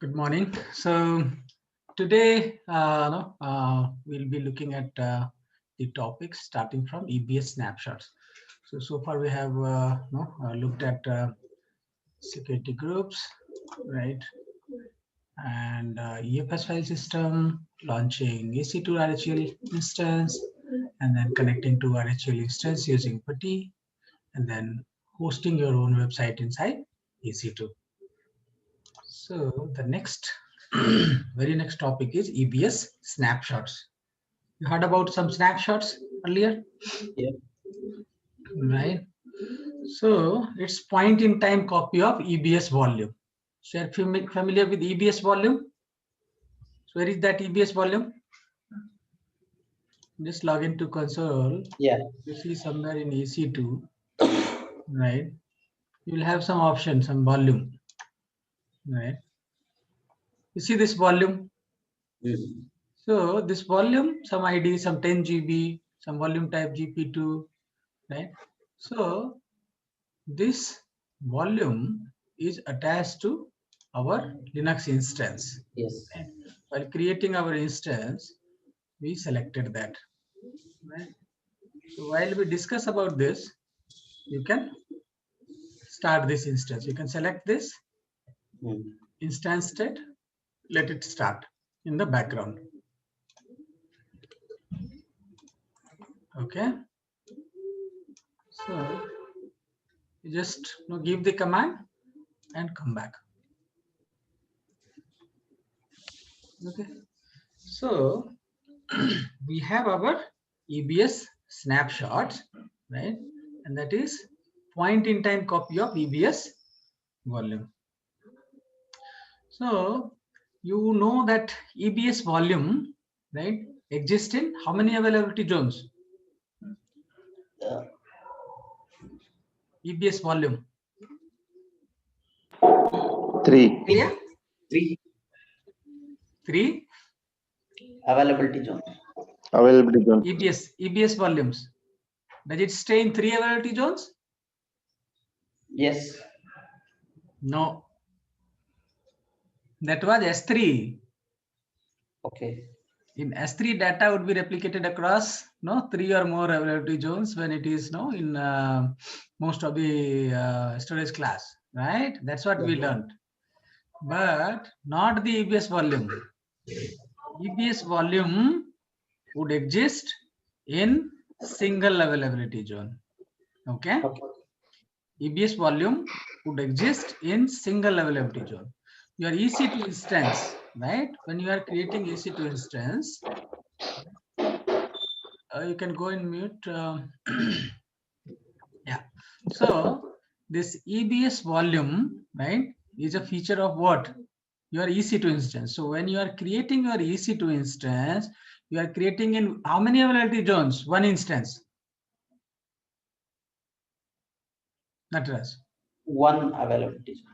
Good morning. So today, we'll be looking at the topics starting from EBS snapshots. So far we have looked at security groups, right? And EFS file system, launching EC2 RHEL instance, and then connecting to RHEL instance using PuTTY, and then hosting your own website inside EC2. So the next, very next topic is EBS snapshots. You heard about some snapshots earlier? Yeah. Right. So it's point in time copy of EBS volume. So you're familiar with EBS volume? So where is that EBS volume? Just log into console. Yeah. You see somewhere in EC2, right? You'll have some option, some volume, right? You see this volume? Mm. So this volume, some ID, some 10 GB, some volume type GP2, right? So this volume is attached to our Linux instance. Yes. Right? While creating our instance, we selected that. Right? So while we discuss about this, you can start this instance. You can select this instance state, let it start in the background. Okay. So you just give the command and come back. Okay. So we have our EBS snapshots, right? And that is point in time copy of EBS volume. So you know that EBS volume, right, exists in how many availability zones? EBS volume. 3. Clear? 3 3 availability zone. Availability zone. EBS volumes. Does it stay in 3 availability zones? Yes. No. That was S3. Okay. In S3, data would be replicated across 3 or more availability zones when it is in most of the storage class, right? That's what we learned. But not the EBS volume. EBS volume would exist in single availability zone. Okay? EBS volume would exist in single availability zone. Your EC2 instance, right? When you are creating EC2 instance, you can go in mute. Yeah. So this EBS volume, right, is a feature of what? Your EC2 instance. So when you are creating your EC2 instance, you are creating in how many availability zones? One instance. Natras. One availability zone.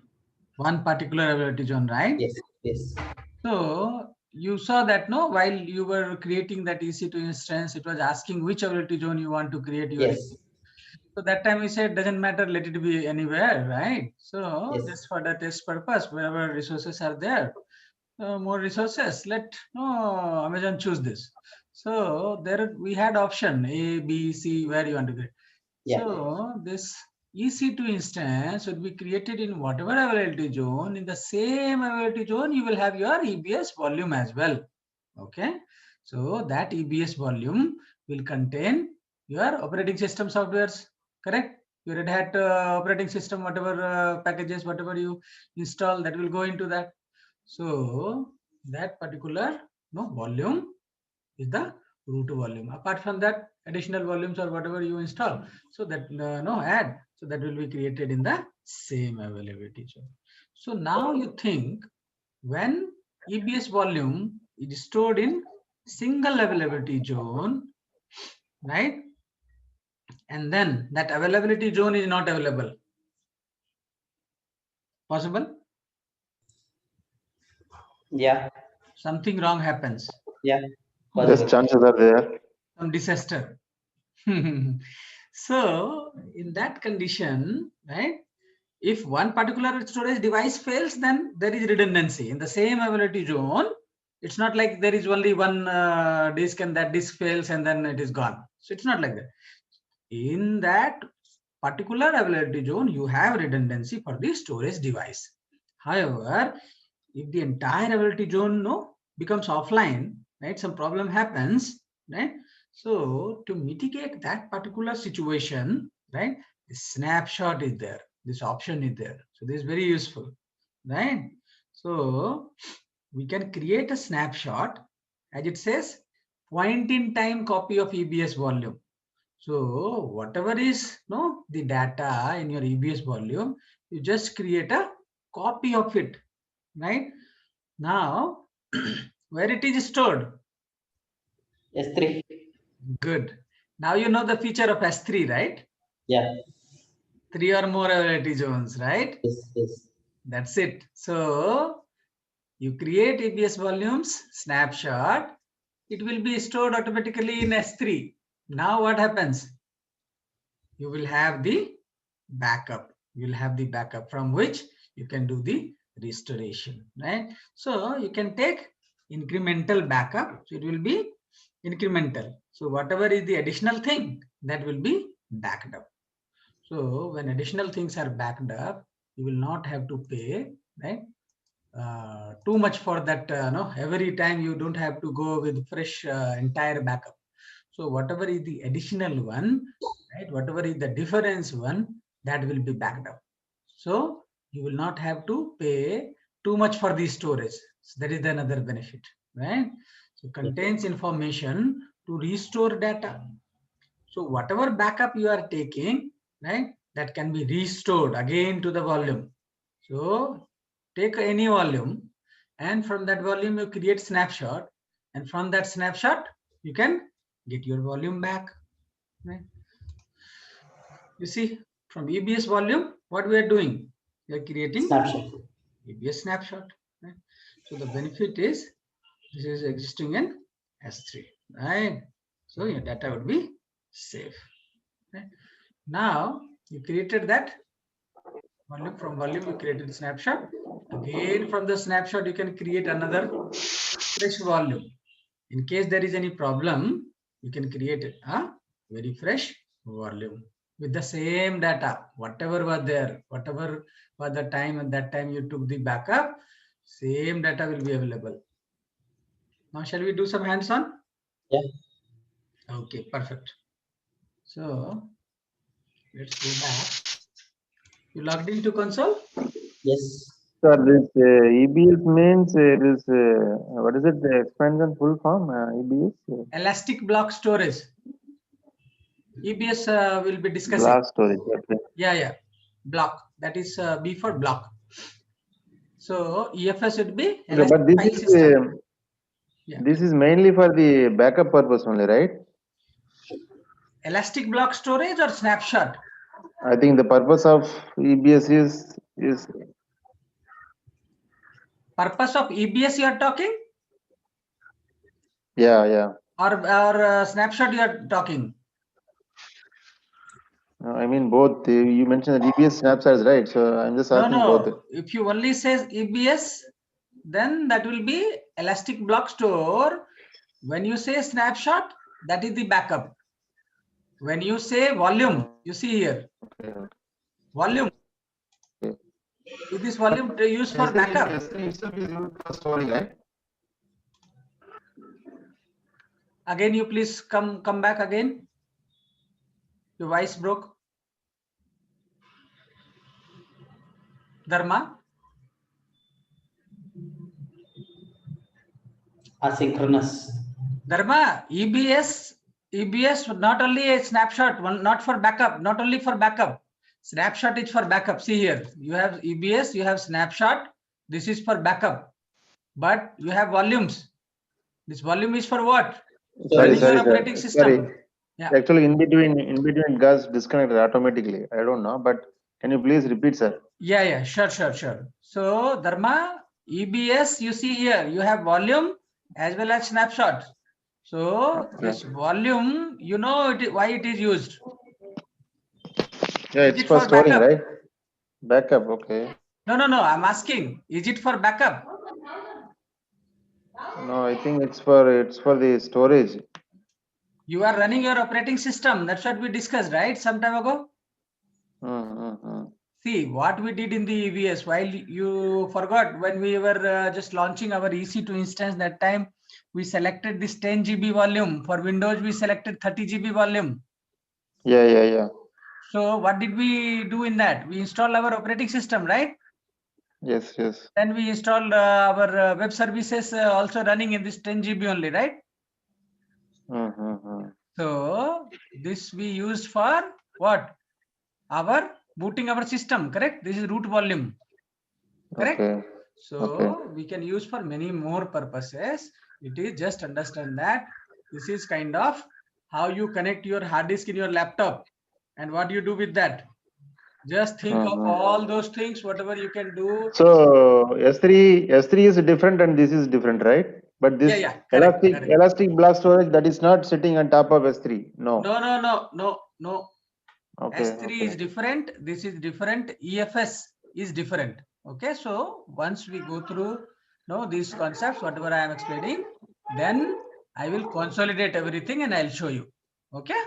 One particular availability zone, right? Yes. Yes. So you saw that while you were creating that EC2 instance, it was asking which availability zone you want to create your. Yes. So that time we said doesn't matter, let it be anywhere, right? So Yes. just for the test purpose, wherever resources are there, more resources, let Amazon choose this. So there we had option A, B, C, where you want to create. Yeah. So this EC2 instance would be created in whatever availability zone. In the same availability zone, you will have your EBS volume as well. Okay. So that EBS volume will contain your operating system softwares, correct? Your Red Hat operating system, whatever packages, whatever you install, that will go into that. So that particular volume is the root volume. Apart from that, additional volumes or whatever you install, so that add, so that will be created in the same availability zone. So now you think when EBS volume is stored in single availability zone, right? And then that availability zone is not available. Possible? Yeah. Something wrong happens. Yeah. Yes, chances are there. Some disaster. So in that condition, right, If one particular storage device fails, then there is redundancy. In the same availability zone, it's not like there is only one disk and that disk fails and then it is gone. So it's not like that. In that particular availability zone, you have redundancy for the storage device. However, if the entire availability zone becomes offline, right, some problem happens, right? So to mitigate that particular situation, right, the snapshot is there. This option is there. So this is very useful, right? So we can create a snapshot, as it says, point in time copy of EBS volume. So whatever is the data in your EBS volume, you just create a copy of it, right? Now, where it is stored? S3. Good. Now you know the feature of S3, right? Yeah. 3 or more availability zones, right? Yes. That's it. So you create EBS volumes snapshot. It will be stored automatically in S3. Now what happens? You will have the backup. You will have the backup from which you can do the restoration, right? So you can take incremental backup. So it will be incremental. So whatever is the additional thing, that will be backed up. So when additional things are backed up, you will not have to pay, right? Too much for that. Every time you don't have to go with fresh entire backup. So whatever is the additional one, right? Whatever is the difference one, that will be backed up. So you will not have to pay too much for the storage. So that is another benefit, right? So contains information to restore data. So whatever backup you are taking, right, that can be restored again to the volume. So take any volume, and from that volume you create snapshot, and from that snapshot you can get your volume back, right? You see, from EBS volume, what we are doing? We are creating Snapshot. EBS snapshot, right? So the benefit is this is existing in S3, right? So your data would be safe, right? Now you created that volume. From volume you created snapshot. Again from the snapshot you can create another fresh volume. In case there is any problem, you can create a very fresh volume with the same data, whatever was there, whatever was the time at that time you took the backup, same data will be available. Now shall we do some hands-on? Yeah. Okay, perfect. So let's go back. You logged into console? Yes. Sir, this EBS means this what is it? The expansion full form EBS? Elastic block storage. EBS will be discussing. Block storage. Okay. Yeah. Block. That is B for block. So EFS would be elastic But this file is system. this is mainly for the backup purpose only, right? Elastic block storage or snapshot? I think the purpose of EBS is Purpose of EBS you are talking? yeah. Or snapshot you are talking? I mean both. You mentioned the EBS snapshots, right? So I'm just asking both. No. If you only says EBS, then that will be elastic block store. When you say snapshot, that is the backup. When you say volume, you see here. Volume. Is this volume used for backup? Again, you please come back again. Your voice broke. Dharma? Asynchronous. Dharma, EBS not only a snapshot, not for backup, not only for backup. Snapshot is for backup. See here, you have EBS, you have snapshot. This is for backup, but you have volumes. This volume is for what? Sorry, Your operating system. Sorry. Yeah. Actually, in between, gas disconnected automatically. I don't know, but can you please repeat, sir? Yeah. Sure. So, Dharma, EBS, you see here, you have volume as well as snapshot. So, this volume, you know why it is used. Yeah, it's for storing, right? Backup, okay. No, I'm asking, is it for backup? No, I think it's for the storage. You are running your operating system. That's what we discussed, right? Some time ago. See what we did in the EBS. While you forgot, when we were just launching our EC2 instance, that time we selected this 10 GB volume. For Windows, we selected 30 GB volume. Yeah. So what did we do in that? We installed our operating system, right? Yes. Then we installed our web services also running in this 10 GB only, right? So this we used for what? Our booting our system, correct? This is root volume, correct? Okay. So we can use for many more purposes. It is just understand that this is kind of how you connect your hard disk in your laptop and what you do with that. Just think of all those things, whatever you can do. So S3 is different and this is different, right? But this correct. elastic block storage, that is not sitting on top of S3. No. No. Okay. S3 is different. This is different. EFS is different. Okay. So once we go through these concepts, whatever I am explaining, then I will consolidate everything and I'll show you. Okay.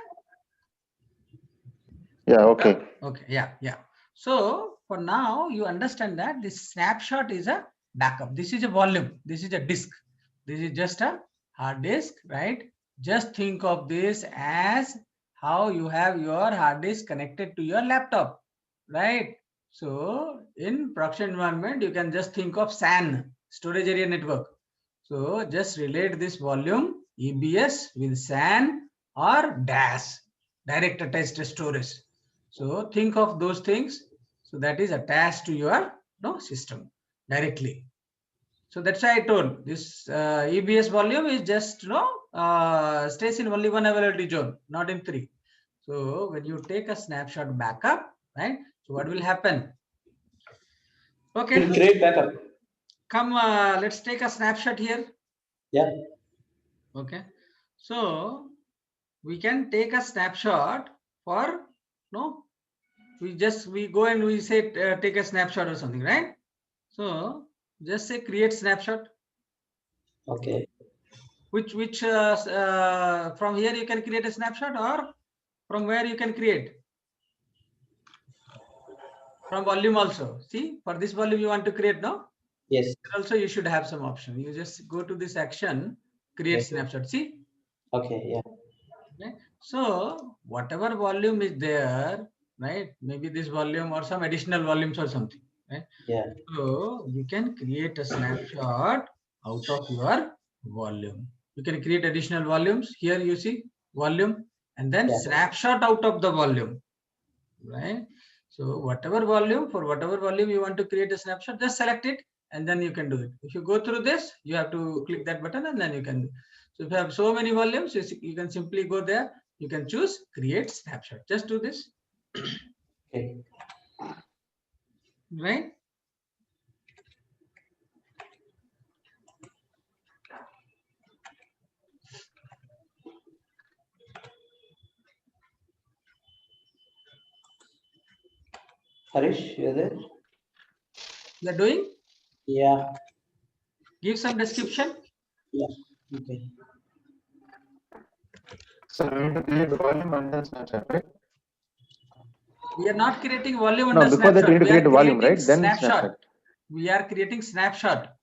Yeah. Okay. Okay. Yeah. So for now, you understand that this snapshot is a backup. This is a volume. This is a disk. This is just a hard disk, right? Just think of this as how you have your hard disk connected to your laptop, right? So in production environment, you can just think of SAN, storage area network. So just relate this volume EBS with SAN or DAS, direct attached storage. So think of those things. So that is attached to your system directly. So that's why I told this EBS volume is just stays in only one availability zone, not in 3. So when you take a snapshot backup, right? So what will happen? Okay. Great backup. Come, let's take a snapshot here. Yeah. Okay. So we can take a snapshot for we go and we say take a snapshot or something, right? So just say create snapshot. Okay. Which from here you can create a snapshot, or from where you can create? From volume also. See, for this volume you want to create, no? Yes. Also you should have some option. You just go to this action, create snapshot. See? Okay. Yeah. Okay. So whatever volume is there, right? Maybe this volume or some additional volumes or something, right? Yeah. So you can create a snapshot out of your volume. You can create additional volumes. Here you see volume and then snapshot out of the volume, right? So whatever volume, for whatever volume you want to create a snapshot, just select it and then you can do it. If you go through this, you have to click that button and then you can do. So if you have so many volumes, you can simply go there. You can choose create snapshot. Just do this. Okay. Right? Harish, you there? You're doing? Yeah. Give some description. Yeah. Okay. So we need to create volume and then snapshot, right? We are not creating volume No, under before snapshot. that we need to create volume, right? Then Snapshot. We are creating snapshot.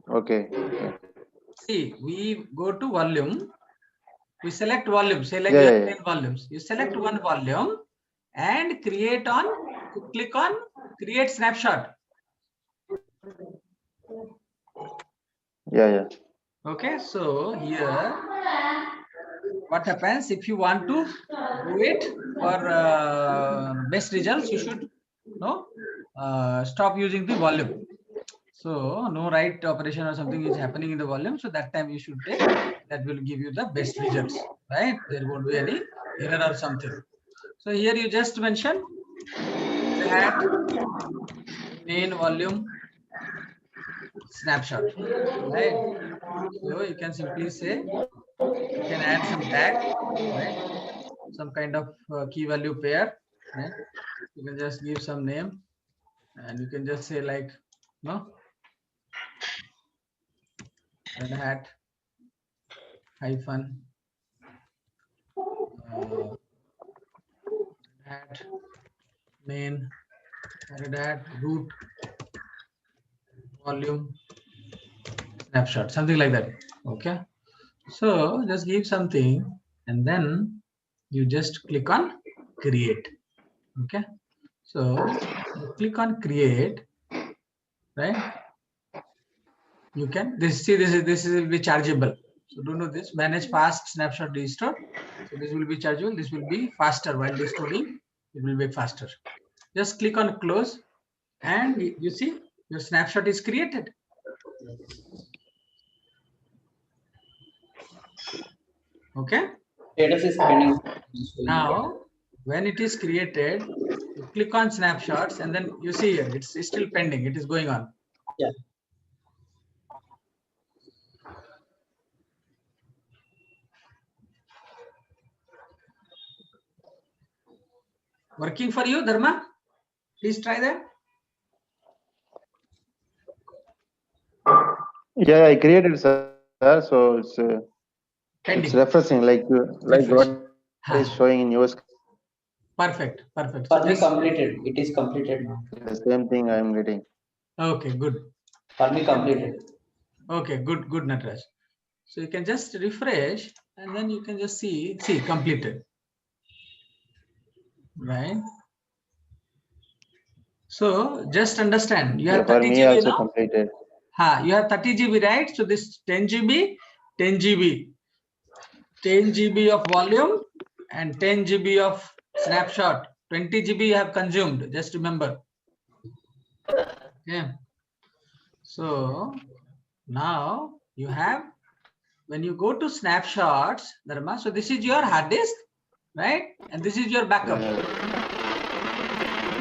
Okay. See, we go to volume. We select volume. Say like 10 volumes. You select one volume and click on create snapshot. Yeah. Okay, so here what happens if you want to do it for best results, you should stop using the volume. So no write operation or something is happening in the volume. So that time you should take, that will give you the best results, right? There won't be any error or something. So here you just mention that main volume snapshot, right? So you can simply say, you can add some tag, right? Some kind of key value pair. right? You can just give some name, and you can just say like, no, Red Hat hyphen Red Hat main Red Hat root volume snapshot, something like that. Okay. So just give something, and then you just click on create. Okay. So you click on create, right? You can this will be chargeable. So don't know this manage fast snapshot restore. So this will be chargeable. This will be faster while restoring. It will be faster. Just click on close, and you see your snapshot is created. Okay. Status is pending. Now, when it is created, you click on snapshots, and then you see here it's still pending. It is going on. Yeah. Working for you, Dharma? Please try that. Yeah, I created, sir. So it's Pending. refreshing, like Refresh. what is showing in your screen. Perfect. Perfect. For So me just completed. It is completed now. The same thing I am getting. okay. Good. For me completed. Okay. Good. Good, Nataraj. So you can just refresh, and then you can just see completed. Right. So just understand. You have For 30 me GB also now. completed. You have 30 GB, right? So this 10 GB, 10 GB, 10 GB of volume, and 10 GB of snapshot. 20 GB you have consumed. Just remember. Okay. So now you have, when you go to snapshots, Dharma, so this is your hard disk, right? And this is your backup.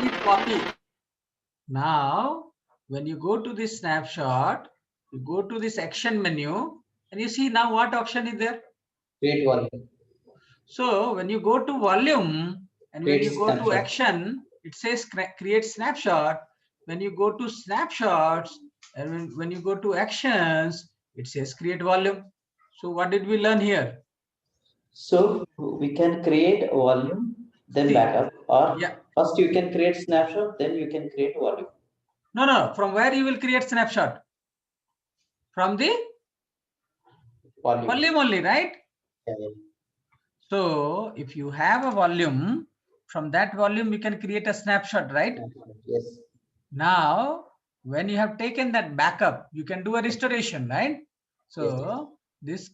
Please copy. Now, when you go to this snapshot, you go to this action menu, and you see now what option is there? Create volume. So when you go to volume and when you go to action, it says create snapshot. When you go to snapshots and when you go to actions, it says create volume. So what did we learn here? So we can create volume, then backup, or first you can create snapshot, then you can create volume. No. From where you will create snapshot? From the volume only, right? Yeah. So if you have a volume, from that volume you can create a snapshot, right? Yes. Now, when you have taken that backup, you can do a restoration, right? So this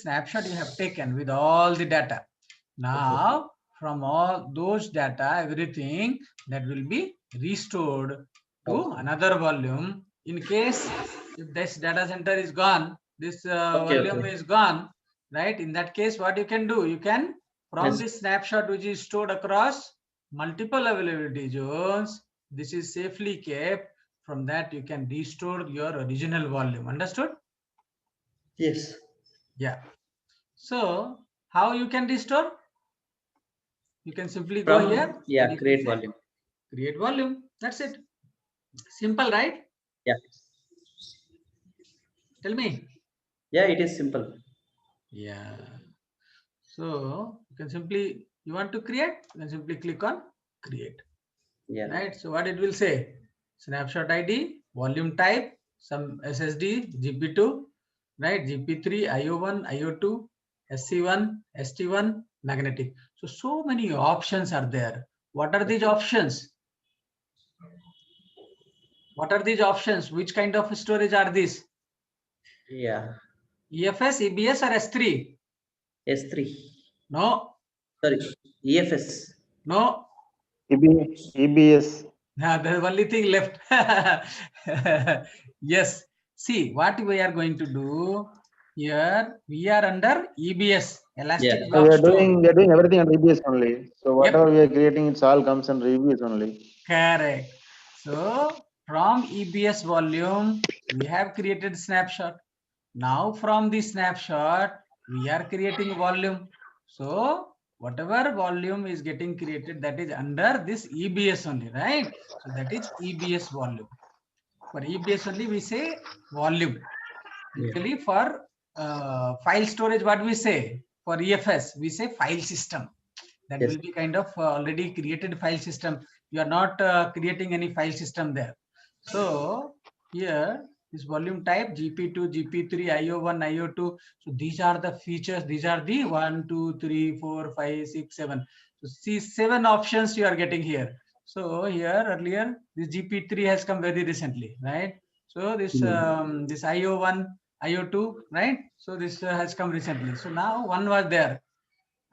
snapshot you have taken with all the data. Now, from all those data, everything that will be restored to another volume. In case if this data center is gone, this volume is gone, right? In that case, what you can do? You can, from this snapshot which is stored across multiple availability zones, this is safely kept. From that, you can restore your original volume. Understood? Yes. Yeah. So, how you can restore? You can simply go here. Yeah, create volume. Create volume. That's it. Simple, right? Yeah. Tell me. Yeah, it is simple. Yeah. So you can simply, you want to create, you can simply click on create. Yeah. Right. So what it will say? Snapshot ID, volume type, some SSD, GP2, right? GP3, IO1, IO2, SC1, ST1, magnetic. So many options are there. What are these options? What are these options? Which kind of storage are these? Yeah. EFS, EBS, or S3? S3. No. Sorry. EFS. No. EBS. The only thing left. Yes. See, what we are going to do here, we are under EBS, Elastic So Block Store. we are doing everything on EBS only. So whatever we are creating, it's all comes under EBS only. Correct. So from EBS volume, we have created snapshot. Now from the snapshot, we are creating volume. So whatever volume is getting created, that is under this EBS only, right? So that is EBS volume. For EBS only we say volume. Usually for file storage, what we say? For EFS, we say file system. That will be kind of already created file system. You are not creating any file system there. So here this volume type GP2, GP3, IO1, IO2. So these are the features. These are the 1, 2, 3, 4, 5, 6, 7. So see 7 options you are getting here. So here earlier this GP3 has come very recently, right? So this this IO1, IO2, right? So this has come recently. So now one was there,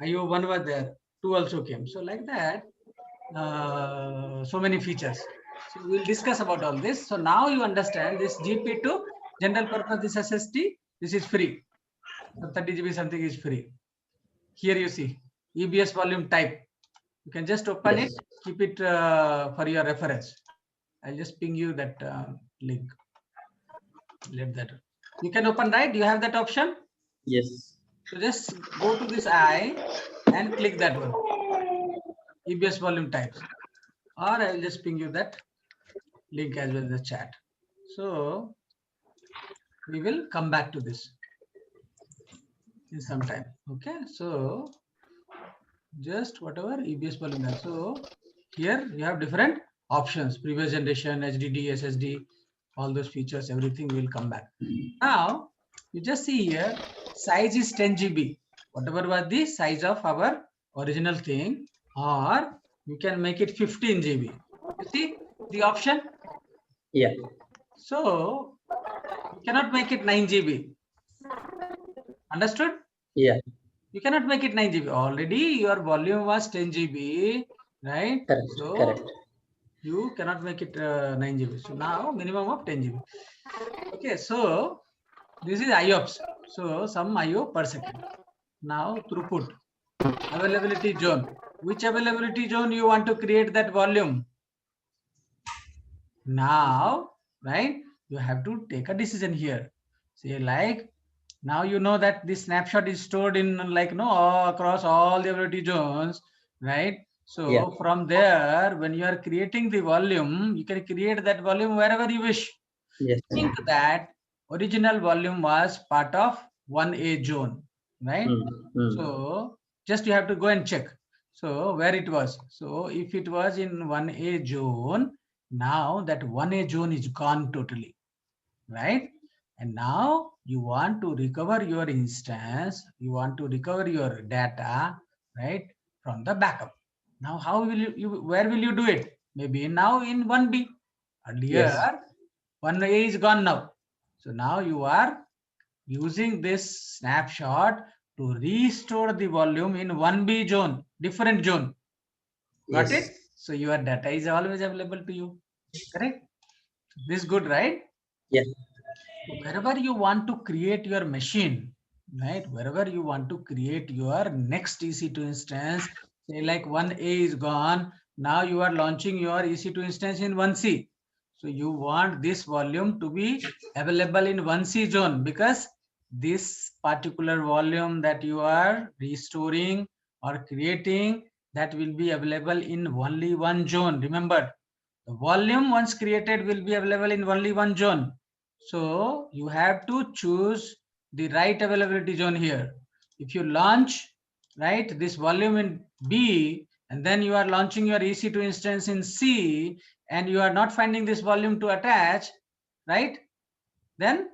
IO1 was there, 2 also came. So like that, so many features. So we'll discuss about all this. So now you understand this GP2, general purpose, this SSD, this is free. So 30 GB something is free. Here you see EBS volume type. You can just open it, keep it for your reference. I'll just ping you that link. Let that. You can open, right? Do you have that option? Yes. So just go to this eye and click that one. EBS volume types. Or I will just ping you that link as well in the chat. So we will come back to this in some time. Okay, so just whatever EBS volume. So here you have different options: previous generation, HDD, SSD, all those features, everything will come back. Now you just see here, size is 10 GB. Whatever was the size of our original thing, or you can make it 15 GB. You see the option? Yeah. So you cannot make it 9 GB. Understood? Yeah. You cannot make it 9 GB. Already your volume was 10 GB, right? Correct. So correct. you cannot make it 9 GB. So now minimum of 10 GB. Okay, so this is IOPS. So some IO per second. Now throughput, availability zone. Which availability zone you want to create that volume? Now, right? You have to take a decision here. Say like, now you know that this snapshot is stored in like across all the availability zones, right? So from there, when you are creating the volume, you can create that volume wherever you wish. Yes. Think that original volume was part of 1A zone, right? So just you have to go and check. So where it was. So if it was in 1A zone, now that 1A zone is gone totally, right? And now you want to recover your instance, you want to recover your data, right, from the backup. Now how will where will you do it? Maybe now in 1B. Earlier, 1A is gone now. So now you are using this snapshot to restore the volume in 1B zone, different zone. Got it? So your data is always available to you. Correct? This is good, right? Yeah. Wherever you want to create your machine, right? Wherever you want to create your next EC2 instance, say like 1A is gone. Now you are launching your EC2 instance in 1C. So you want this volume to be available in 1C zone because this particular volume that you are restoring or creating, that will be available in only one zone. Remember, the volume once created will be available in only one zone. So you have to choose the right availability zone here. If you launch, right, this volume in B, and then you are launching your EC2 instance in C, and you are not finding this volume to attach, right? Then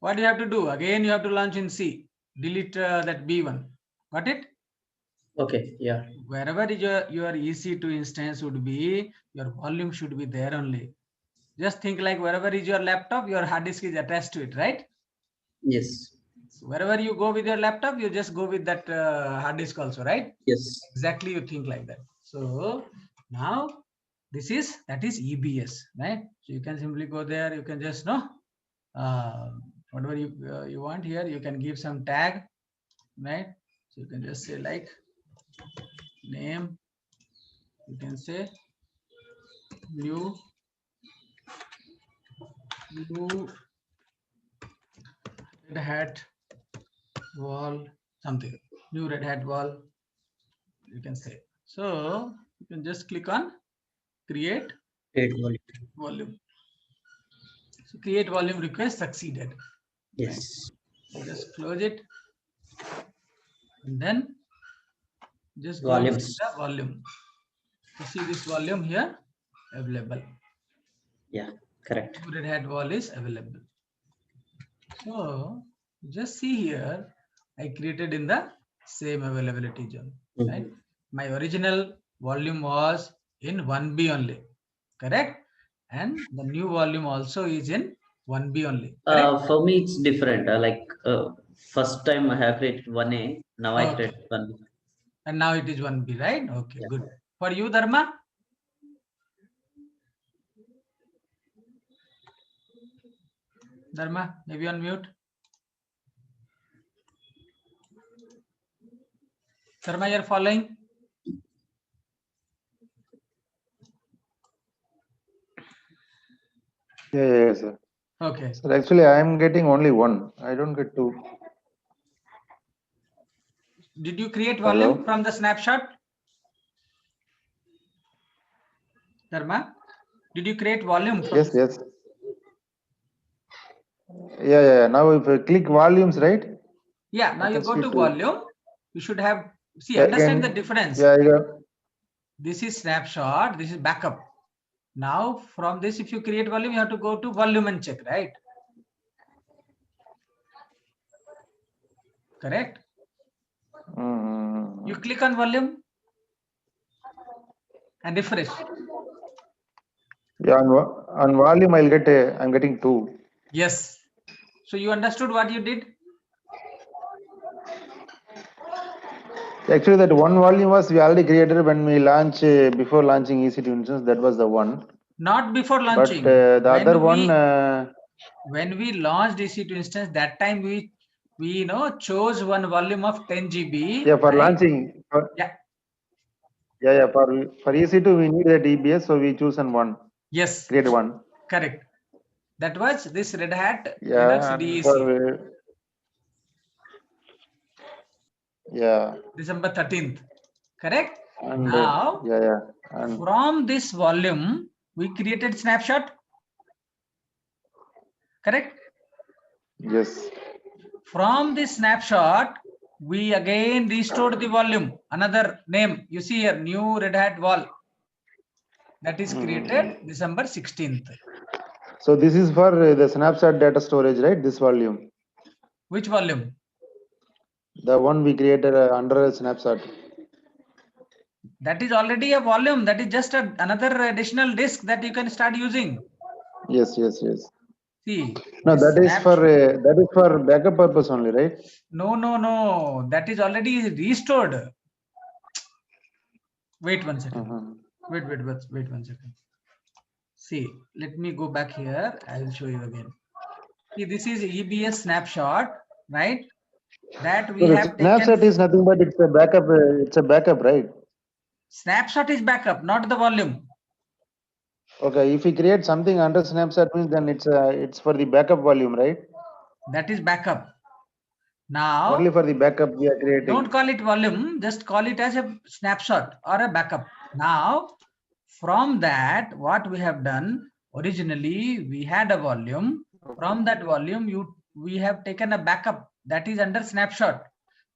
what you have to do? Again, you have to launch in C. Delete that B one. Got it? Okay. Yeah. Wherever your EC2 instance would be, your volume should be there only. Just think like wherever is your laptop, your hard disk is attached to it, right? Yes. So wherever you go with your laptop, you just go with that hard disk also, right? Yes. Exactly, you think like that. So now that is EBS, right? So you can simply go there. You can just whatever you want here. You can give some tag, right? So you can just say like name. You can say new Red Hat wall something, new Red Hat wall you can say. So you can just click on create volume. So create volume request succeeded. Yes. So just close it and then just go and see Volumes. the volume. You see this volume here available. Yeah, correct. Red Hat wall is available. So just see here, I created in the same availability zone, right? My original volume was in 1B only, correct? And the new volume also is in 1B only, correct? For me, it's different. First time I have created 1A, now I Okay. create 1B. And now it is 1B, right? Okay, good. For you, Dharma? Dharma, maybe on mute. Dharma, you're following? Yeah, sir. Okay. So actually, I am getting only one. I don't get two. Did you create volume Hello? from the snapshot? Dharma, did you create volume from Yes, yes. Yeah. Now if I click volumes, right? Yeah, now I you can go see to two. volume. You should have, see, Yeah, understand the again. difference. Yeah, I got. This is snapshot, this is backup. Now from this, if you create volume, you have to go to volume and check, right? Correct? You click on volume and refresh. Yeah, on volume, I'm getting two. Yes. So you understood what you did? Actually, that one volume was we already created when we launch before launching EC2 instance. That was the one. Not before But launching. the when other we, one. When we launched EC2 instance, that time we chose one volume of 10 GB. Yeah, for right? launching. Yeah. Yeah. For EC2, we need that EBS, so we chosen one. Yes. Create one. Correct. That was this Red Hat Yeah, Linux and DEC. for yeah. December 13th. Correct? And Now, yeah. And from this volume, we created snapshot. Correct? yes. From this snapshot, we again restored the volume. Another name. You see here, new Red Hat wall. That is created December 16th. So this is for the snapshot data storage, right? This volume. Which volume? The one we created under a snapshot. That is already a volume. That is just another additional disk that you can start using. Yes. See. No, that is for backup purpose only, right? No. That is already restored. Wait one second. Wait 1 second. See, let me go back here. I will show you again. See, this is EBS snapshot, right? That we have taken. Snapshot is nothing but it's a backup. It's a backup, right? Snapshot is backup, not the volume. Okay, if we create something under snapshot means then it's for the backup volume, right? That is backup. Now only for the backup we are creating. Don't call it volume, just call it as a snapshot or a backup. Now, from that, what we have done, originally we had a volume. From that volume, we have taken a backup that is under snapshot.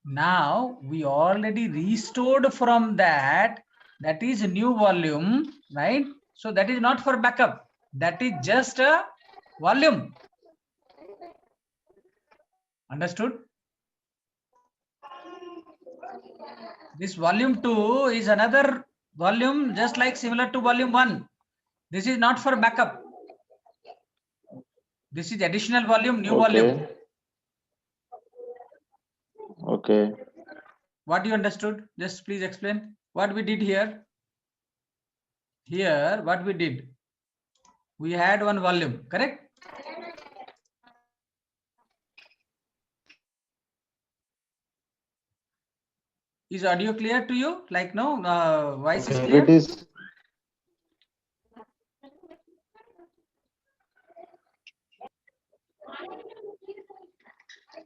Now we already restored from that is a new volume, right? So that is not for backup, that is just a volume. Understood? This volume 2 is another volume just like similar to volume 1. This is not for backup. This is additional volume, new volume. Okay. What you understood? Just please explain what we did here. Here, what we did? We had one volume, correct? Is audio clear to you? Like no, voice is clear? It is.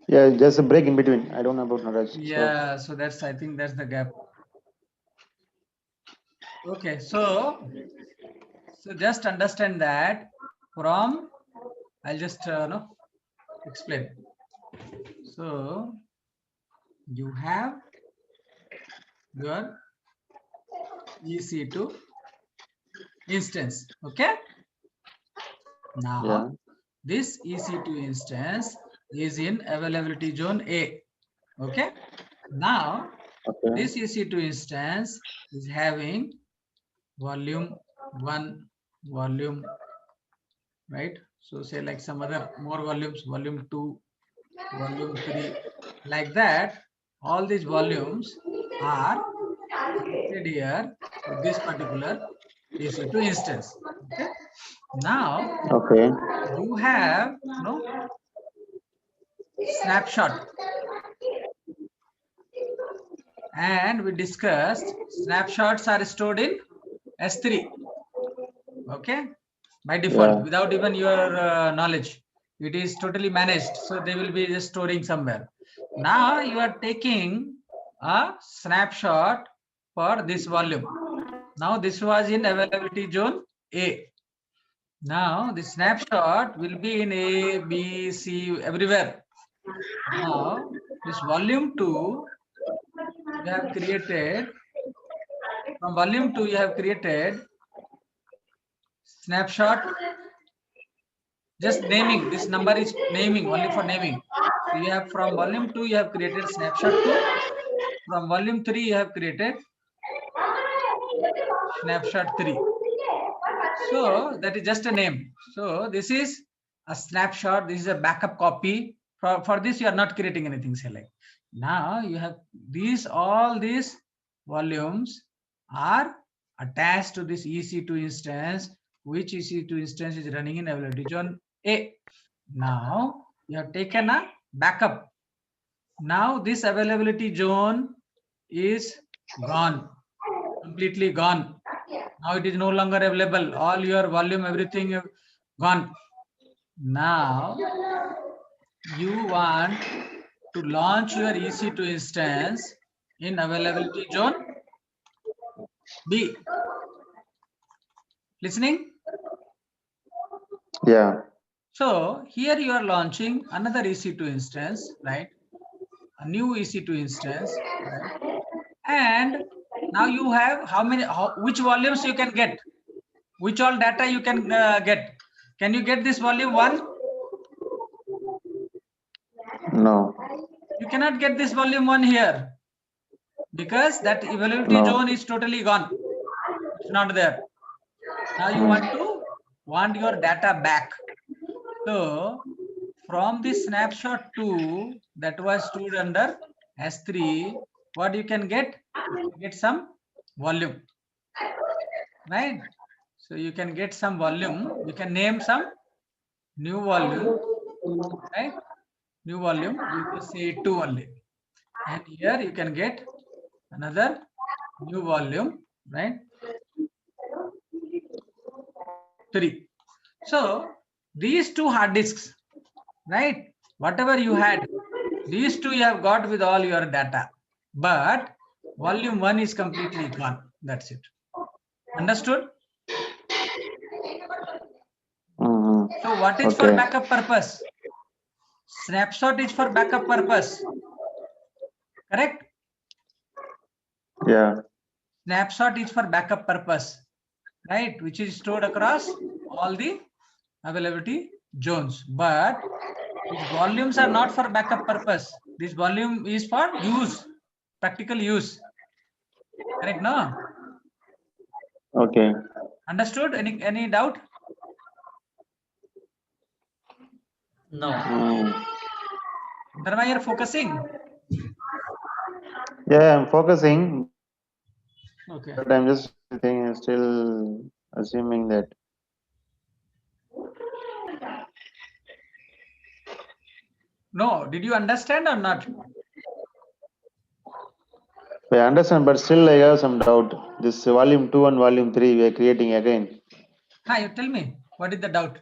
Yeah, just a break in between. I don't know about Naraj. Yeah, so I think that's the gap. Okay, so just understand that from, I'll just explain. So you have your EC2 instance. Okay. Now Yeah. this EC2 instance is in availability zone A. Okay. Now Okay. this EC2 instance is having volume 1, volume, right? So say like some other more volumes, volume 2, volume 3, like that. All these volumes are connected here to this particular EC2 instance. Okay. Now Okay. you have snapshot, and we discussed snapshots are stored in S3. Okay, by default, without even your knowledge, it is totally managed, so they will be just storing somewhere. Now you are taking a snapshot for this volume. Now this was in availability zone A. Now the snapshot will be in A, B, C, everywhere. Now this volume 2 you have created, from volume 2 you have created snapshot, just naming, this number is naming, only for naming. So you have from volume 2 you have created snapshot 2, from volume 3 you have created snapshot 3. So that is just a name. So this is a snapshot, this is a backup copy. For this you are not creating anything, say like. Now you have these, all these volumes are attached to this EC2 instance, which EC2 instance is running in availability zone A. Now you have taken a backup. Now this availability zone is gone, completely gone. Now it is no longer available. All your volume, everything gone. Now you want to launch your EC2 instance in availability zone B. Listening? Yeah. So here you are launching another EC2 instance, right? A new EC2 instance, right? And now you have which volumes you can get, which all data you can get. Can you get this volume 1? No. You cannot get this volume 1 here, because that availability zone is totally gone. It's not there. Now you want your data back. So from this snapshot 2 that was stored under S3, what you can get? You can get some volume, right? So you can get some volume. You can name some new volume, right? New volume. You just say 2 only. And here you can get another new volume, right? 3. So these two hard disks, right? Whatever you had, these two you have got with all your data, but volume 1 is completely gone. That's it. Understood? So what is for backup purpose? Snapshot is for backup purpose. Correct? Yeah. Snapshot is for backup purpose, right? Which is stored across all the availability zones. But these volumes are not for backup purpose. This volume is for use, practical use. Correct? No? Okay. Understood? Any doubt? No. Dharma, you're focusing? Yeah, I'm focusing. Okay. But I'm just still assuming that. No, did you understand or not? I understand, but still I have some doubt. This volume 2 and volume 3 we are creating again. Hi, you tell me, what is the doubt?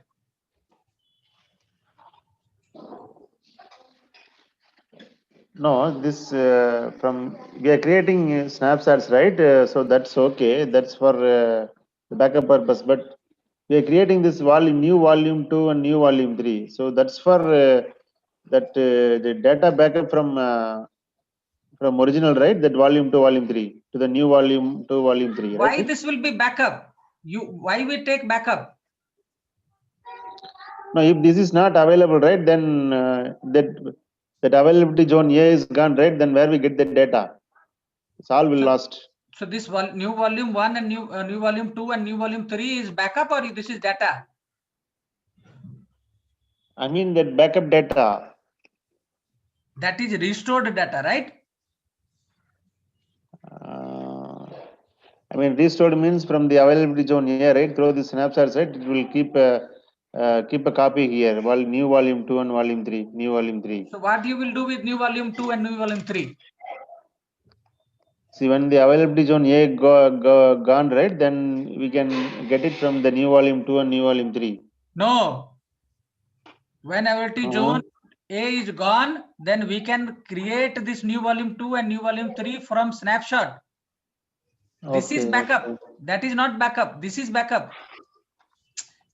No, this from we are creating snapshots, right? So that's okay. That's for the backup purpose. But we are creating this volume, new volume 2 and new volume 3. So that's for the data backup from original, right? That volume 2, volume 3 to the new volume 2, volume 3. Why Right? this will be backup? Why we take backup? No, if this is not available, right? Then that availability zone A is gone, right? Then where we get the data? It's all will lost. So this new volume 1 and new volume 2 and new volume 3 is backup, or this is data? I mean that backup data. That is restored data, right? I mean restored means from the availability zone here, right? Through the snapshots, right? It will keep a copy here. New volume 2 and volume 3. New volume 3. So what you will do with new volume 2 and new volume 3? See, when the availability zone A gone, right? Then we can get it from the new volume 2 and new volume 3. No. When availability zone A is gone, then we can create this new volume 2 and new volume 3 from snapshot. This is backup. Okay. That is not backup. This is backup.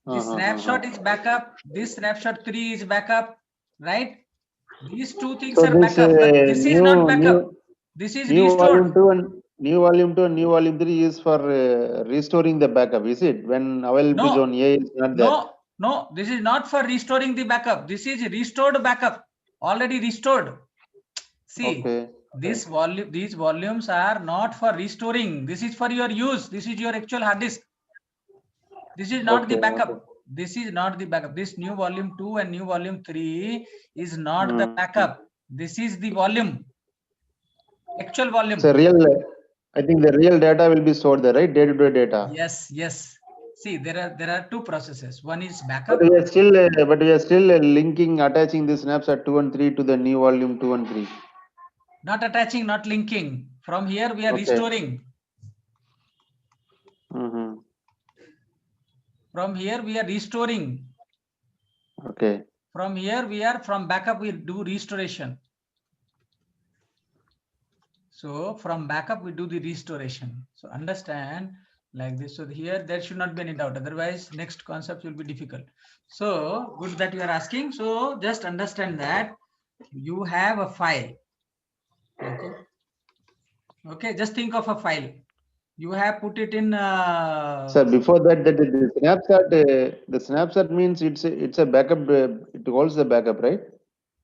This snapshot is backup. This snapshot 3 is backup, right? These two things are backup, but this is not backup. This is restored. New volume 2 and new volume 3 is for restoring the backup, is it? When availability zone A is not there. No, this is not for restoring the backup. This is restored backup, already restored. See, these volumes are not for restoring. This is for your use. This is your actual hard disk. This is not the backup. This is not the backup. This new volume 2 and new volume 3 is not the backup. This is the volume. Actual volume. So I think the real data will be stored there, right? Day-to-day data. Yes. See, there are two processes. One is backup. But we are still linking, attaching the snapshot 2 and 3 to the new volume 2 and 3. Not attaching, not linking. From here we are restoring. From here we are restoring. Okay. From here from backup we do restoration. So from backup we do the restoration. So understand like this. So here there should not be any doubt. Otherwise next concept will be difficult. So good that you are asking. So just understand that you have a file. Okay. Just think of a file. You have put it in. So before that, the snapshot means it's a backup. It holds the backup, right?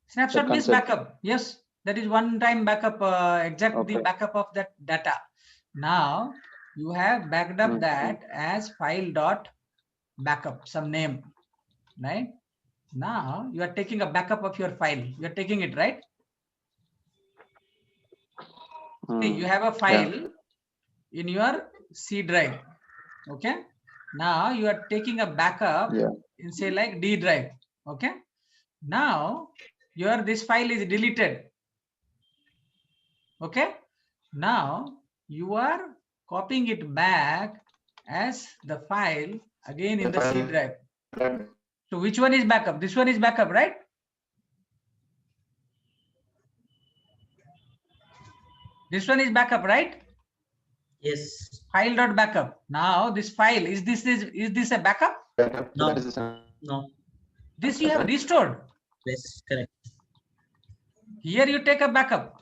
Snapshot means backup. Yes, that is one-time backup. The backup of that data. Now you have backed up that as file.backup, some name, right? Now you are taking a backup of your file. You are taking it, right? See, you have a file in your C drive. Okay. Now you are taking a backup in say like D drive. Okay. Now this file is deleted. Okay. Now you are copying it back as the file again in the C drive. So which one is backup? This one is backup, right? This one is backup, right? Yes. File.backup. Now this file, is this a backup? No. This you have restored. Yes, correct. Here you take a backup.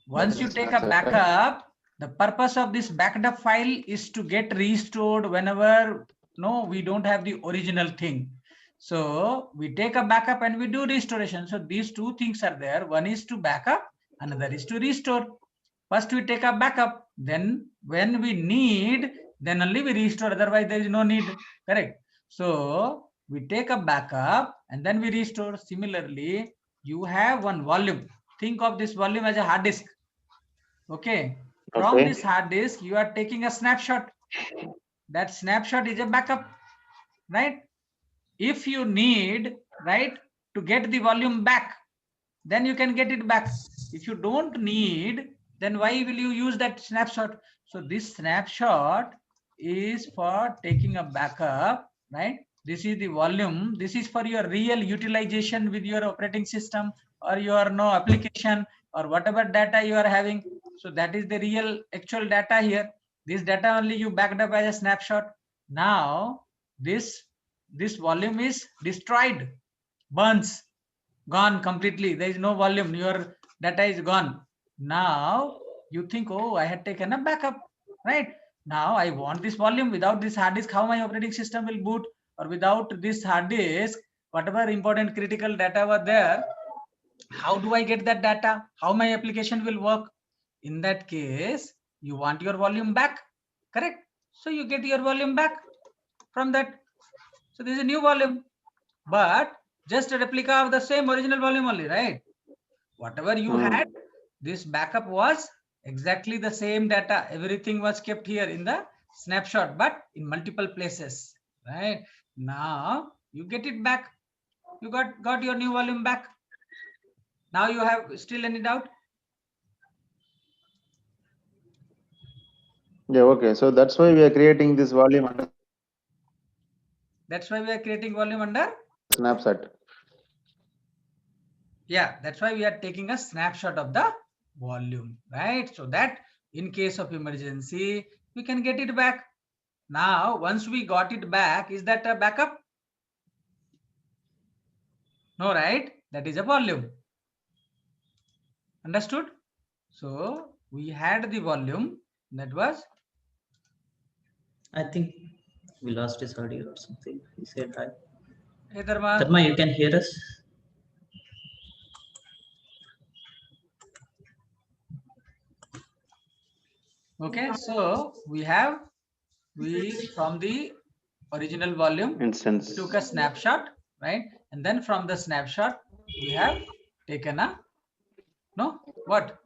Once you take a backup, the purpose of this backed up file is to get restored whenever we don't have the original thing. So we take a backup and we do restoration. So these two things are there. One is to backup, another is to restore. First we take a backup, then when we need, then only we restore, otherwise there is no need. Correct. So we take a backup and then we restore. Similarly, you have one volume. Think of this volume as a hard disk. Okay. From this hard disk, you are taking a snapshot. That snapshot is a backup, right? If you need, right, to get the volume back, then you can get it back. If you don't need, then why will you use that snapshot? So this snapshot is for taking a backup, right? This is the volume. This is for your real utilization with your operating system or your application or whatever data you are having. So that is the real actual data here. This data only you backed up as a snapshot. Now this volume is destroyed, burns, gone completely. There is no volume. Your data is gone. Now you think, oh, I had taken a backup, right? Now I want this volume. Without this hard disk, how my operating system will boot? Or without this hard disk, whatever important critical data were there, how do I get that data? How my application will work? In that case, you want your volume back, correct? So you get your volume back from that. So this is a new volume, but just a replica of the same original volume only, right? Whatever you had, this backup was exactly the same data. Everything was kept here in the snapshot, but in multiple places, right? Now you get it back. You got your new volume back. Now you have still any doubt? Yeah, okay. So that's why we are creating this volume under. That's why we are creating volume under snapshot. Yeah, that's why we are taking a snapshot of the volume, right? So that in case of emergency, we can get it back. Now, once we got it back, is that a backup? No, right? That is a volume. Understood? So we had the volume that was. I think we lost his audio or something. He said hi. Hey, Dharma. Dharma, you can hear us? Okay, so we from the original volume instance took a snapshot, right? And then from the snapshot, we have taken a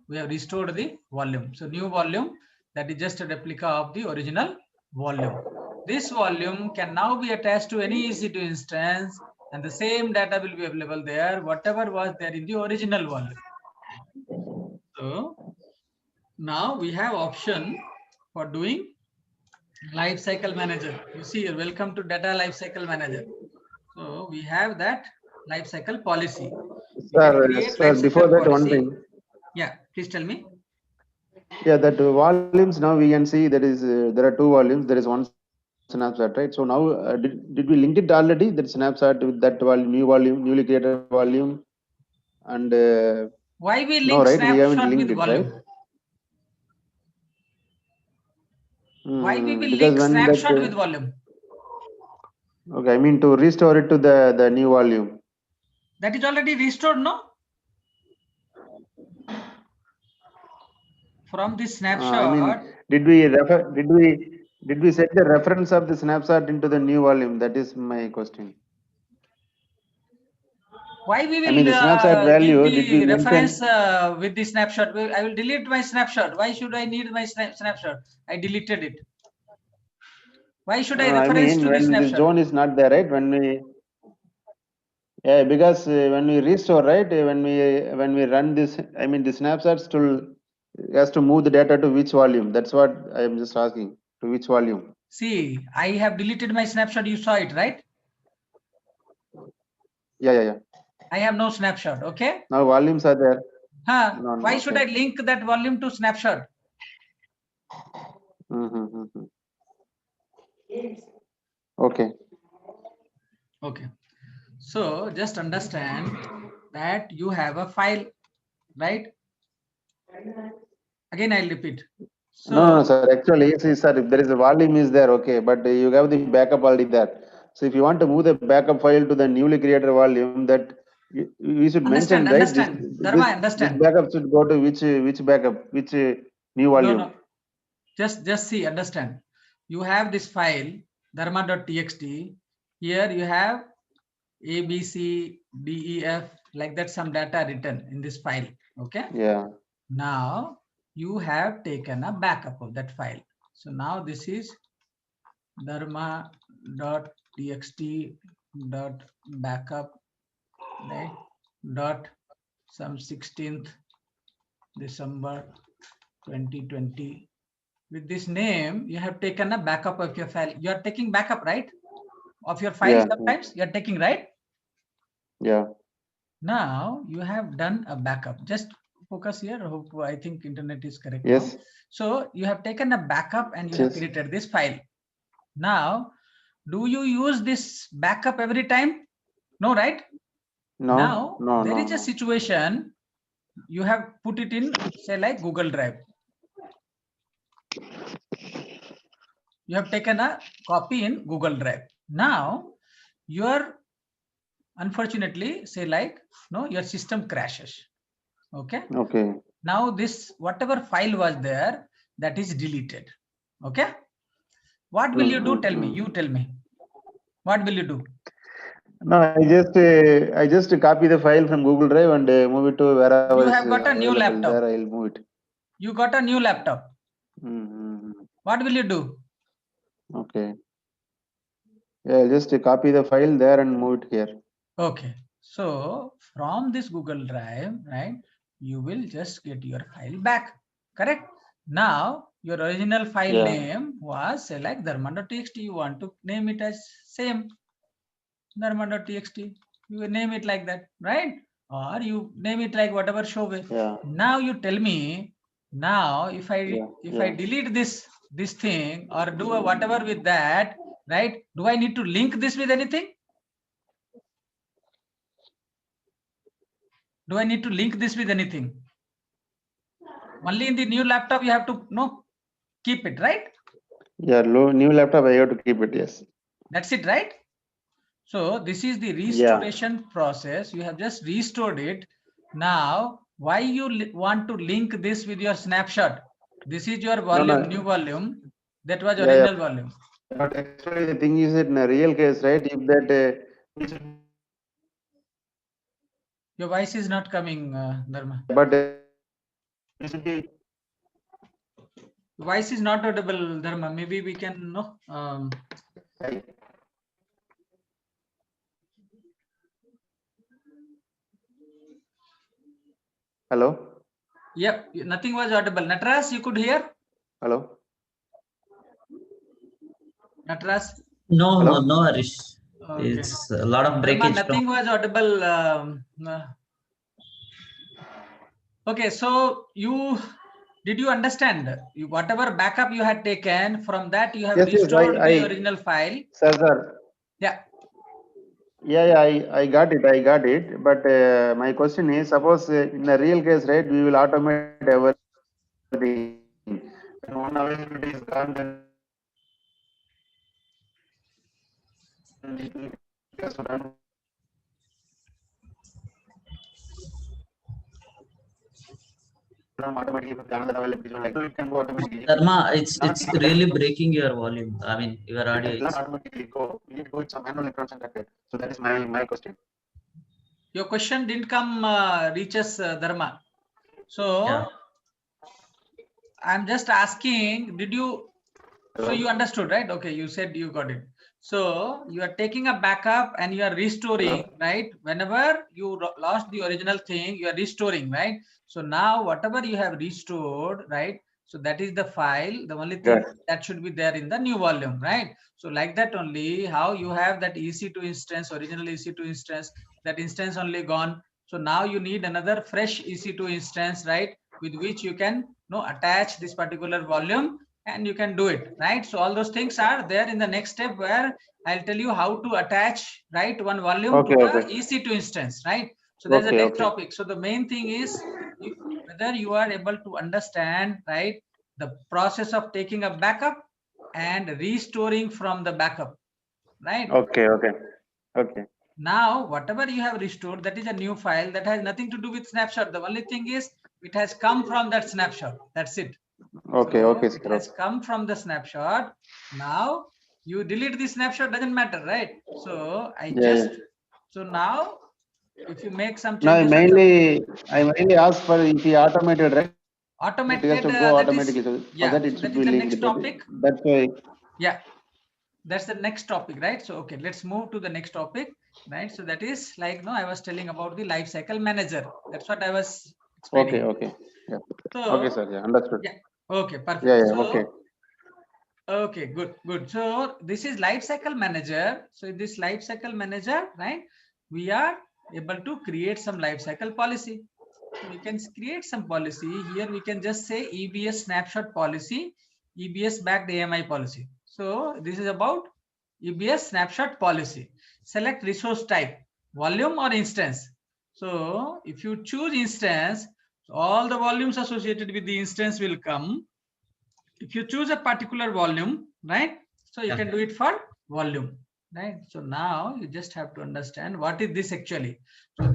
we have restored the volume. So new volume, that is just a replica of the original volume. This volume can now be attached to any EC2 instance, and the same data will be available there, whatever was there in the original volume. So now we have option for doing lifecycle manager. You see here, welcome to data lifecycle manager. So we have that lifecycle policy. Sir, before that, one thing. Yeah, please tell me. Yeah, that volumes now we can see there is there are two volumes. There is one snapshot, right? So now did we link it already? That snapshot with that volume, new volume, newly created volume, and why we link no, right? We haven't snapshot linked with it, volume? right? Why we will Because link when snapshot that, with volume? Okay, I mean to restore it to the new volume. That is already restored, no? From this snapshot. I mean, did we set the reference of the snapshot into the new volume? That is my question. Why we will I mean, the snapshot value, give the reference mention... with the snapshot? I will delete my snapshot. Why should I need my snapshot? I deleted it. Why should I reference to the snapshot? This zone is not there, right? When we... Yeah, because when we restore, right? When we run this, I mean, the snapshot still has to move the data to which volume? That's what I am just asking. To which volume? See, I have deleted my snapshot. You saw it, right? Yeah. I have no snapshot. Okay. Now volumes are there. No, why should I link that volume to snapshot? Okay. So just understand that you have a file, right? Again, I'll repeat. So, no, sir. Actually, see, sir, if there is a volume is there, okay, but you have the backup already there. So if you want to move the backup file to the newly created volume, that we should mention, right? This backup should go to which backup, which new volume. No. Just see, understand. You have this file dharma.txt. Here you have A, B, C, D, E, F, like that some data written in this file. Okay. Yeah. Now you have taken a backup of that file. So now this is dharma.txt.backup, right? Dot some 16th December 2020. With this name, you have taken a backup of your file. You are taking backup, right? Of your file sometimes you are taking, right? Yeah. Now you have done a backup. Just focus here. Hope I think internet is correct. Yes. Now. So you have taken a backup and you have created this file. Now, do you use this backup every time? No, right? No. Now there is a situation. You have put it in, say, like Google Drive. You have taken a copy in Google Drive. Now your, unfortunately, say like, no, your system crashes. Okay. Okay. Now this, whatever file was there, that is deleted. Okay. What will you do? Tell me. You tell me. What will you do? No, I just copy the file from Google Drive and move it to wherever. You have got a new laptop. There I'll move it. You got a new laptop. What will you do? Okay. Yeah, I'll just copy the file there and move it here. Okay. So from this Google Drive, right, you will just get your file back. Correct? Now your original file name was, say, like dharma.txt. You want to name it as same dharma.txt. You will name it like that, right? Or you name it like whatever show way. Now you tell me, now if I delete this thing or do a whatever with that, right? Do I need to link this with anything? Do I need to link this with anything? Only in the new laptop you have to keep it, right? Yeah, new laptop I have to keep it, yes. That's it, right? So this is the restoration process. You have just restored it. Now, why you want to link this with your snapshot? This is your volume, new volume. That was original volume. But actually the thing is in a real case, right? If that your voice is not coming, Dharma. But voice is not audible, Dharma. Maybe we can Hello? Yep, nothing was audible. Natras, you could hear? Hello? Natras? No, no, Harish. Okay. It's a lot of breakage. Nothing was audible. Okay, so did you understand? Whatever backup you had taken, from that you have restored the original file. Sir. Yeah. Yeah, I got it. But my question is, suppose in a real case, right, we will automate everything. When one availability is gone, then Dharma, it's really breaking your volume. I mean, your audio. So that is my question. Your question didn't come reaches Dharma. So I'm just asking, did you? So you understood, right? Okay, you said you got it. So you are taking a backup and you are restoring, right? Whenever you lost the original thing, you are restoring, right? So now whatever you have restored, right? So that is the file. The only thing that should be there in the new volume, right? So like that only, how you have that EC2 instance, original EC2 instance, that instance only gone. So now you need another fresh EC2 instance, right? With which you can attach this particular volume and you can do it, right? So all those things are there in the next step, where I'll tell you how to attach, right, one volume to the EC2 instance, right? So there's the next topic. So the main thing is whether you are able to understand, right, the process of taking a backup and restoring from the backup, right? Okay. Now whatever you have restored, that is a new file that has nothing to do with snapshot. The only thing is it has come from that snapshot. That's it. Okay. It has come from the snapshot. Now you delete the snapshot, doesn't matter, right? So so now if you make some changes, I mainly ask for if he automated, right? Automated, that is the next topic. That's why. Yeah, that's the next topic, right? So okay, let's move to the next topic, right? So that is like I was telling about the life cycle manager. That's what I was explaining. Okay. Yeah. So, okay, sir. Yeah, understood. Yeah. Okay, perfect. Yeah. Okay, good. So this is life cycle manager. So this life cycle manager, right? We are able to create some life cycle policy. So we can create some policy here. We can just say EBS snapshot policy, EBS backed AMI policy. So this is about EBS snapshot policy. Select resource type, volume or instance. So if you choose instance, all the volumes associated with the instance will come. If you choose a particular volume, right? So you can do it for volume, right? So now you just have to understand what is this actually. So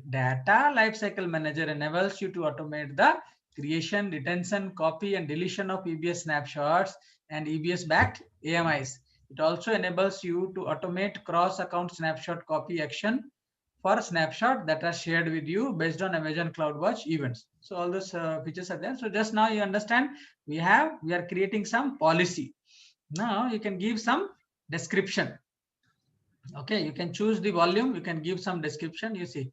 data lifecycle manager enables you to automate the creation, retention, copy, and deletion of EBS snapshots and EBS backed AMIs. It also enables you to automate cross account snapshot copy action for snapshot that are shared with you based on Amazon CloudWatch events. So all those features are there. So just now you understand we are creating some policy. Now you can give some description. Okay, you can choose the volume, you can give some description. You see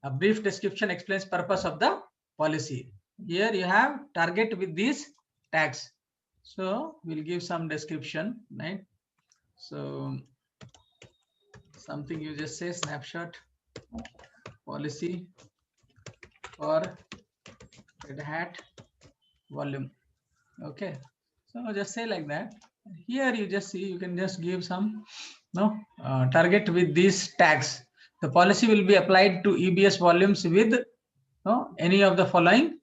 a brief description explains purpose of the policy. Here you have target with these tags. So we'll give some description, right? So something you just say snapshot policy for Red Hat volume. Okay, so just say like that. Here you just see, you can just give some target with these tags. The policy will be applied to EBS volumes with any of the following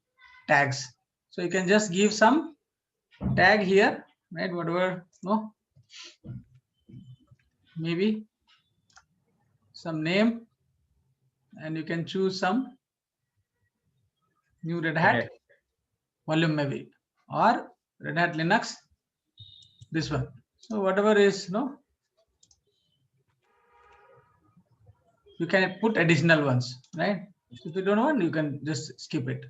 tags. So you can just give some tag here, right? Whatever, maybe some name, and you can choose some new Red Hat volume maybe, or Red Hat Linux, this one. So whatever is, you can put additional ones, right? So if you don't want, you can just skip it.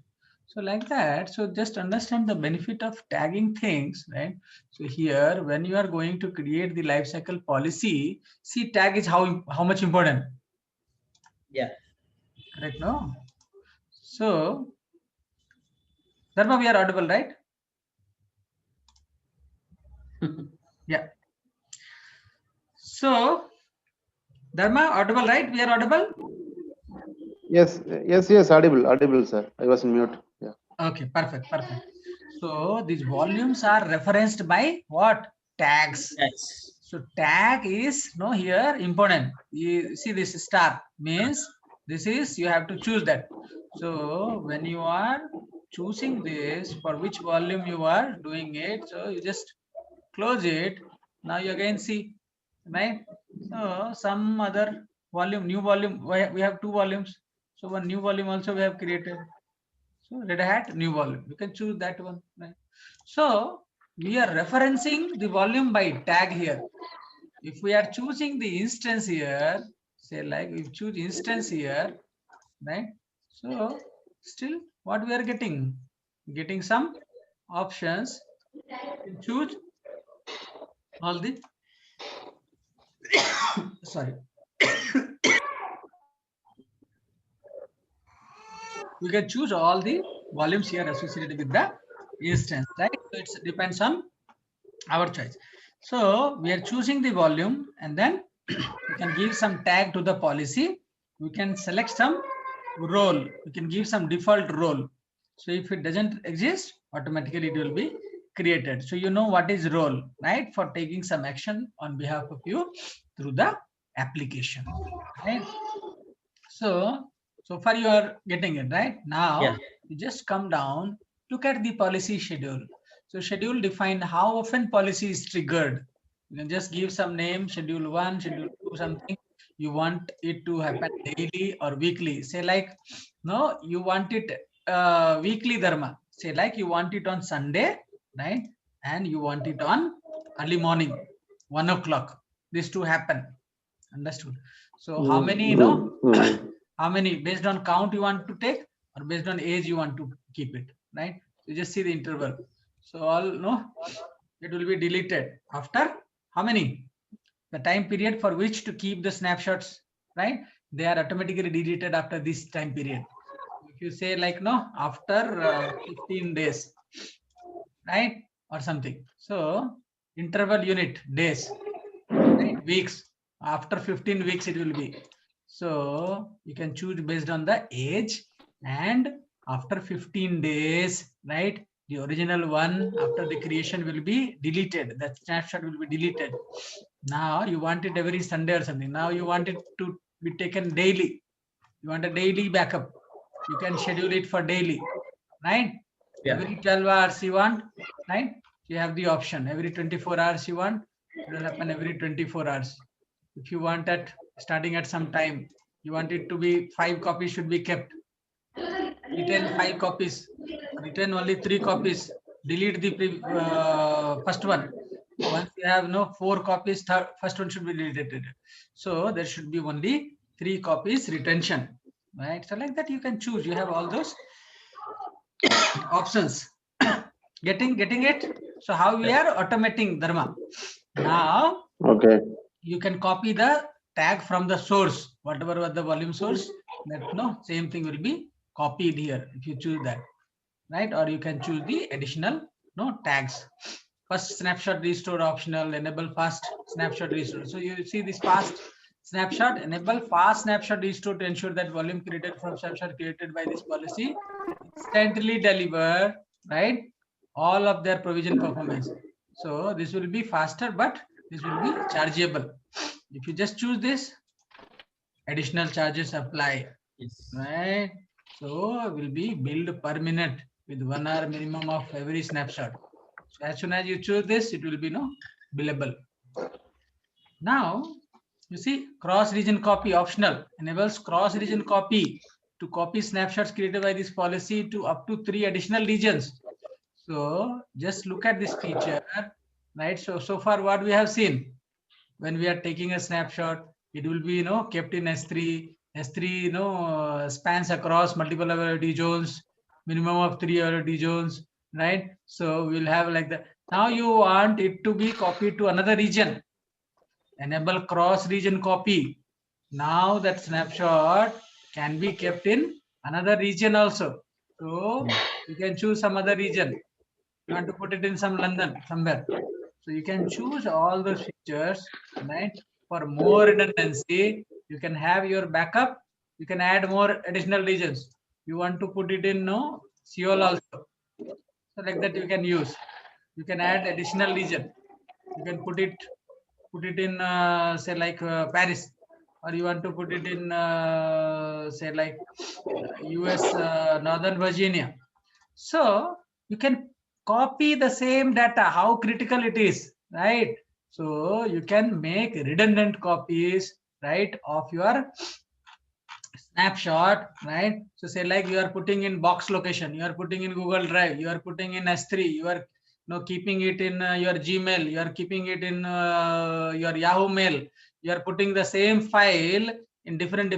So like that. So just understand the benefit of tagging things, right? So here, when you are going to create the lifecycle policy, see, tag is how much important. Yeah. Correct, no? So, Dharma, we are audible, right? Yeah. So, Dharma, audible, right? We are audible? Yes, audible, sir. I was in mute. Yeah. Okay, perfect. So these volumes are referenced by what? Tags. Yes. So tag is here important. You see this star means this is, you have to choose that. So when you are choosing this, for which volume you are doing it, so you just close it. Now you again see, right? So some other volume, new volume, we have two volumes. So one new volume also we have created. So Red Hat new volume, you can choose that one, right? So we are referencing the volume by tag here. If we are choosing the instance here, say like we choose instance here, right? So still what we are getting some options. You choose all the sorry. You can choose all the volumes here associated with the instance, right? So it depends on our choice. So we are choosing the volume, and then you can give some tag to the policy. We can select some role. You can give some default role. So if it doesn't exist, automatically it will be created. So you know what is role, right? For taking some action on behalf of you through the application, right? So far you are getting it, right? Now you just come down, look at the policy schedule. So schedule define how often policy is triggered. You can just give some name, schedule 1, schedule 2, something. You want it to happen daily or weekly. Say like, no, you want it weekly, Dharma. Say like you want it on Sunday, right? And you want it on early morning, 1 o'clock. This to happen. Understood? So how many, how many based on count you want to take, or based on age you want to keep it, right? You just see the interval. So all it will be deleted after how many? The time period for which to keep the snapshots, right? They are automatically deleted after this time period. If you say like after 15 days, right, or something. So interval unit days, right? Weeks. After 15 weeks it will be. So you can choose based on the age, and after 15 days, right, the original one after the creation will be deleted. That snapshot will be deleted. Now you want it every Sunday or something. Now you want it to be taken daily. You want a daily backup. You can schedule it for daily, right? Yeah. Every 12 hours you want, right? You have the option. Every 24 hours you want, it will happen every 24 hours. If you want that starting at some time, you want it to be 5 copies should be kept. Retain 5 copies, retain only 3 copies, delete the first one. Once you have 4 copies, first one should be deleted. So there should be only 3 copies retention, right? So like that you can choose. You have all those options. getting it? So how we are automating, Dharma? Now, Okay. you can copy the tag from the source, whatever was the volume source, that same thing will be copied here if you choose that, right? Or you can choose the additional tags. First snapshot restore optional, enable fast snapshot restore. So you see this fast snapshot, enable fast snapshot restore to ensure that volume created from snapshot created by this policy instantly deliver, right, all of their provision performance. So this will be faster, but this will be chargeable. If you just choose this, additional charges apply, right? So will be billed per minute with 1 hour minimum of every snapshot. So as soon as you choose this, it will be billable. Now you see cross region copy optional, enables cross region copy to copy snapshots created by this policy to up to 3 additional regions. So just look at this feature, right? So far what we have seen, when we are taking a snapshot, it will be kept in S3. S3 spans across multiple availability zones, minimum of 3 availability zones, right? So we'll have like that. Now you want it to be copied to another region. Enable cross region copy. Now that snapshot can be kept in another region also. So you can choose some other region. You want to put it in some London somewhere. So you can choose all those features, right? For more redundancy, you can have your backup. You can add more additional regions. You want to put it in Seoul also. So like that you can use. You can add additional region. You can put it in say like Paris, or you want to put it in say like US Northern Virginia. So you can copy the same data, how critical it is, right? So you can make redundant copies, right, of your snapshot, right? So say like you are putting in box location, you are putting in Google Drive, you are putting in S3, you are keeping it in your Gmail, you are keeping it in your Yahoo Mail, you are putting the same file in different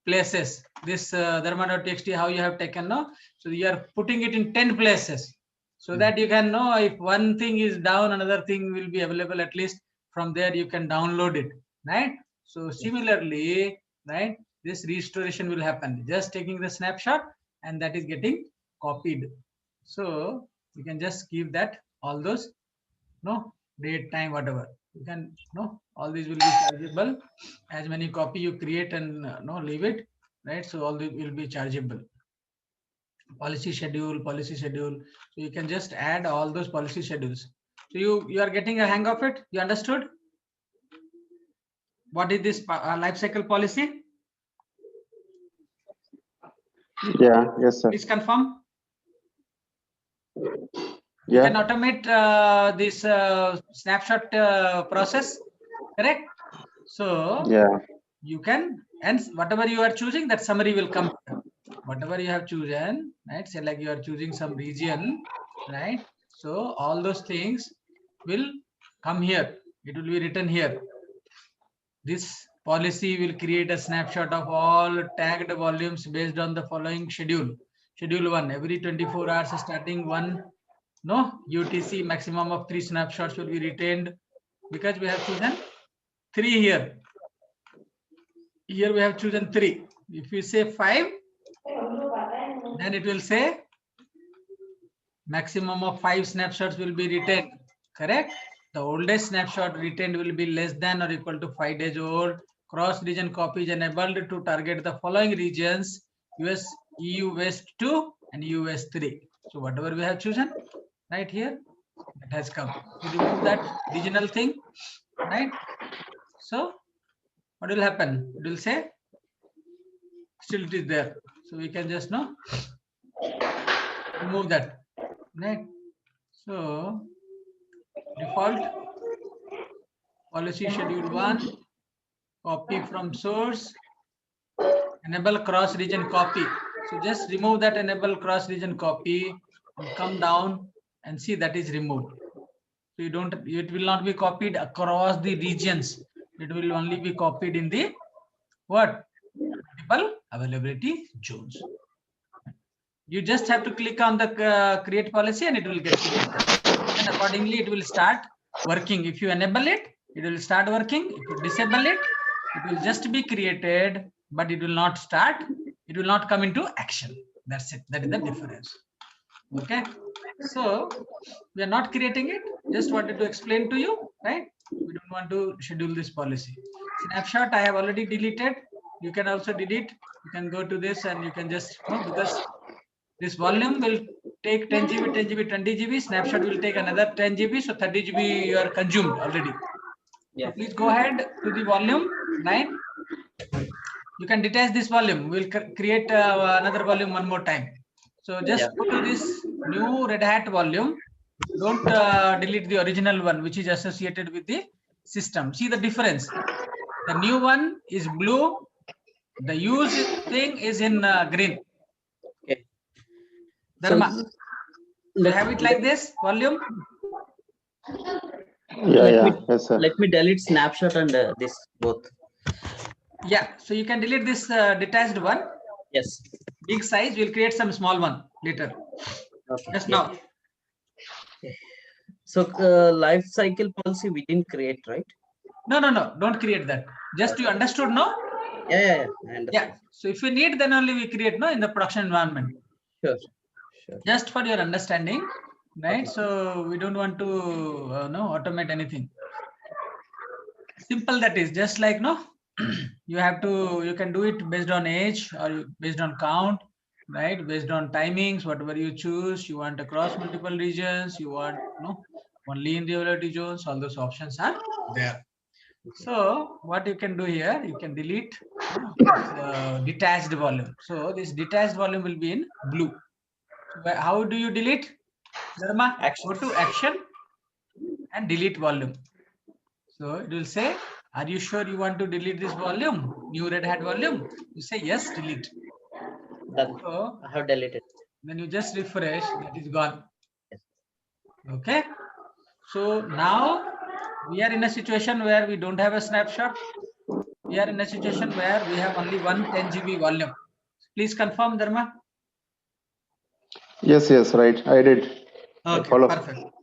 places. This dharma.txt, how you have taken, so you are putting it in 10 places, so that you can know if one thing is down, another thing will be available. At least from there you can download it, right? So similarly, right, this restoration will happen just taking the snapshot, and that is getting copied. So you can just give that all those date, time, whatever you can all these will be chargeable. As many copy you create and leave it, right? So all these will be chargeable. Policy schedule. So you can just add all those policy schedules. So you are getting a hang of it. You understood what is this life cycle policy? Yeah. Yes, sir. Please confirm. You Yeah. can automate this snapshot process, correct? So Yeah. you can, and whatever you are choosing, that summary will come here. Whatever you have chosen, right? Say like you are choosing some region, right? So all those things will come here. It will be written here. This policy will create a snapshot of all tagged volumes based on the following schedule. Schedule 1, every 24 hours starting 1 UTC, maximum of 3 snapshots will be retained, because we have chosen 3 here. Here we have chosen 3. If we say 5, then it will say maximum of 5 snapshots will be retained, correct? The oldest snapshot retained will be less than or equal to 5 days old. cross region copy is enabled to target the following regions: US, EU West 2 and EU West 3. So whatever we have chosen right here, that has come. We remove that regional thing, right? So what will happen? It will say still it is there. So we can just remove that, right? So default policy schedule 1, copy from source, enable cross region copy. So just remove that enable cross region copy and come down and see that is removed. So it will not be copied across the regions. It will only be copied in the what? Multiple availability zones. You just have to click on the create policy and it will get created. And accordingly, it will start working. If you enable it, it will start working. If you disable it, it will just be created, but it will not start. It will not come into action. That's it. That is the difference. Okay. So we are not creating it. Just wanted to explain to you, right? We don't want to schedule this policy. Snapshot I have already deleted. You can also delete. You can go to this and you can just because this volume will take 10 GB, 10 GB, 20 GB. Snapshot will take another 10 GB. So 30 GB you are consumed already. Yeah. So please go ahead to the volume, right? You can detach this volume. We'll create another volume one more time. So just go to this new Red Hat volume. Don't delete the original one, which is associated with the system. See the difference. The new one is blue. The used thing is in green. Okay. Dharma, so have it like this volume. Yes, sir. Let me delete snapshot and this both. Yeah, so you can delete this detached one. Yes. Big size. We'll create some small one later. Okay. Just now. Okay. So life cycle policy we didn't create, right? No. Don't create that. Just you understood, no? Yeah. Yeah. So if you need, then only we create, no, in the production environment. Sure. Just for your understanding, right? Okay. So we don't want to automate anything. Simple that is. Just like you can do it based on age or based on count, right? Based on timings, whatever you choose. You want across multiple regions. You want only in the availability zones. All those options are there. So what you can do here, you can delete detached volume. So this detached volume will be in blue. So how do you delete? Dharma, go to action and delete volume. So it will say, are you sure you want to delete this volume? New Red Hat volume? You say yes, delete. Done. So I have deleted. Then you just refresh, that is gone. Yes. Okay. So now we are in a situation where we don't have a snapshot. We are in a situation where we have only one 10 GB volume. Please confirm, Dharma. Yes, right. I did. Okay,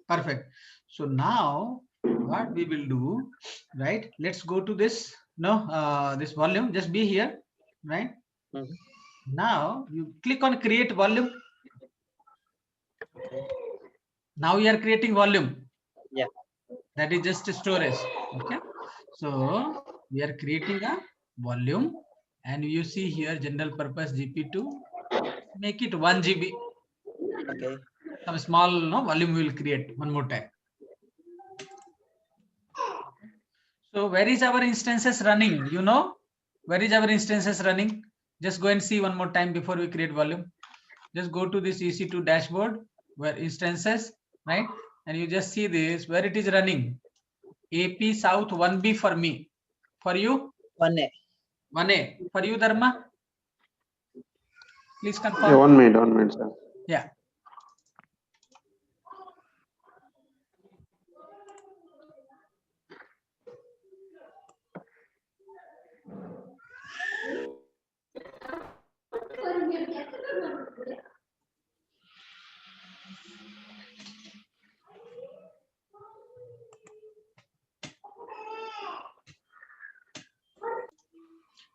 perfect. So now what we will do, right? Let's go to this, this volume. Just be here, right? Mm-hmm. Now you click on create volume. Okay. Now we are creating volume. Yeah. That is just storage. Okay. So we are creating a volume, and you see here general purpose GP2. Make it 1 GB. Okay. Some small volume we will create one more time. So where is our instances running? Where is our instances running? Just go and see one more time before we create volume. Just go to this EC2 dashboard where instances, right? And you just see this where it is running. AP South 1B for me. For you? 1A. 1A. For you, Dharma? Please confirm. Yeah, 1 minute, sir. Yeah.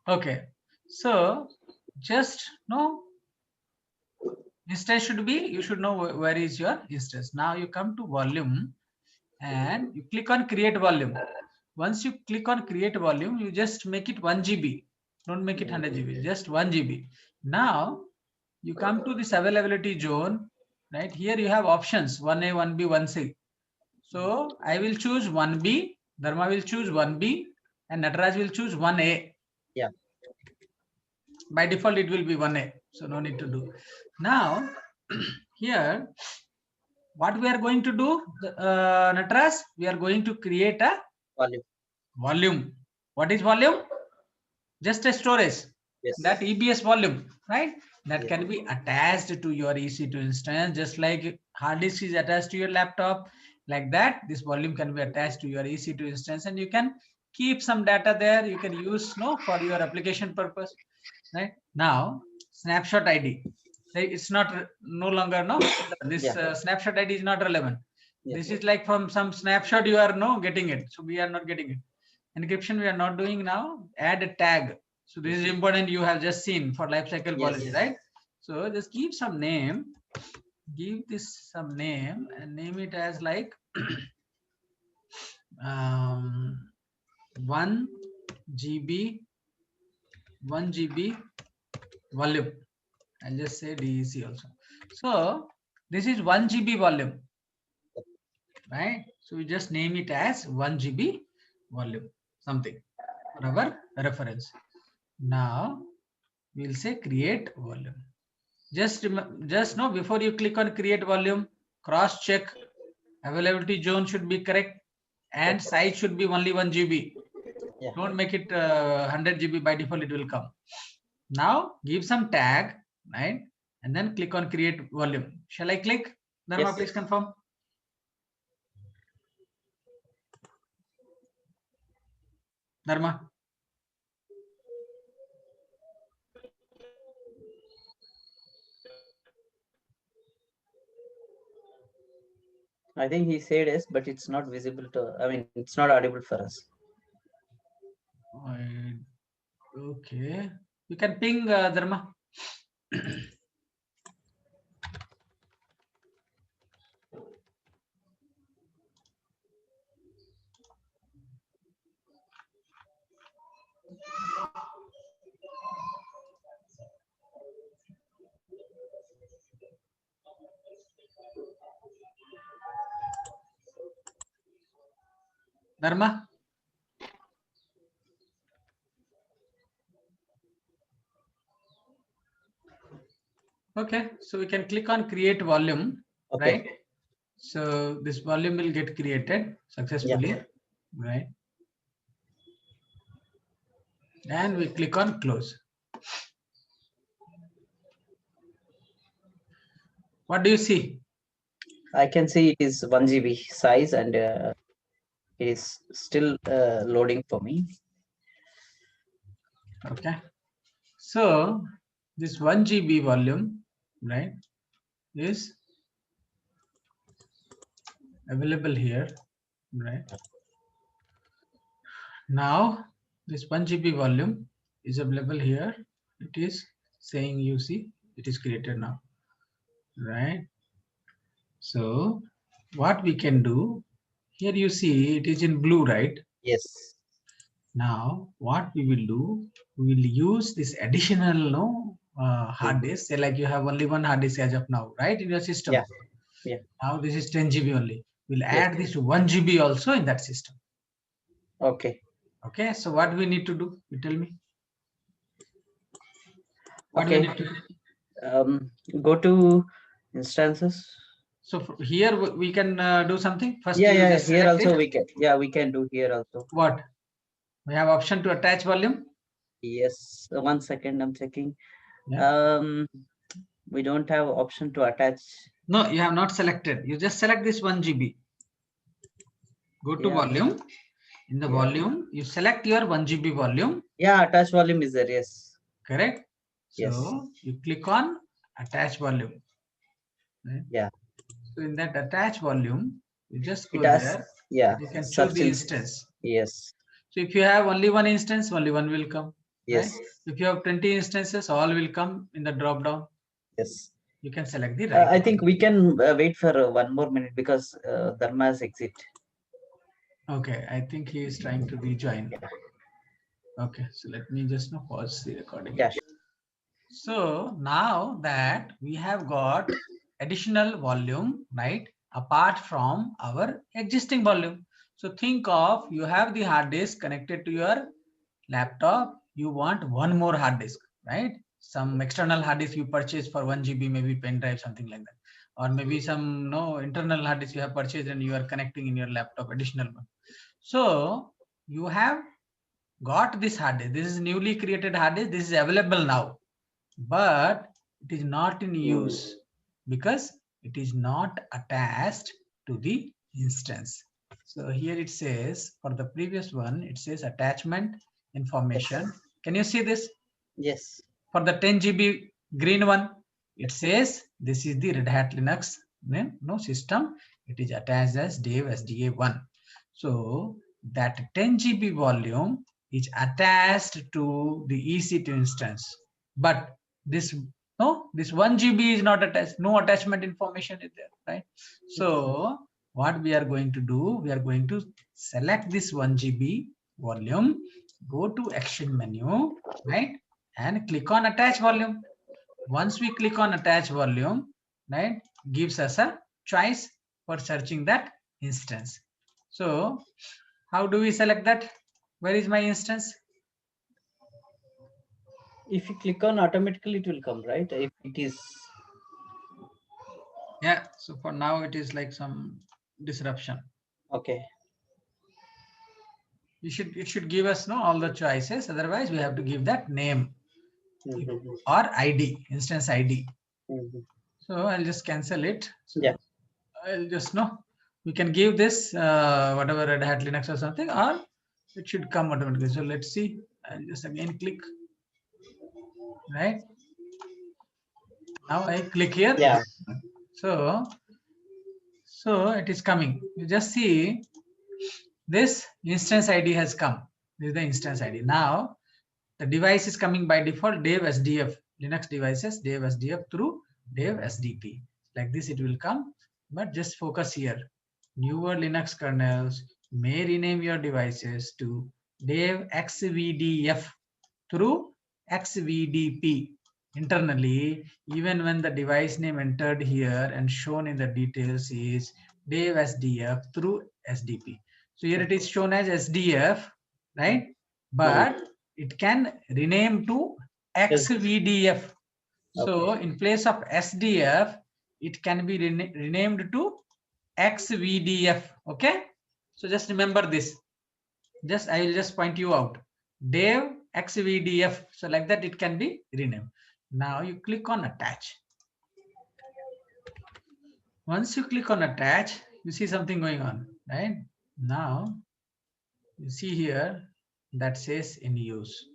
Okay, so just instance should be, you should know where is your instance. Now you come to volume and you click on create volume. once you click on create volume, you just make it 1 GB. Don't make it 100 GB, just 1 GB. Now you come to this availability zone, right? Here you have options 1A, 1B, 1C. So I will choose 1B, Dharma will choose 1B, and Nataraj will choose 1A. Yeah. By default, it will be 1A. So no need to do. Now, here, what we are going to do, Nataraj, we are going to create a volume. What is volume? Just a storage. Yes. That EBS volume, right? That can be attached to your EC2 instance, just like hard disk is attached to your laptop. Like that, this volume can be attached to your EC2 instance, and you can keep some data there. You can use for your application purpose. Right now, snapshot ID. It's not no longer this snapshot ID is not relevant. This is like from some snapshot you are getting it. So we are not getting it. Encryption we are not doing now. Add a tag. So this is important. You have just seen for lifecycle policy, right? So just give some name. Give this some name and name it as like 1 GB volume. I'll just say DEC also. So this is 1 GB volume, right? So we just name it as 1 GB volume, something for our reference. Now we'll say create volume. Just know before you click on create volume, cross check availability zone should be correct and size should be only 1 GB. Don't make it 100 GB. By default it will come. Now give some tag, right? And then click on create volume. Shall I click? Dharma, please confirm. Dharma. I think he said yes, but it's not visible to, I mean, it's not audible for us. Okay. You can ping Dharma. Dharma. Okay, so we can click on create volume, right? So this volume will get created successfully, right? And we click on close. What do you see? I can see it is 1 GB size and it is still loading for me. Okay. So this 1 GB volume, right, is available here, right? Now this 1 GB volume is available here. It is saying you see it is created now, right? So what we can do here, you see it is in blue, right? Yes. Now what we will do, we will use this additional hard disk. Say like you have only one hard disk as of now, right, in your system. Yeah. Now this is 10 GB only. We'll add this 1 GB also in that system. Okay. Okay. So what we need to do? You tell me. What we need to do? Go to instances. So here we can do something. First, here also we can. Yeah, we can do here also. What? We have option to attach volume. Yes. 1 second, I'm checking. We don't have option to attach. No, you have not selected. You just select this 1 GB. Go to volume. In the volume, you select your 1 GB volume. Yeah, attach volume is there. Yes. Correct. So you click on attach volume. Right? Yeah. So in that attach volume, you just go there. Yeah. You can choose the instance. Yes. So if you have only one instance, only one will come. Yes. Right? If you have 20 instances, all will come in the drop down. Yes. You can select the right. I think we can wait for 1 more minute because Dharma's exit. Okay, I think he is trying to rejoin. Okay, so let me just now pause the recording. Yes. So now that we have got additional volume, right, apart from our existing volume. So think of, you have the hard disk connected to your laptop, you want one more hard disk, right? Some external hard disk you purchase for 1 GB, maybe pen drive, something like that. Or maybe some internal hard disk you have purchased and you are connecting in your laptop, additional one. So you have got this hard disk. This is newly created hard disk. This is available now, but it is not in use because it is not attached to the instance. So here it says, for the previous one, it says attachment information. Yes. Can you see this? Yes. For the 10 GB green one, it says this is the Red Hat Linux system. It is attached as Dev SDA1. So that 10 GB volume is attached to the EC2 instance, but this 1 GB is not attached. No attachment information is there, right? So what we are going to do, we are going to select this 1 GB volume, go to action menu, right, and click on attach volume. Once we click on attach volume, right, gives us a choice for searching that instance. So how do we select that? Where is my instance? If you click on, automatically it will come, right? If it is. Yeah, so for now it is like some disruption. Okay. It should give us all the choices. Otherwise, we have to give that name or ID, instance ID. So I'll just cancel it. So yeah. I'll just we can give this whatever Red Hat Linux or something, or it should come automatically. So let's see. I'll just again click. Right. Now I click here. Yeah. So it is coming. You just see this instance ID has come. This is the instance ID. Now the device is coming by default Dev SDF, Linux devices, Dev SDF through Dev SDP. Like this it will come, but just focus here. Newer Linux kernels may rename your devices to Dev XVDF through XVDP internally, even when the device name entered here and shown in the details is Dev SDF through SDP. So here it is shown as SDF, right? But it can rename to XVDF. So in place of SDF, it can be renamed to XVDF. Okay. So just remember this. I will just point you out. Dev XVDF. So like that it can be renamed. Now you click on attach. Once you click on attach, you see something going on, right? Now you see here that says in use.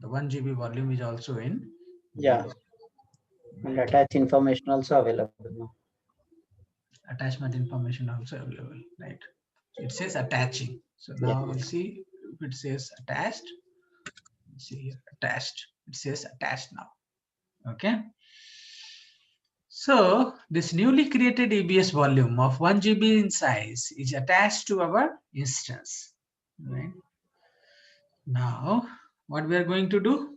The 1 GB volume is also in use. And attach information also available now. Attachment information also available, right? So it says attaching. So now we'll see if it says attached. Let's see here, attached. It says attached now. Okay. So this newly created EBS volume of 1 GB in size is attached to our instance. Right. Now, what we are going to do?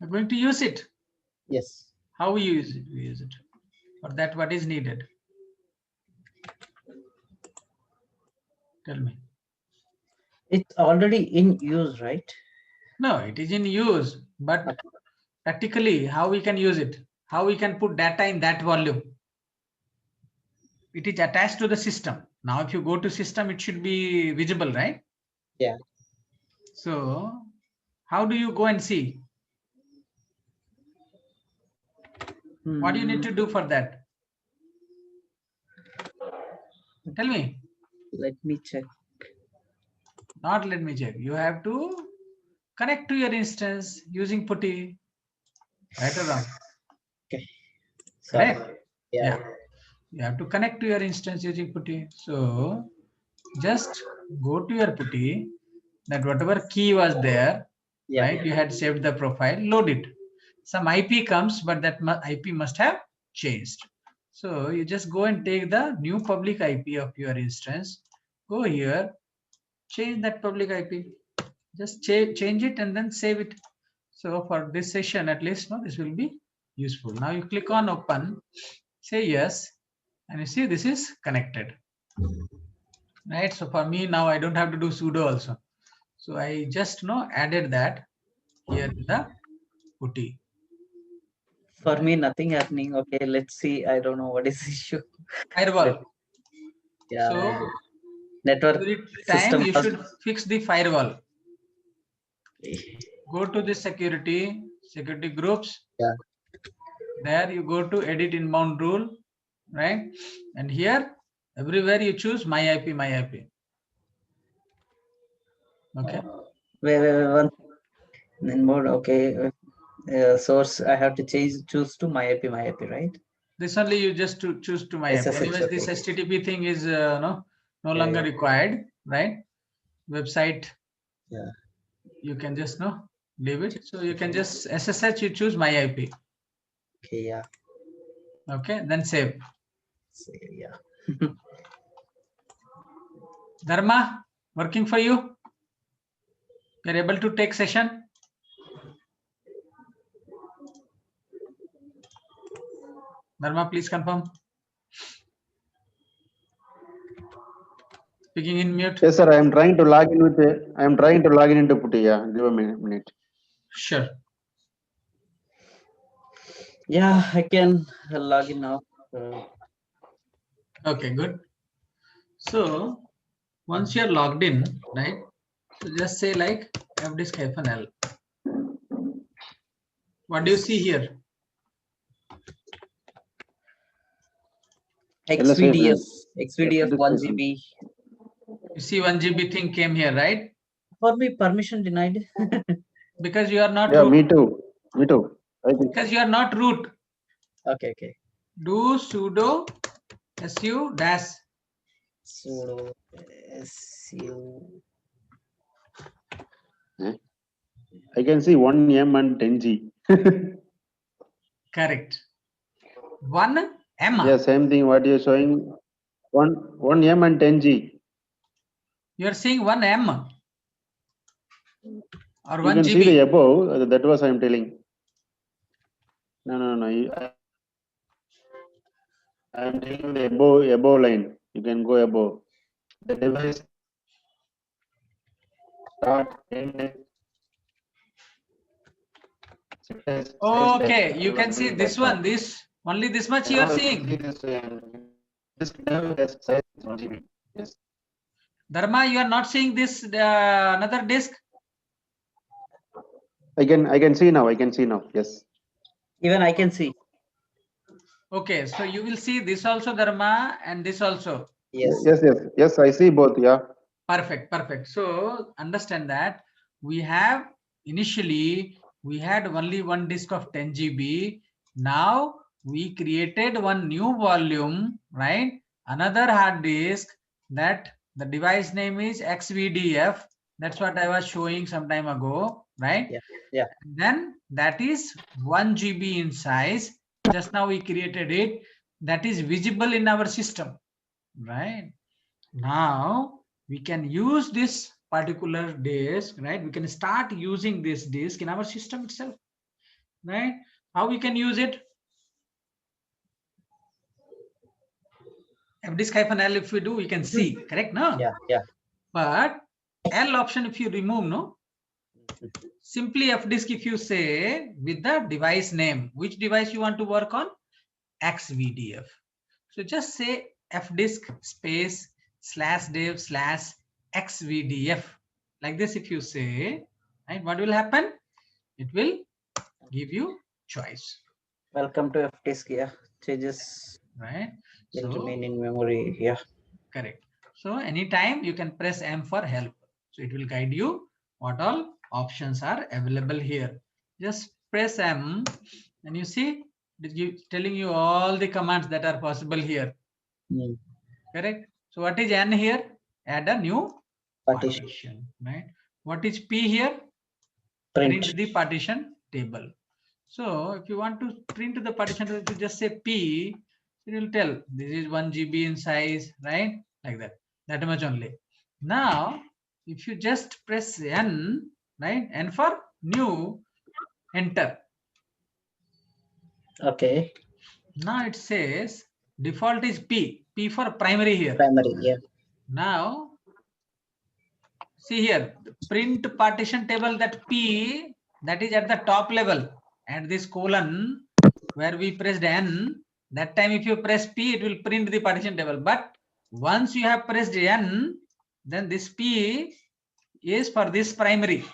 We're going to use it. Yes. How we use it? We use it. For that, what is needed? Tell me. It's already in use, right? No, it is in use, but practically, how we can use it? How we can put data in that volume? It is attached to the system. Now, if you go to system, it should be visible, right? Yeah. So, how do you go and see? What do you need to do for that? Tell me. Let me check. Not let me check. You have to connect to your instance using putty. Right or wrong? Okay. Correct? Yeah. You have to connect to your instance using putty. So just go to your putty, that whatever key was there, right? You had saved the profile, load it. Some IP comes, but that IP must have changed. So you just go and take the new public IP of your instance, go here, change that public IP. Just change it and then save it. So for this session, at least, no, this will be useful. Now you click on open, say yes, and you see this is connected. Right. So for me now, I don't have to do sudo also. So I just added that here in the putty. For me, nothing happening. Okay, let's see. I don't know what is the issue. Firewall. Yeah. So Network every system time you should fix the firewall. Go to the security groups. Yeah. There you go to edit inbound rule, right? And here everywhere you choose my IP. Okay. Wait, one. Then mode. Okay. Source. I have to choose to my IP, right? This only you just to choose to my IP. SSH, Anyways, okay. this HTTP thing is no longer required, right? Website. Yeah. You can just leave it. So you can just SSH. You choose my IP. Okay. Yeah. Okay. Then save. Yeah. Dharma, working for you? You're able to take session? Dharma, please confirm. Speaking in mute. Yes, sir. I am trying to log in with. I am trying to log in into putty. Yeah, give a minute. Sure. Yeah, I can log in now. Okay, good. So once you're logged in, right? So just say like fdisk-l. What do you see here? XVDF 1 GB. You see 1 GB thing came here, right? For me, permission denied. Because you are not Yeah, root. me too. Because you are not root. Okay. Do sudo su dash. Sudo su. I can see 1M and 10G. Correct. 1M. Yeah, same thing. What you're showing, 1M and 10G. You are seeing 1M or 1 You can GB. see the above. That was I'm telling. No. I'm telling the above line. You can go above. The device start end. Okay, you can see this one. This only this much you are seeing. This has size 1 GB. Yes. Dharma, you are not seeing this another disk. I can see now. Yes. Even I can see. Okay, so you will see this also, Dharma, and this also. Yes. I see both. Yeah. Perfect. So understand that we have initially we had only one disk of 10 GB. Now we created one new volume, right? Another hard disk that the device name is XVDF. That's what I was showing some time ago, right? Yeah. Then that is 1 GB in size. Just now we created it. That is visible in our system, right? Now we can use this particular disk, right? We can start using this disk in our system itself, right? How we can use it? fdisk-l if we do, we can see, correct? No? Yeah. But L option if you remove, no? Simply fdisk if you say with the device name, which device you want to work on? XVDF. So just say fdisk space /dev /xvdf. Like this if you say, right, what will happen? It will give you choice. Welcome to fdisk. Yeah, changes. Right. So remain in memory. Yeah. Correct. So anytime you can press M for help. So it will guide you what all options are available here. Just press M and you see it's telling you all the commands that are possible here. Correct. So what is N here? Add a new partition, right? What is P here? Print the partition table. So if you want to print the partition table, you just say P, it will tell this is 1 GB in size, right? Like that. That much only. Now, if you just press N, right, N for new, enter. Okay. Now it says default is P for primary here. Primary, yeah. Now, see here, print partition table, that P, that is at the top level, and this colon where we pressed N, that time if you press P, it will print the partition table. But once you have pressed N, then this P is for this primary.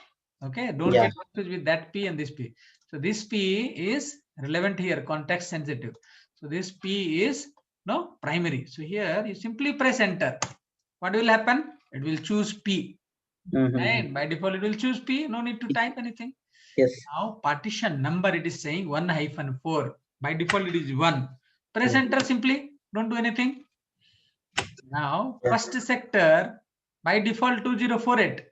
Okay, don't get confused with that P and this P. So this P is relevant here, context sensitive. So this P is no primary. So here you simply press enter. What will happen? It will choose P. And by default it will choose P. No need to type anything. Yes. Now partition number, it is saying 1-4. By default it is 1. Press enter simply. Don't do anything. Now first sector, by default 2048.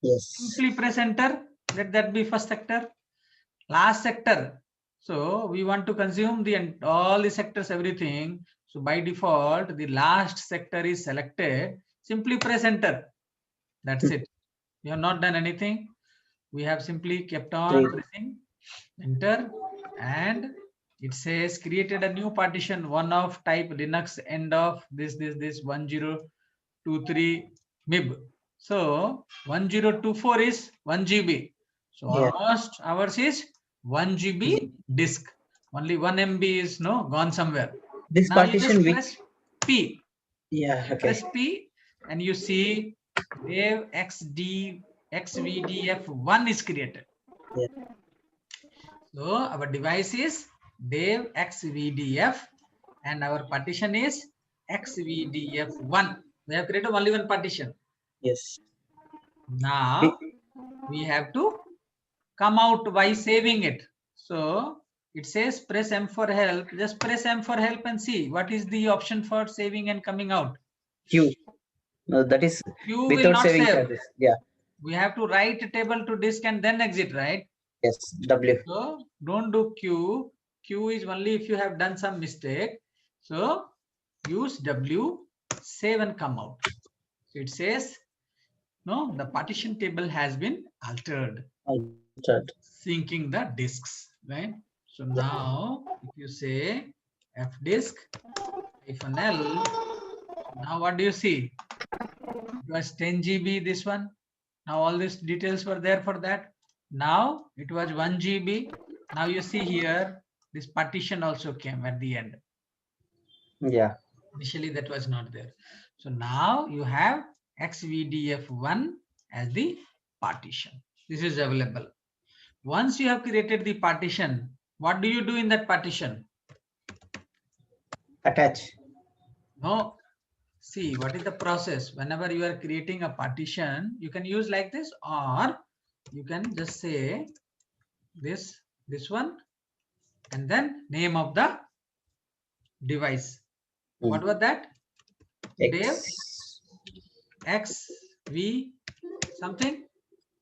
Yes. Simply press enter. Let that be first sector. Last sector. So we want to consume the all the sectors, everything. So by default, the last sector is selected. Simply press enter. That's it. We have not done anything. We have simply kept on pressing enter, and it says created a new partition, one of type Linux, end of this 1023 MIB. So 1024 is 1 GB. So almost ours is 1 GB disk. Only 1 MB is gone somewhere. This now partition you just press P. Yeah. Okay. Press P and you see Dev XVDF1 is created. Yeah. So our device is Dev XVDF and our partition is XVDF1. We have created only one partition. Yes. Now we have to come out by saving it. So it says press M for help. Just press M for help and see what is the option for saving and coming out. Q. No, that is Q without will not saving save. charges. Yeah. We have to write table to disk and then exit, right? Yes. W. So don't do Q. Q is only if you have done some mistake. So use W, save and come out. So it says, no, the partition table has been altered. Syncing the disks, right? So now if you say fdisk -L, now what do you see? It was 10 GB, this one. Now all these details were there for that. Now it was 1 GB. Now you see here, this partition also came at the end. Yeah. Initially that was not there. So now you have XVDF1 as the partition. This is available. Once you have created the partition, what do you do in that partition? Attach. No. See, what is the process? Whenever you are creating a partition, you can use like this, or you can just say this one, and then name of the device. What was that? Dev XV something.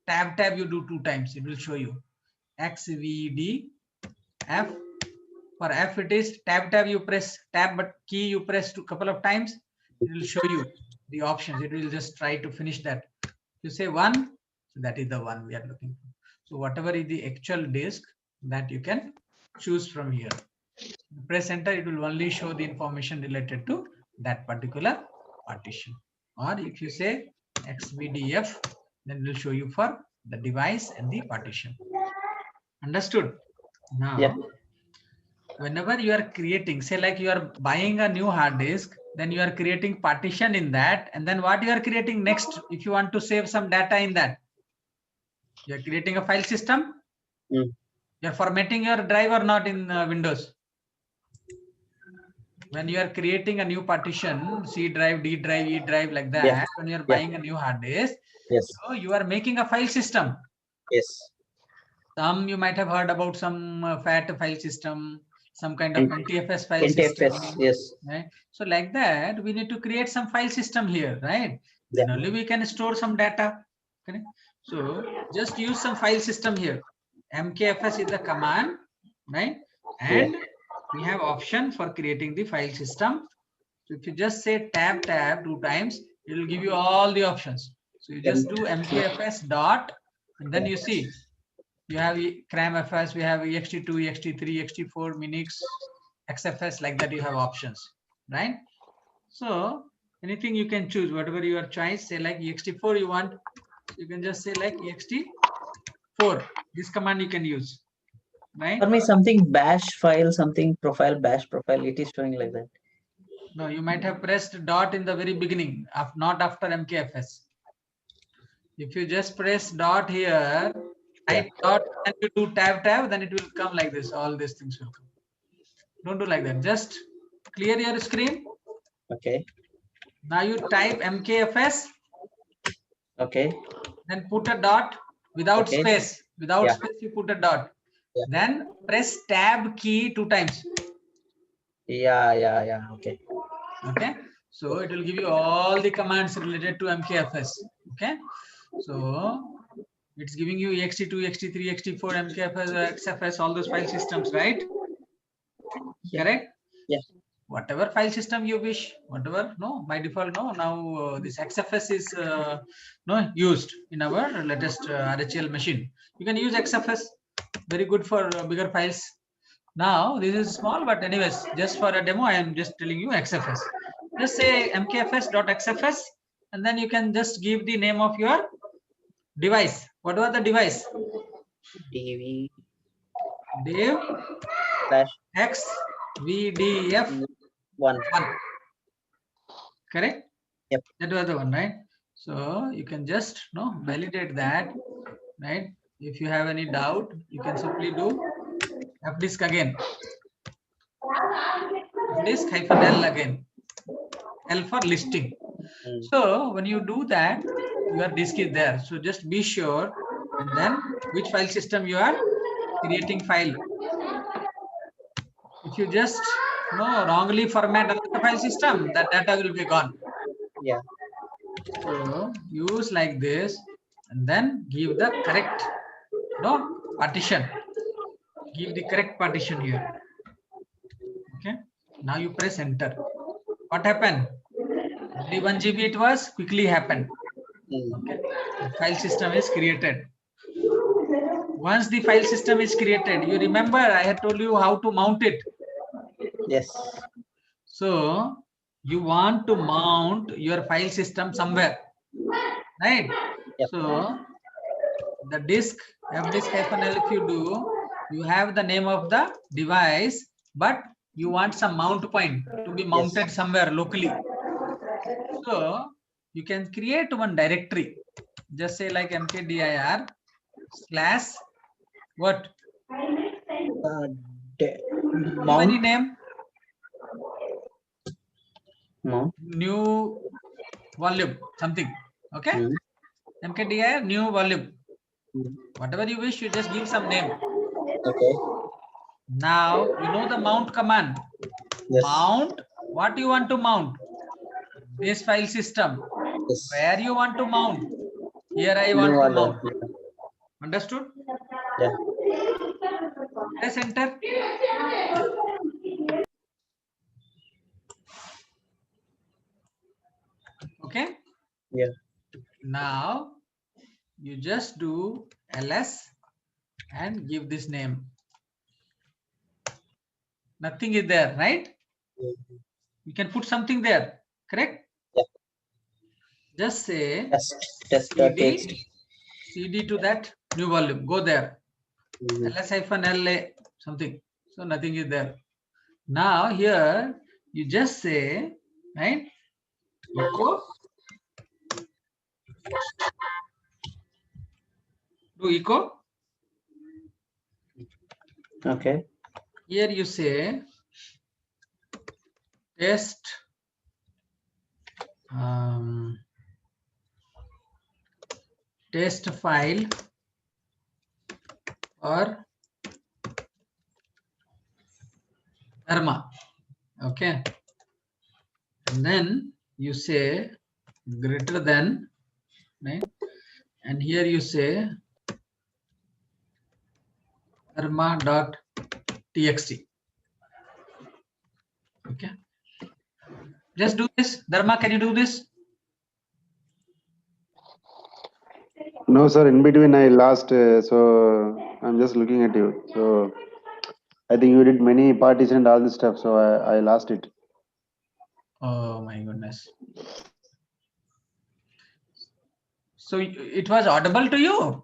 Tab you do 2 times. It will show you. XVD F. For F it is tab you press tab, but key you press a couple of times. It will show you the options. It will just try to finish that. You say 1, so that is the one we are looking for. So whatever is the actual disk, that you can choose from here. Press enter, it will only show the information related to that particular partition. Or if you say XVDF, then it will show you for the device and the partition. Understood? Now, whenever you are creating, say like you are buying a new hard disk, then you are creating partition in that, and then what you are creating next, if you want to save some data in that, you are creating a file system. You are formatting your drive or not in Windows. When you are creating a new partition, C drive, D drive, E drive, like that, when you are buying a new hard disk, so you are making a file system. Yes. Some you might have heard about some FAT file system, some kind of NTFS file system. Yes. Right? So like that, we need to create some file system here, right? Then only we can store some data. Okay? So just use some file system here. MKFS is the command, right? And we have option for creating the file system. So if you just say tab 2 times, it will give you all the options. So you just do mkfs dot, and then you see you have cramfs, we have ext2, ext3, ext4, minix, xfs, like that. You have options, right? So anything you can choose, whatever your choice. Say like ext4 you want, you can just say like ext4. This command you can use, right? For me, something bash file, something profile, bash profile, it is showing like that. No, you might have pressed dot in the very beginning, not after mkfs. If you just press dot here, type dot, and you do tab, then it will come like this. All these things will come. Don't do like that. Just clear your screen. Okay. Now you type mkfs. Okay. Then put a dot without space. Without space, you put a dot. Yeah. Then press tab key 2 times. Yeah. Okay. Okay. So it will give you all the commands related to mkfs. Okay. So it's giving you ext2, ext3, ext4, mkfs, xfs, all those file systems, right? Yeah. Correct? Yeah. Whatever file system you wish, whatever. No, by default, no. Now this xfs is no used in our latest RHEL machine. You can use xfs. Very good for bigger files. Now this is small, but anyways, just for a demo, I am just telling you xfs. Just say mkfs.xfs, and then you can just give the name of your device. What was the device? DV Div x vdf 1. Correct? Yep. That was the one, right? So you can just validate that, right? If you have any doubt, you can simply do fdisk again. Fdisk -l again. L for listing. So when you do that, your disk is there. So just be sure, and then which file system you are creating file. If you just wrongly format another file system, that data will be gone. Yeah. So use like this, and then give the correct partition. Give the correct partition here. Okay. Now you press enter. What happened? Only 1 GB it was, quickly happened. Okay. The file system is created. Once the file system is created, you remember I had told you how to mount it. Yes. So you want to mount your file system somewhere, right? Yep. So the disk, fdisk-l, if you do, you have the name of the device, but you want some mount point to be mounted somewhere locally. So you can create one directory. Just say like mkdir / what? Give any name. New volume, something. Okay. mkdir new volume. Whatever you wish, you just give some name. Okay. Now you know the mount command. Yes. Mount. What you want to mount? This file system. Yes. Where you want to mount? Here I want to mount. Understood? Yeah. Press enter. Okay. Yeah. Now you just do ls and give this name. Nothing is there, right? You can put something there, correct? Yeah. Just say test cd to that new volume. Go there. ls-la something. So nothing is there. Now here you just say, right? Echo. Do echo. Okay. Here you say test test file or Dharma. Okay. And then you say greater than, right? And here you say dharma.txt. Okay. Just do this. Dharma, can you do this? No, sir. In between, I lost. So I'm just looking at you. So I think you did many partition and all this stuff. So I lost it. Oh my goodness. So it was audible to you?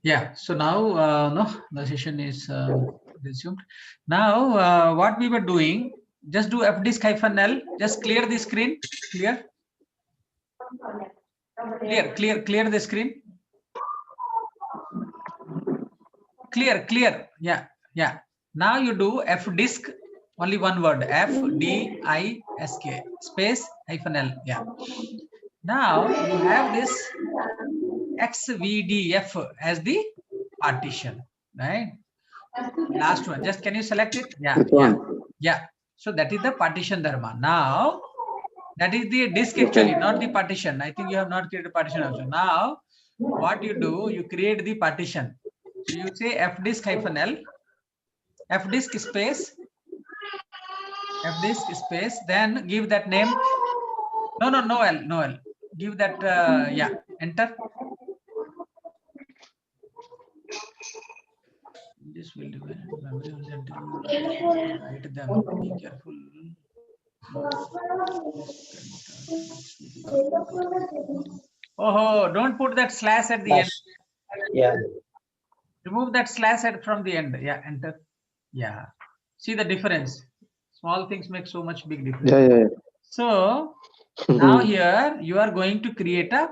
Yeah. So now, no, the session is resumed. Now, what we were doing, just do fdisk-l. Just clear the screen. Clear. Clear the screen. Clear. Yeah. Now you do fdisk, only one word, fdisk space -l. Yeah. Now you have this xvdf as the partition, right? Last one. Just can you select it? Yeah. So that is the partition dharma. Now that is the disk actually, not the partition. I think you have not created a partition also. Now what you do, you create the partition. So you say fdisk-l, fdisk space, then give that name. No L. Give that, yeah, enter. This will depend on memory only until you write them. Be careful. Oh, don't put that slash at the end. Yeah. Remove that slash from the end. Yeah, enter. Yeah. See the difference. Small things make so much big difference. Yeah. So now here you are going to create a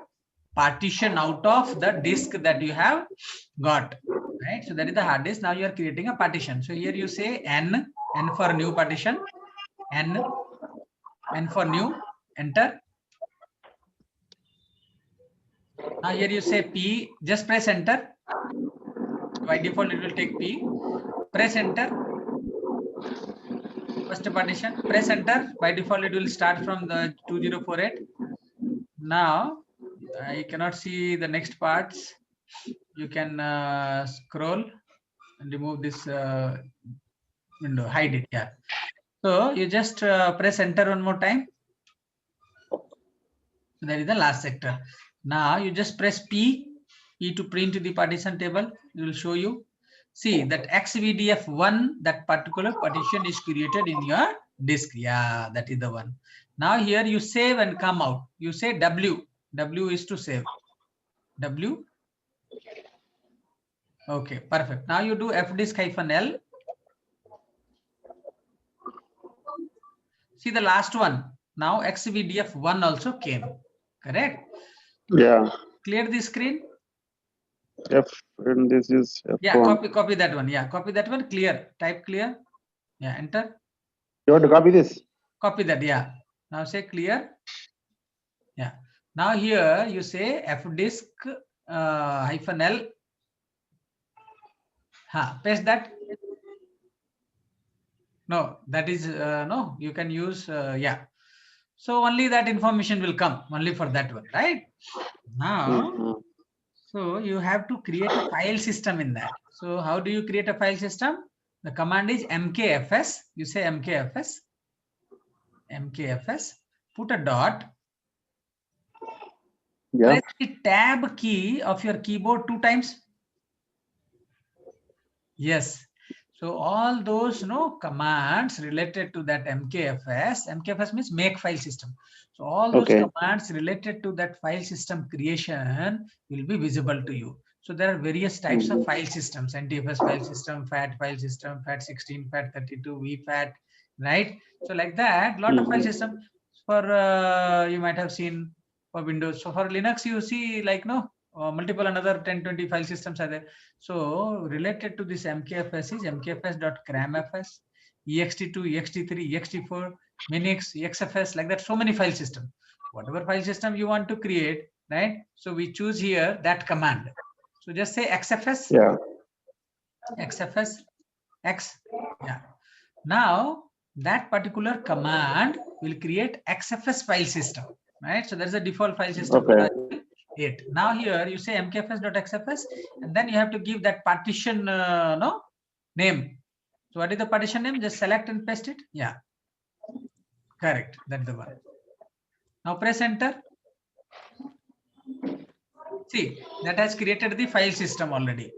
partition out of the disk that you have got. Right. So that is the hard disk. Now you are creating a partition. So here you say N for new partition, N for new, enter. Now here you say P, just press enter. By default it will take P. Press enter. First partition, press enter. By default it will start from the 2048. Now I cannot see the next parts. You can scroll and remove this window, hide it. Yeah. So you just press enter one more time. So that is the last sector. Now you just press P to print the partition table. It will show you. See that xvdf1, that particular partition is created in your disk. Yeah, that is the one. Now here you save and come out. You say W. W is to save. W. Okay, perfect. Now you do fdisk-l. See the last one. Now xvdf1 also came. Correct? Yeah. Clear the screen. F and this is F1. Yeah, copy that one. Yeah, copy that one. Clear. Type clear. Yeah, enter. You want to copy this? Copy that. Yeah. Now say clear. Yeah. Now here you say fdisk -l. Paste that. No, that is no. You can use yeah. So only that information will come only for that one, right? Now, so you have to create a file system in that. So how do you create a file system? The command is mkfs. You say mkfs. Put a dot. Yeah. Press the tab key of your keyboard 2 times. Yes. So all those commands related to that mkfs means make file system. So all those commands related to that file system creation will be visible to you. So there are various types of file systems: NTFS file system, FAT file system, FAT16, FAT32, VFAT, right? So like that, lot of file system. For you might have seen for Windows. So for Linux, you see like multiple another 10-20 file systems are there. So related to this mkfs is mkfs.cramfs, ext2, ext3, ext4, minix, exfs, like that. So many file system. Whatever file system you want to create, right? So we choose here that command. So just say xfs. Yeah. Xfs x. Yeah. Now that particular command will create xfs file system, right? So there's a default file system. Okay. It. Now here you say mkfs.xfs, and then you have to give that partition name. So what is the partition name? Just select and paste it. Yeah, correct. That's the one. Now press enter. See, that has created the file system already.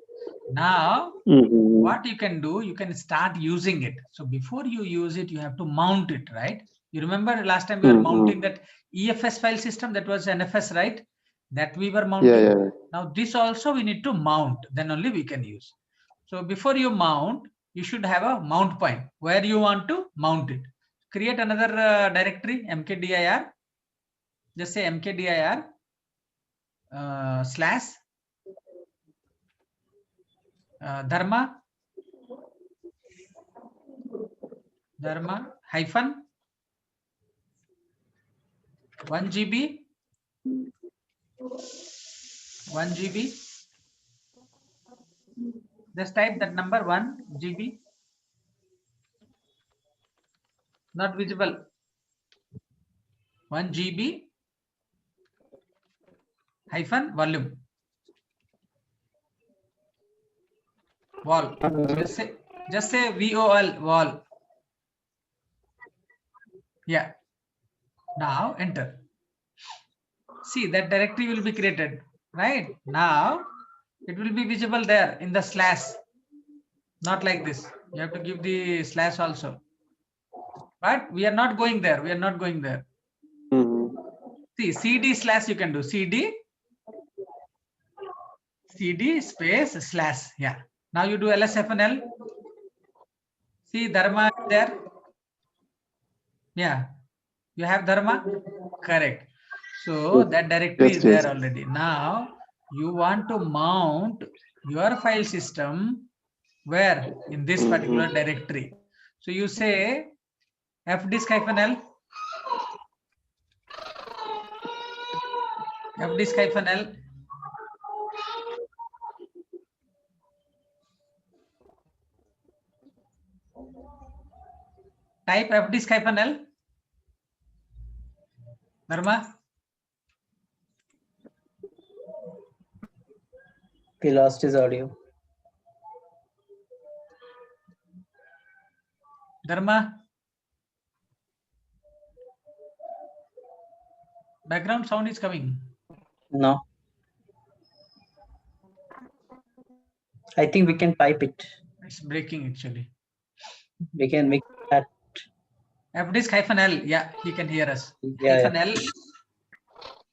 Now, what you can do, you can start using it. So before you use it, you have to mount it, right? You remember last time we were mounting that EFS file system, that was NFS, right? That we were mounting. Yeah. Now this also we need to mount, then only we can use. So before you mount, you should have a mount point where you want to mount it. Create another directory, mkdir. Just say mkdir slash dharma hyphen 1 GB 1 GB. Just type that number 1 GB. Not visible. 1 GB hyphen volume. Wall. Just say VOL wall. Yeah. Now enter. See, that directory will be created. Right now it will be visible there in the slash. Not like this. You have to give the slash also. But we are not going there. We are not going there. See, CD slash you can do. CD space slash. Yeah. Now you do LSFNL. See, Dharma there. Yeah. You have Dharma? Correct. So that directory is there already. Now you want to mount your file system where? In this particular directory. So you say fdisk-l. fdisk-l. Type fdisk-l. Dharma. He lost his audio. Dharma. Background sound is coming. No. I think we can type it. It's breaking actually. We can make that. fdisk-l. Yeah, he can hear us. Yeah. L.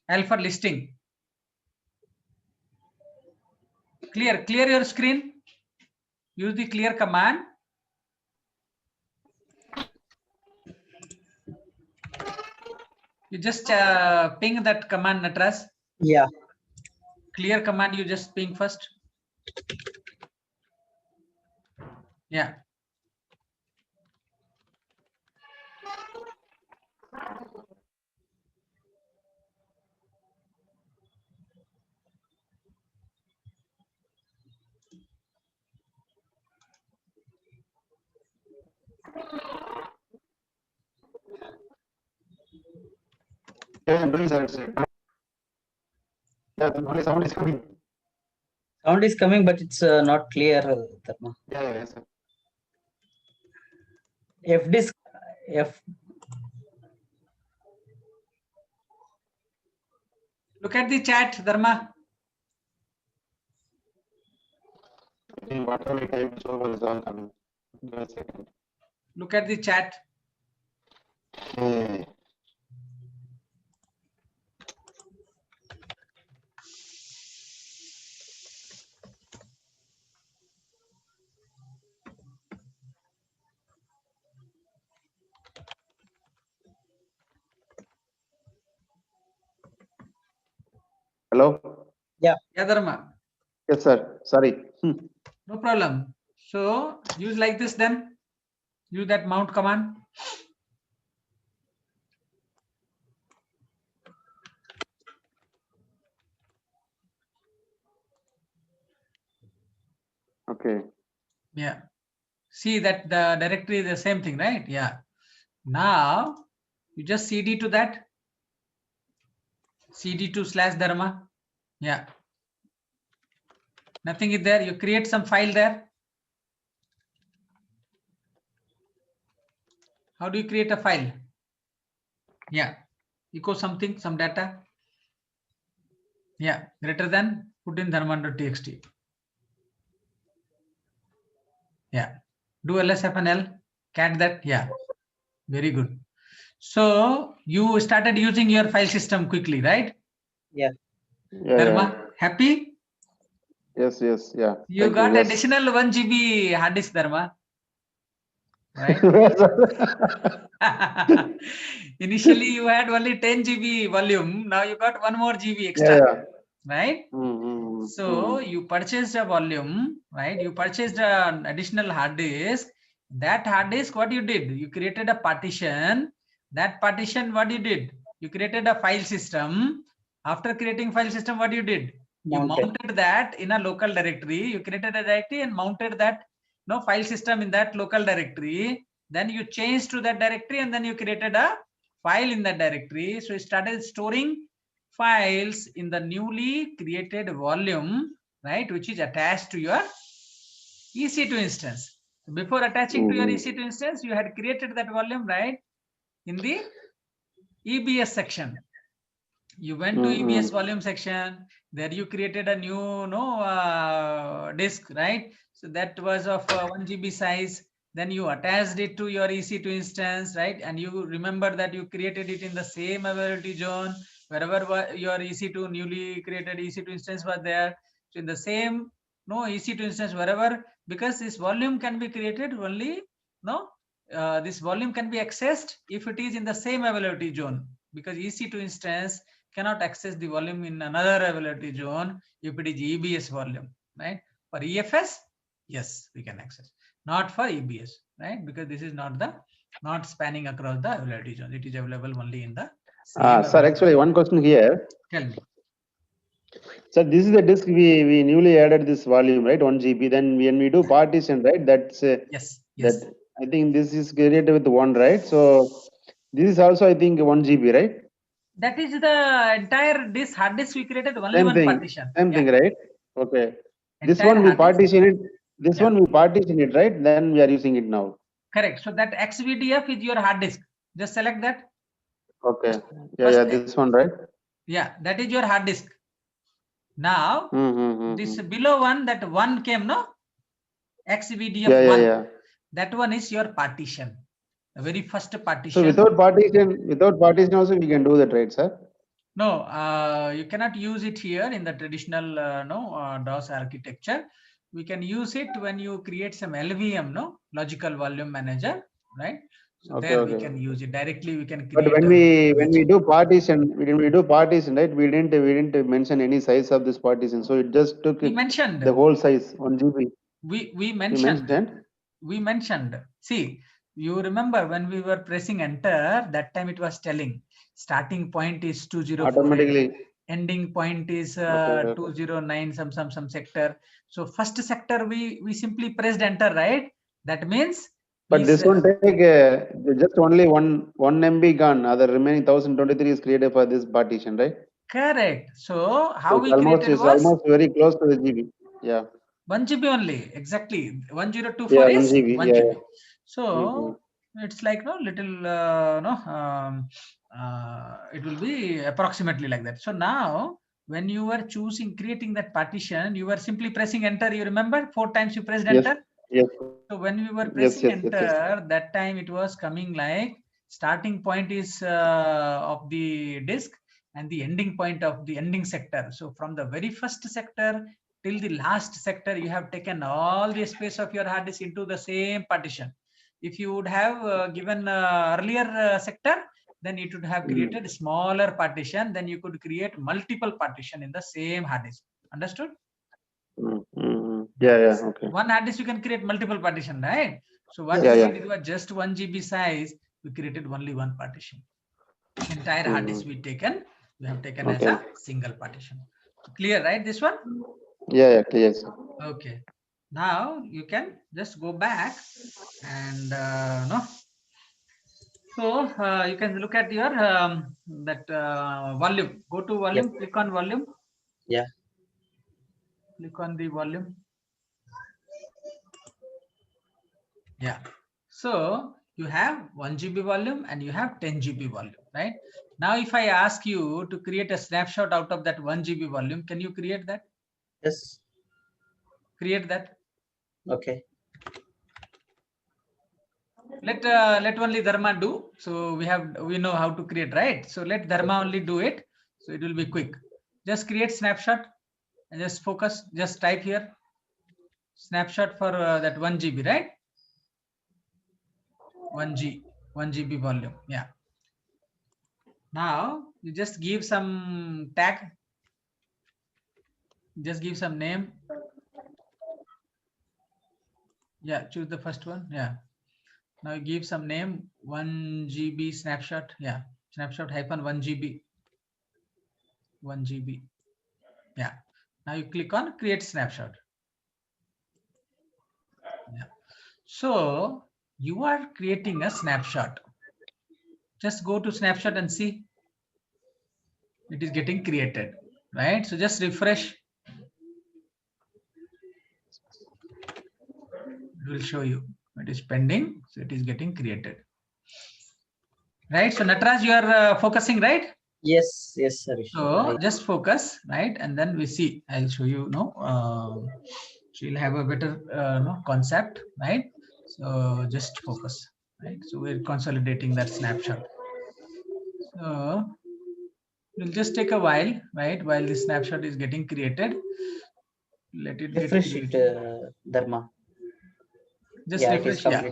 L for listing. Clear your screen. Use the clear command. You just ping that command, Natras. Yeah. Clear command, you just ping first. Yeah. Yeah, I'm doing that. Yeah, only sound is coming. Sound is coming, but it's not clear, Dharma. Yeah, sir. Fdisk. Look at the chat, Dharma. Whatever I type is over is all coming. Give a second. Look at the chat. Hey. Hello? Yeah. Yeah, Dharma. Yes, sir. Sorry. No problem. So use like this then. Use that mount command. Okay. Yeah. See that the directory is the same thing, right? Yeah. Now you just CD to that. CD to /Dharma. Yeah. Nothing is there. You create some file there. How do you create a file? Yeah, echo something, some data. Yeah, greater than, put in thermal.txt. Yeah, do lsfnl, cat that. Yeah, very good. So you started using your file system quickly, right? Yeah. Dharma, happy? Yes, yeah. You Thank got you. Yes. additional 1 GB hard disk, Dharma, right? Initially you had only 10 GB volume. Now you got 1 more GB extra, right? So you purchased a volume, right? You purchased an additional hard disk. That hard disk, what you did? You created a partition. That partition, what you did? You created a file system. After creating file system, what you did? You mounted that in a local directory. You created a directory and mounted that file system in that local directory. Then you changed to that directory and then you created a file in that directory. So you started storing files in the newly created volume, right, which is attached to your EC2 instance. Before attaching to your EC2 instance, you had created that volume, right, in the EBS section. You went to EBS volume section. There you created a new disk, right? So that was of 1 GB size. Then you attached it to your EC2 instance, right? And you remember that you created it in the same availability zone wherever your EC2 newly created EC2 instance was there. So in the same EC2 instance wherever, because this volume can be created only this volume can be accessed if it is in the same availability zone, because EC2 instance cannot access the volume in another availability zone if it is EBS volume, right? For EFS, yes, we can access. Not for EBS, right? Because this is not spanning across the availability zone. It is available only in the same. Sir, actually, one question here. Tell me. So this is the disk we newly added this volume, right? 1 GB. Then when we do partition, right? That's yes. That I think this is created with 1, right? So this is also, I think, 1 GB, right? That is the entire disk hard disk we created only Same one thing, partition. Same thing, right? Okay. This Entire one we hard disk. partition it. This one we partition it, right? Then we are using it now. Correct. So that XVDF is your hard disk. Just select that. Okay. Yeah, this one, right? Yeah, that is your hard disk. Now, this below one, that one came, no? XVDF1. That one is your partition. The very first partition. So without partition also we can do that, right, sir? No, you cannot use it here in the traditional DOS architecture. We can use it when you create some LVM, logical volume manager, right? So there we can use it directly. We can create. But when we do partition, right? We didn't mention any size of this partition, so it just took the whole size 1 GB. We mentioned. See, you remember when we were pressing enter, that time it was telling starting point is 2048. Automatically. Ending point is 209 some sector. So first sector we simply pressed enter, right? That means. But this one take just only one MB gone. Other remaining 1023 is created for this partition, right? Correct. So how we almost created was almost very close to the GB. Yeah. 1 GB only. Exactly. 1024 is 1 GB. So it's like little it will be approximately like that. So now when you were creating that partition, you were simply pressing enter. You remember 4 times you pressed enter. Yes. So when we were pressing enter, that time it was coming like starting point is of the disk and the ending point of the ending sector. So from the very first sector till the last sector, you have taken all the space of your hard disk into the same partition. If you would have given earlier sector, then it would have created smaller partition. Then you could create multiple partition in the same hard disk. Understood? Yeah. Okay. One hard disk you can create multiple partition, right? So what we did, it was just 1 GB size. We created only one partition. Entire hard disk we have taken as a single partition. Clear, right? This one? Yeah, clear, sir. Okay. Now you can just go back and So you can look at your that volume. Go to volume. Click on volume. Yeah. Click on the volume. Yeah. So You have 1 GB volume and you have 10 GB volume, right? Now, if I ask you to create a snapshot out of that 1 GB volume, can you create that? Yes. Create that. Okay. Let only Dharma do. So we know how to create, right? So let Dharma only do it. So it will be quick. Just create snapshot and just focus. Just type here snapshot for that 1 GB, right? 1 GB volume. Yeah. Now you just give some tag. Just give some name. Yeah, choose the first one. Yeah. Now give some name 1 GB snapshot. Yeah, snapshot hyphen 1 GB. 1 GB. Yeah. Now you click on create snapshot. Yeah. So you are creating a snapshot. Just go to snapshot and see. It is getting created, right? So just refresh. It will show you. It is pending. So it is getting created. Right. So Nataraj, you are focusing, right? Yes, yes, Harish. So just focus, right? And then we see. I'll show you. So you'll have a better concept, right? So just focus, right? So we're consolidating that snapshot. So it'll just take a while, right? While the snapshot is getting created. Let it get created. Dharma. Just refresh. Yeah.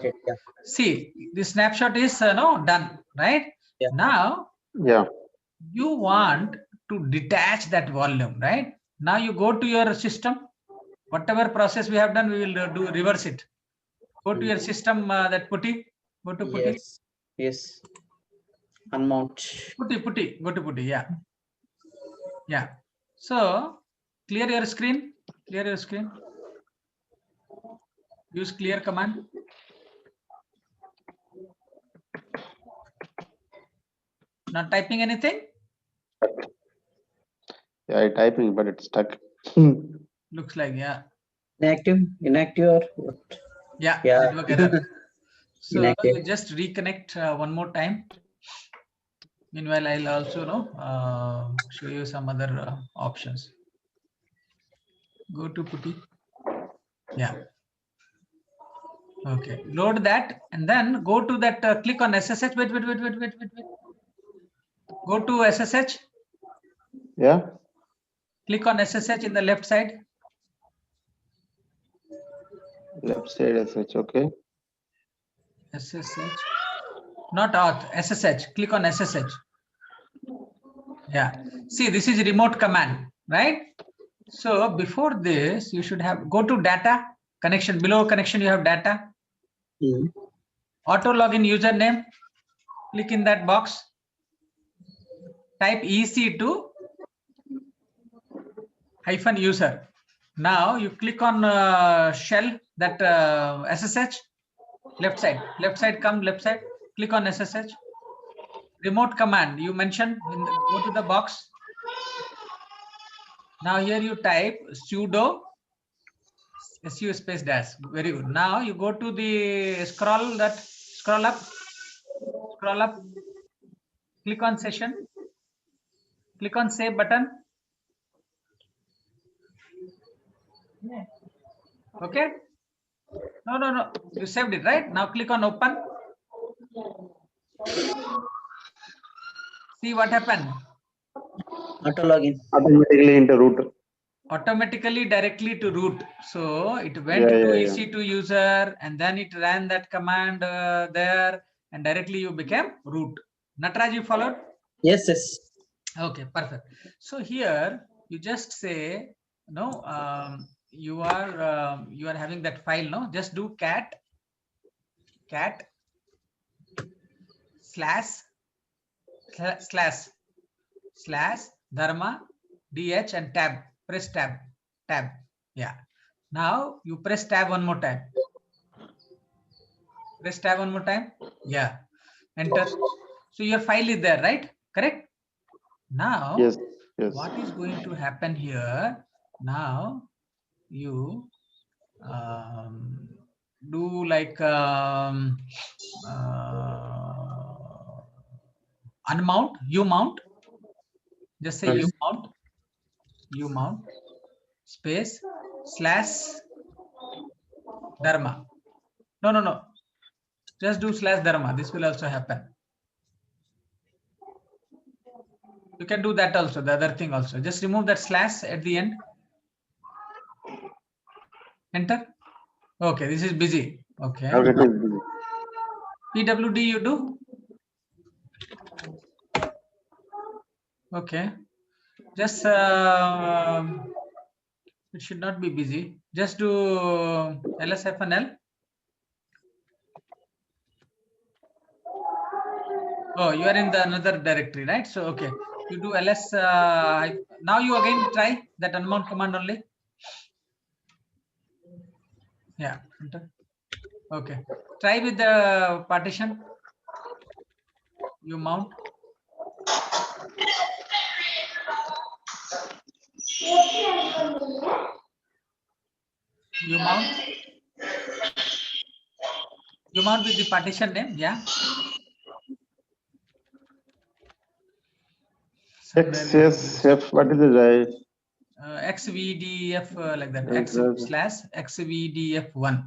See, the snapshot is done, right? Yeah. Now, you want to detach that volume, right? Now you go to your system. Whatever process we have done, we will do reverse it. Go to your system, that putty. Go to putty. Yes. Unmount. Putty. Go to putty. Yeah. Yeah. So clear your screen. Clear your screen. Use clear command. Not typing anything? Yeah, typing, but it's stuck. Looks like, yeah. Inactive or what? Yeah. Network error. So you just reconnect one more time. Meanwhile, I'll also show you some other options. Go to putty. Yeah. Okay. Load that and then go to that. Click on SSH. Wait. Go to SSH. Yeah. Click on SSH in the left side. Left side SSH. Okay. SSH. Not auth. SSH. Click on SSH. Yeah. See, this is remote command, right? So before this, you should have go to data connection. Below connection, you have data. Auto login username. Click in that box. Type EC2 -user. Now you click on shell that SSH. Left side. Come left side. Click on SSH. Remote command you mentioned. Go to the box. Now here you type sudo su space dash. Very good. Now you go to the scroll up. Click on session. Click on save button. Okay. No. You saved it, right? Now click on open. See what happened. Auto login. Automatically into root. Automatically directly to root. So it went to EC2 user and then it ran that command there and directly you became root. Nataraj, you followed? Yes. Okay, perfect. So here you just say you are having that file, no? Just do cat slash dharma dh and tab. Press tab. Yeah. Now you press tab one more time. Press tab one more time. Yeah. Enter. So your file is there, right? Correct? Now, yes. What is going to happen here? Now you do like unmount, you mount. Just say you mount space / dharma. No. Just do / dharma. This will also happen. You can do that also, the other thing also. Just remove that / at the end. Enter. Okay, this is busy. Okay. Okay, it is busy. PWD you do? Okay. Just it should not be busy. Just do ls-l. Oh, you are in the another directory, right? So okay, you do ls. Now you again try that unmount command only. Yeah, enter. Okay, try with the partition. You mount. You mount. You mount with the partition name, yeah. XSF, what is it? XVDF like that. XVDF1.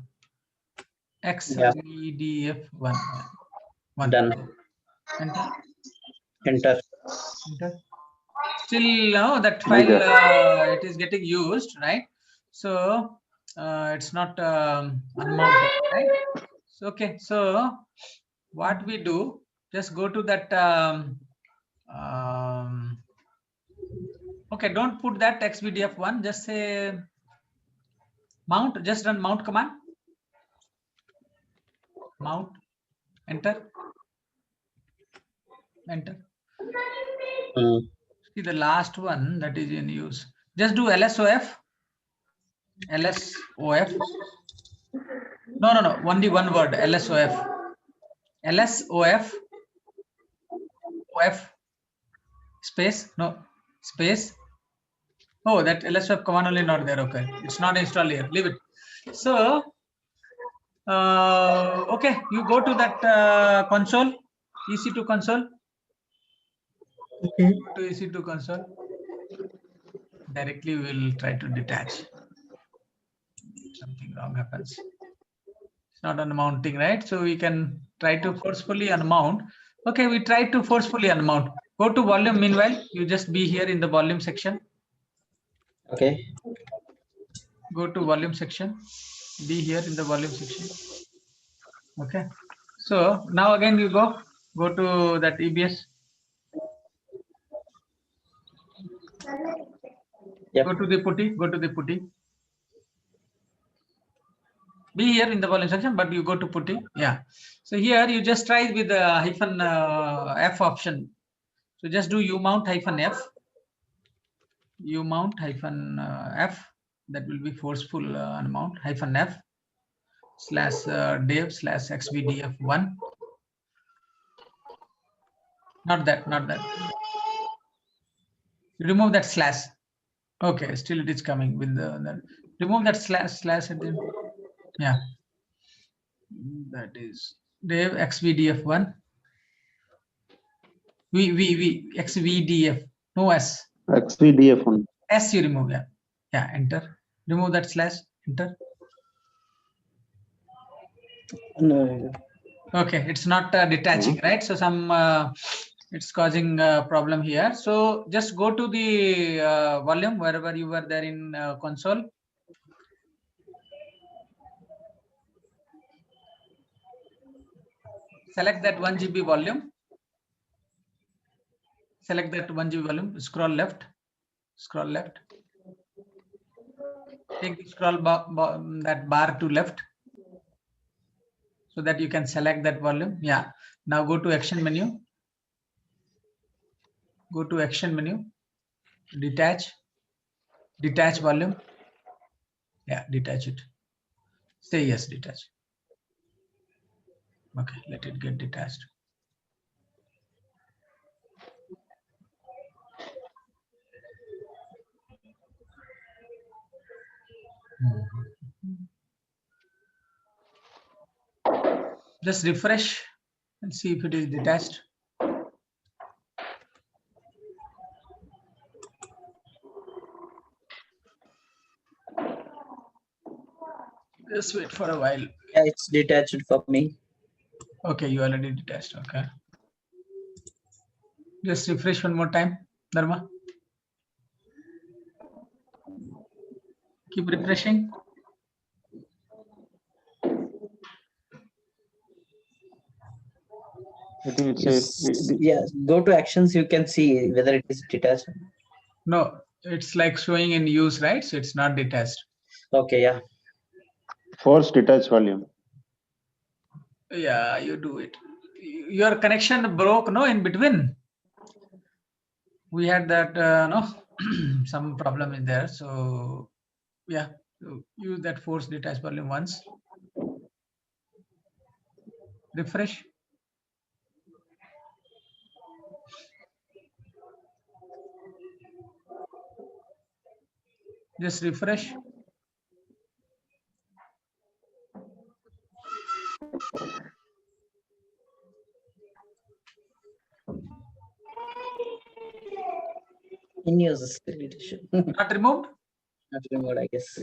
XVDF1. Yeah. 1. Done. Enter. Enter. Enter. Still, that file it is getting used, right? So it's not unmounted, right? So okay. So what we do? Just go to that. Okay, don't put that XVDF1. Just say mount. Just run mount command. Mount. Enter. Enter. See the last one that is in use. Just do LSOF. LSOF. No. Only one word. LSOF. LSOF. OF. Space. No. Space. Oh, that LSOF command only not there. Okay. It's not installed here. Leave it. So, okay. You go to that console. EC2 console. Okay. To EC2 console. Directly we will try to detach. Something wrong happens. It's not unmounting, right? So we can try to forcefully unmount. Okay, we try to forcefully unmount. Go to volume. Meanwhile, you just be here in the volume section. Okay. Go to volume section. Be here in the volume section. Okay. So now again you go to that EBS. Yep. Go to the putty. Go to the putty. Be here in the volume section, but you go to putty. Yeah. So here you just try with the -F option. So just do umount-F. Umount-F. That will be forceful unmount -F /dev/xvdf1. Not that. Remove that slash. Okay, still it is coming with the remove that slash at the end. Yeah, that is dev xvdf1. V xvdf, no s. XVDF1. S you remove. Yeah. Enter. Remove that slash. Enter. No. Okay, it's not detaching, right? So some it's causing a problem here. So just go to the volume wherever you were there in console. Select that 1 GB volume. Select that 1 GB volume. Scroll left. Take the scroll that bar to left, so that you can select that volume. Yeah. Now go to action menu. Go to action menu. Detach volume. Yeah, detach it. Say yes, detach. Okay, let it get detached. Just refresh and see if it is detached. Just wait for a while. Yeah, it's detached for me. Okay, you already detached. Okay. Just refresh one more time, Dharma. Keep refreshing. I think it says. Yeah, go to actions. You can see whether it is detached. No, it's like showing in use, right? So it's not detached. Okay, yeah. Force detach volume. Yeah, you do it. Your connection broke, no, in between. We had that, no, some problem in there. So yeah, so use that force detach volume once. Refresh. Just refresh. In use deletion. Not removed. Not removed, I guess.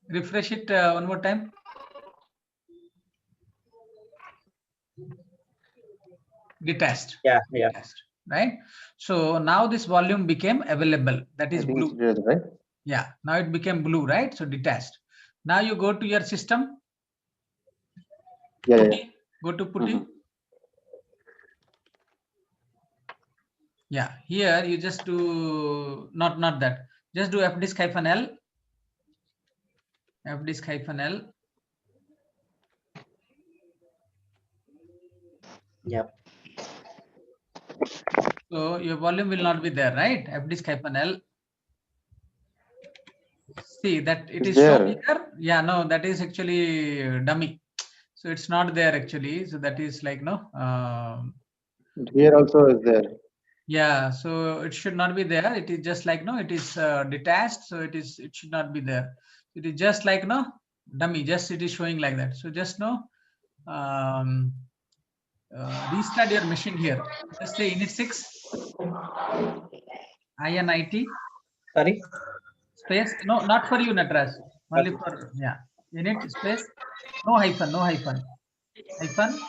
Refresh it one more time. Detached. Yeah, yeah. Detached, right? So now this volume became available. That is blue. It is, right? Yeah. Now it became blue, right? So detached. Now you go to your system. Yeah. Putty. Go to Putty. Yeah. Here you just do not that. Just do fdisk-l. Fdisk-l. Yep. So your volume will not be there, right? fdisk-l. See that it It's is there. shown here. Yeah, no, that is actually dummy. So it's not there actually. So that is like no. Here also is there. Yeah, so it should not be there. It is just like no, it is detached. So it should not be there. It is just like no dummy. Just it is showing like that. So just no. Restart your machine here. Just say init 6 init Sorry. space. No, not for you, Natras. Only Okay. for yeah. Init space. No hyphen. No hyphen. Hyphen.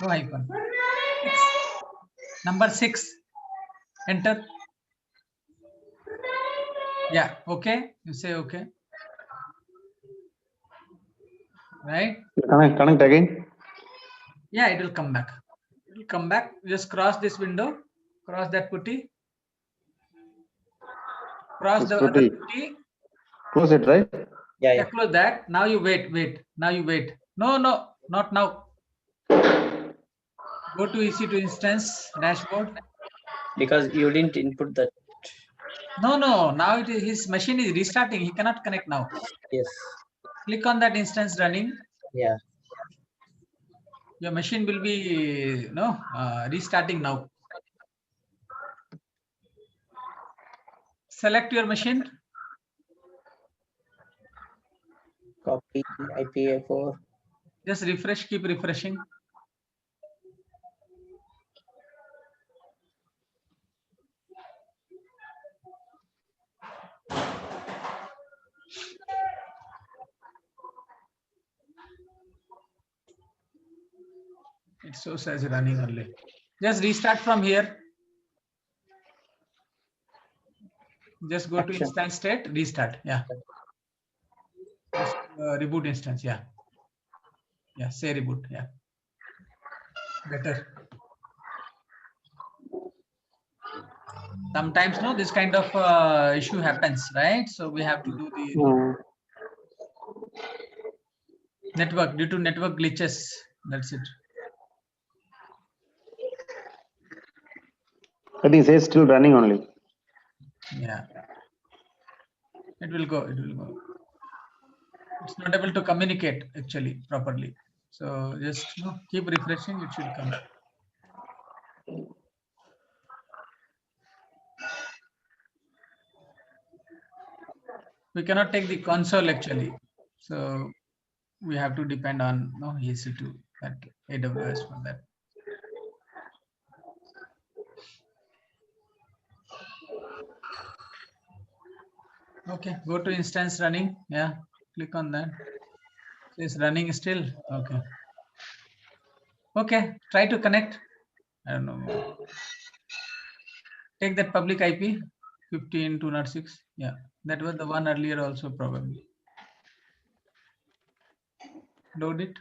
No hyphen. 6. Number 6. Enter. Yeah. Okay. You say okay. Right. Connect again. Yeah, it will come back. It will come back. Just cross this window. Cross that putty. Cross the other putty. Close it, right? Yeah, Yeah, close that. Now you wait. Now you wait. No, not now. Go to EC2 instance dashboard. Because you didn't input that. No. Now it is his machine is restarting. He cannot connect now. Yes. Click on that instance running. Yeah. Your machine will be restarting now. Select your machine. Copy IPA4. Just refresh. Keep refreshing. It shows as running only. Just restart from here. Just go to instance state, restart. Yeah. Just reboot instance. Yeah. Yeah. Say reboot. Yeah. Better. Sometimes no, this kind of issue happens, right? So we have to do the network due to network glitches. That's it. I think it says still running only. Yeah. It will go. It will go. It's not able to communicate actually properly. So just keep refreshing. It should come. We cannot take the console actually. So we have to depend on EC2 that AWS for that. Okay, go to instance running. Yeah. Click on that. It's running still. Okay. Okay. Try to connect. I don't know. Take that public IP 15.206. Yeah, that was the one earlier also probably. Load it.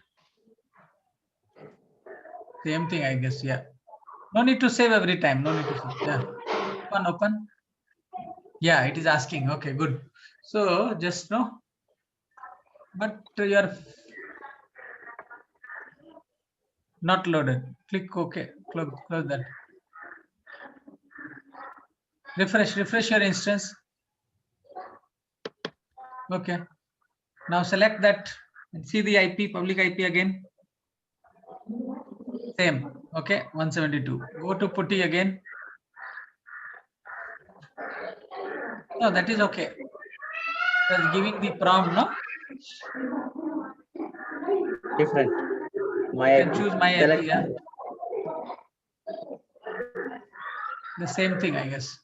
Same thing, I guess. Yeah. No need to save every time. No need to save. Yeah. Open. Yeah, it is asking. Okay, good. So just no. But you're not loaded. Click OK. Close that. Refresh your instance. Okay. Now select that and see the IP, public IP again. Same. Okay, 172. Go to putty again. No, that is okay. Just giving the prompt, no? Different. You can choose my IP, yeah. The same thing, I guess.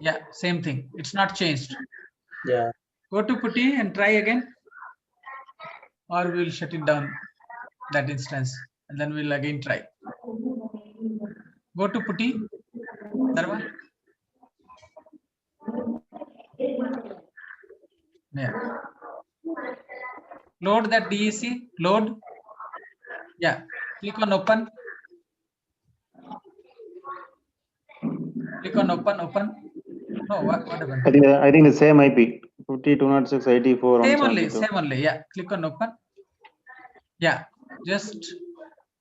Yeah, same thing. It's not changed. Yeah. Go to putty and try again. Or we'll shut it down, that instance. And then we'll again try. Go to putty. Dharma. Yeah. Load that DEC. Load. Yeah. Click on open. Click on open. No, what happened? I think the same IP. 5206 84 Same only. Yeah. Click on open. Yeah. Just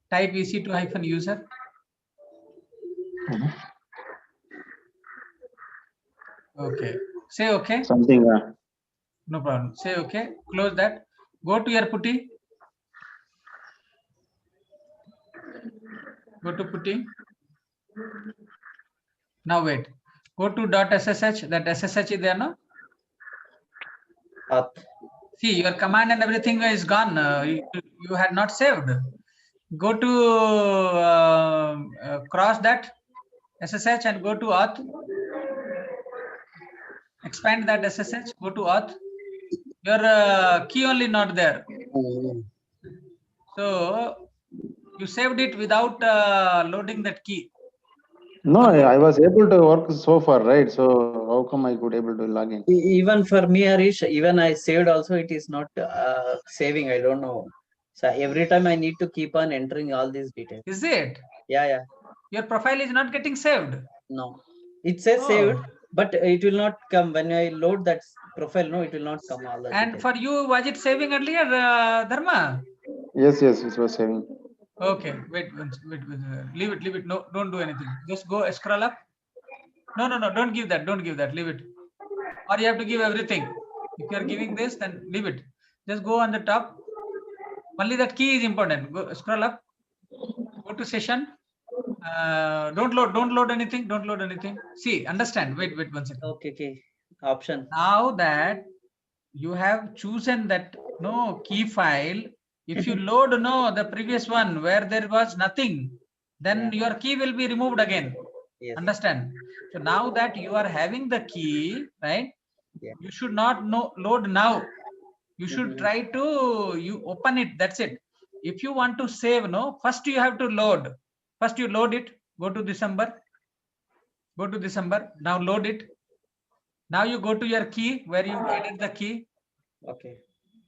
type EC2-user. Okay. Say okay. Something. No problem. Say okay. Close that. Go to your putty. Go to putty. Now wait. Go to .ssh. That SSH is there, no? See, your command and everything is gone. You had not saved. Go to cross that SSH and go to auth. Expand that SSH. Go to auth. Your key only not there. So you saved it without loading that key. No, I was able to work so far, right? So how come I could able to log in? Even for me, Harish, even I saved also, it is not saving. I don't know. So every time I need to keep on entering all these details. Is it? Yeah. Your profile is not getting saved. No, it says saved, but it will not come when I load that profile. No, it will not come all that. And details. for you, was it saving earlier, Dharma? Yes, it was saving. Okay, wait. Leave it. No, don't do anything. Just go scroll up. No, don't give that. Leave it. Or you have to give everything. If you are giving this, then leave it. Just go on the top. Only that key is important. Go scroll up. Go to session. Don't load anything. See, understand. Wait 1 second. Okay. Option. Now that you have chosen that key file, if you load the previous one where there was nothing, then your key will be removed again. Yes. Understand? So now that you are having the key, right? Yeah. You should not load now. You should try to open it. That's it. If you want to save, first you have to load. First you load it. Go to December. Now load it. Now you go to your key where you added the key. Okay.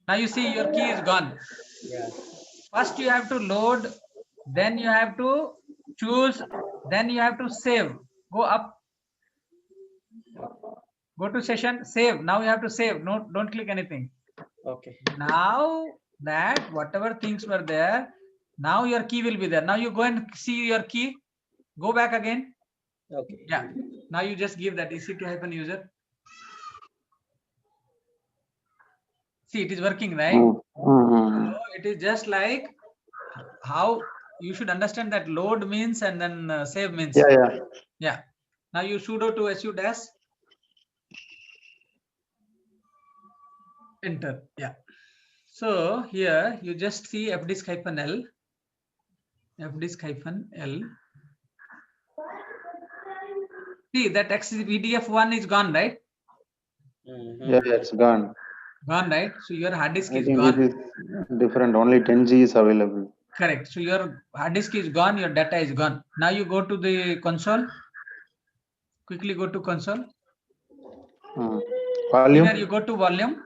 Now you see your key is gone. Yeah. First you have to load, then you have to choose, then you have to save. Go up. Go to session, save. Now you have to save. No, don't click anything. Okay. Now that whatever things were there, now your key will be there. Now you go and see your key. Go back again. Okay. Yeah. Now you just give that EC2-user. See, it is working, right? So it is just like how you should understand that load means and then save means. Yeah. Now you sudo to su dash. Enter. Yeah. So here you just see fdisk-l. fdisk-l. See that XVDF1 is gone, right? Yeah, it's gone. Gone, right? So your hard disk I is think gone. this is different. Only 10 G is available. Correct. So your hard disk is gone, your data is gone. Now you go to the console. Quickly go to console. Volume. Here you go to volume.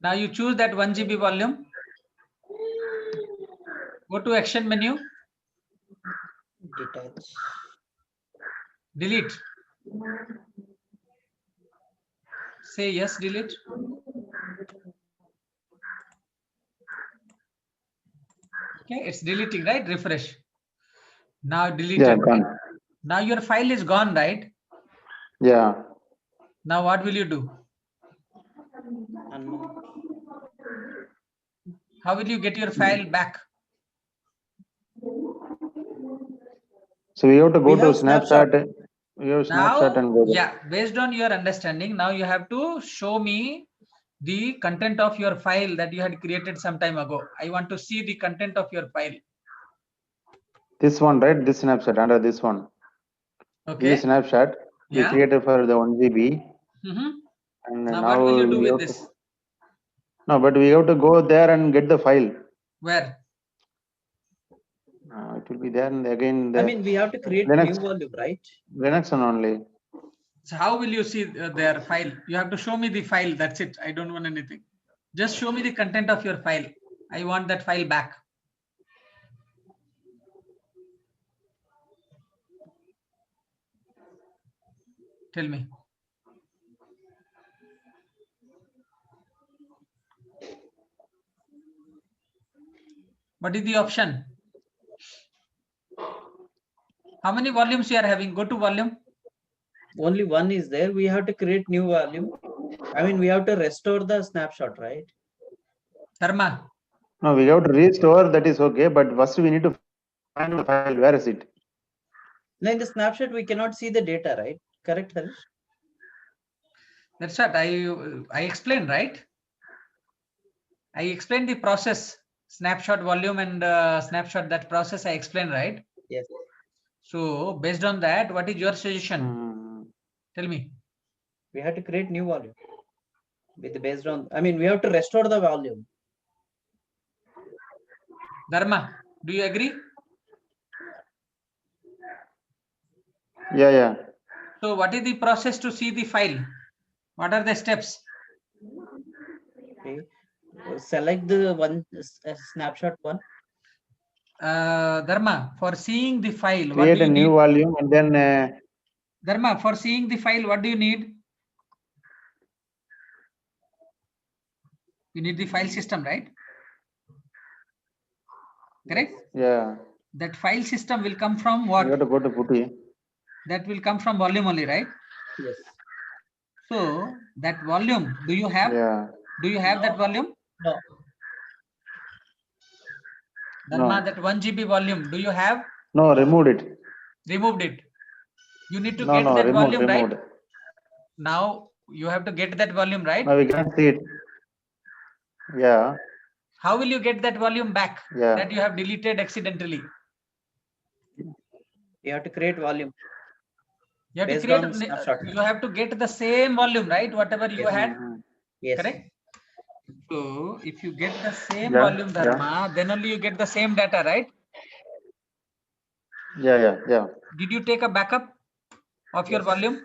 Now you choose that 1 GB volume. Go to action menu. Detach. Delete. Say yes, delete. Okay, it's deleting, right? Refresh. Now deleted. Yeah, gone. Now your file is gone, right? Yeah. Now what will you do? Unknown. How will you get your file back? So we have to go We to have Snapchat. We have Snapchat and go there. Yeah, based on your understanding, now you have to show me the content of your file that you had created some time ago. I want to see the content of your file. This one, right? This Snapchat under this one. Okay. This Snapchat we created for the 1 GB. And now what will you do with this? No, but we have to go there and get the file. Where? It will be there and again. I mean, we have to create Linux, new volume, right? Linux one only. So how will you see their file? You have to show me the file. That's it. I don't want anything. Just show me the content of your file. I want that file back. Tell me. What is the option? How many volumes you are having? Go to volume. Only one is there. We have to create new volume. I mean, we have to restore the snapshot, right? Dharma. No, we have to restore. That is okay. But first we need to find the file. Where is it? Now in the snapshot, we cannot see the data, right? Correct, Harish? That's what I explained, right? I explained the process, snapshot volume and snapshot, that process I explained, right? Yes. So based on that, what is your suggestion? Tell me. We have to create new volume based on, I mean, we have to restore the volume. Dharma, do you agree? Yeah. So what is the process to see the file? What are the steps? Okay. Select the one snapshot one. Dharma, for seeing the file, Create a new volume and then. Dharma, for seeing the file, what do you need? You need the file system, right? Correct? Yeah. That file system will come from what? You have to go to Putty. That will come from volume only, right? Yes. So that volume, do you have? Yeah. Do you have that volume? No. Dharma, that 1 GB volume, do you have? No, removed it. Removed it. You need to get that volume, right? Now you have to get that volume, right? Now we can see it. Yeah. How will you get that volume back? Yeah. That you have deleted accidentally. You have to create volume. You have to create. You have to get the same volume, right? Whatever you had. Yes. Correct. So if you get the same volume, Dharma, then only you get the same data, right? Yeah. Did you take a backup of your volume?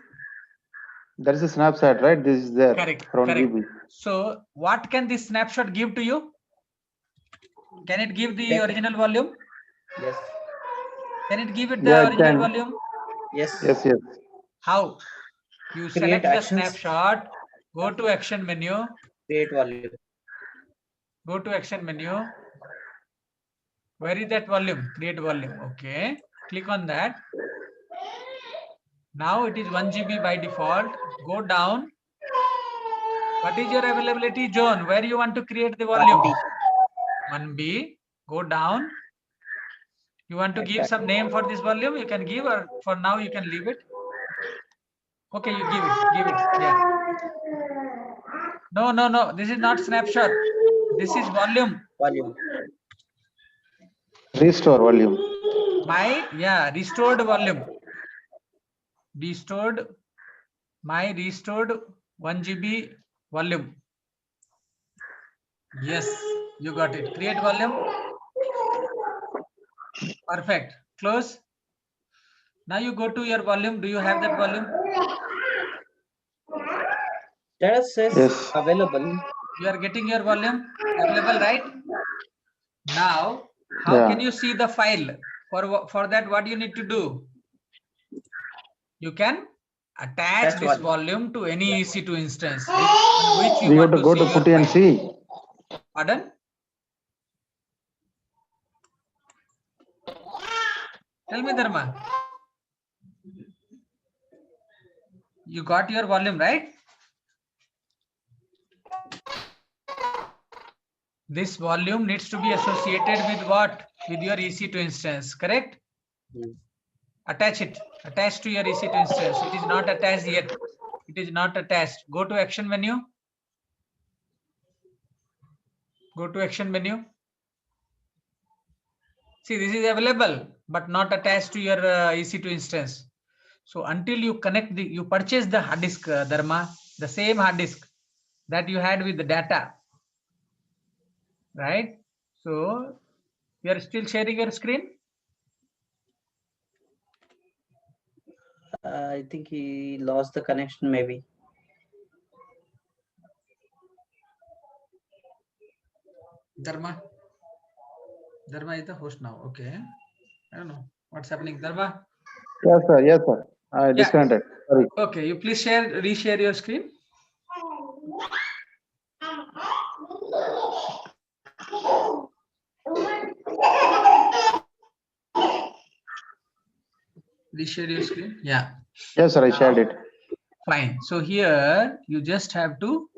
There is a snapshot, right? This is there. Correct. From GB. So what can this snapshot give to you? Can it give the original volume? Yes. Can it give it the original volume? Yes. How? You select the snapshot, go to action menu, create volume. Go to action menu. Where is that volume? Create volume. Okay. Click on that. Now it is 1 GB by default. Go down. What is your availability zone? Where you want to create the volume? 1B. Go down. You want to give some name for this volume? You can give, or for now you can leave it. Okay, you give it. Give it. Yeah. No. This is not snapshot. This is volume. Restore volume. Restored volume. Restored. My restored 1 GB volume. Yes, you got it. Create volume. Perfect. Close. Now you go to your volume. Do you have that volume? That says Yes. available. You are getting your volume available, right? Now, how Yeah. can you see the file? For that, what you need to do? You can attach this volume to any EC2 instance on which you We want have to to go see to your putty and file. see. Pardon? Tell me, Dharma. You got your volume, right? This volume needs to be associated with what? With your EC2 instance, correct? Attach it. Attach to your EC2 instance. It is not attached yet. It is not attached. Go to action menu. Go to action menu. See, this is available, but not attached to your EC2 instance. So until you connect you purchase the hard disk, Dharma, the same hard disk that you had with the data, right? So you are still sharing your screen? I think he lost the connection, maybe. Dharma is the host now. Okay. I don't know what's happening. Dharma? Yes, sir. Yes, sir. I disconnected. Sorry. Okay. You please reshare your screen. Reshare your screen. Yeah. Yes, sir. I shared it. Fine. So here you just have to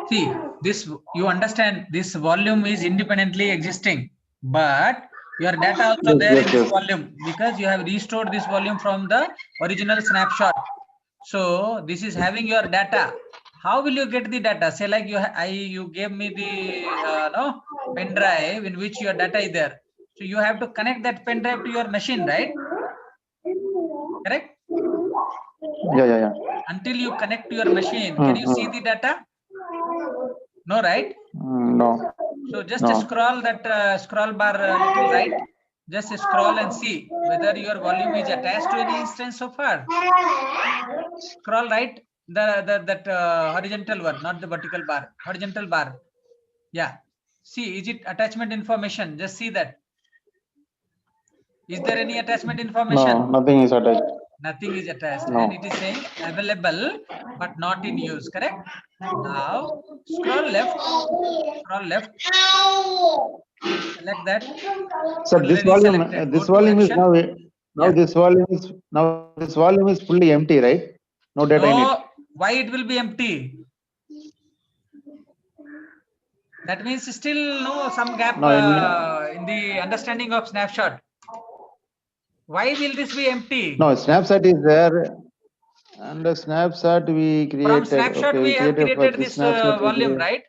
see this. You understand this volume is independently existing, but your data also there in this volume because you have restored this volume from the original snapshot. So this is having your data. How will you get the data? Say like you gave me the pen drive in which your data is there. So you have to connect that pen drive to your machine, right? Correct? Yeah. Until you connect to your machine, can you see the data? No, right? No. So just scroll that scroll bar little right. Just scroll and see whether your volume is attached to any instance so far. Scroll right, that horizontal one, not the vertical bar, horizontal bar. Yeah. See, is it attachment information? Just see that. Is there any attachment information? No, nothing is attached. Nothing is attached. No. And it is saying available, but not in use, correct? Now, scroll left. Scroll left. Select that. So this volume is now this volume is fully empty, right? No data in it. Why it will be empty? That means still some gap in the understanding of snapshot. Why will this be empty? No, snapshot is there. And the snapshot we created. From snapshot we have created this volume, right?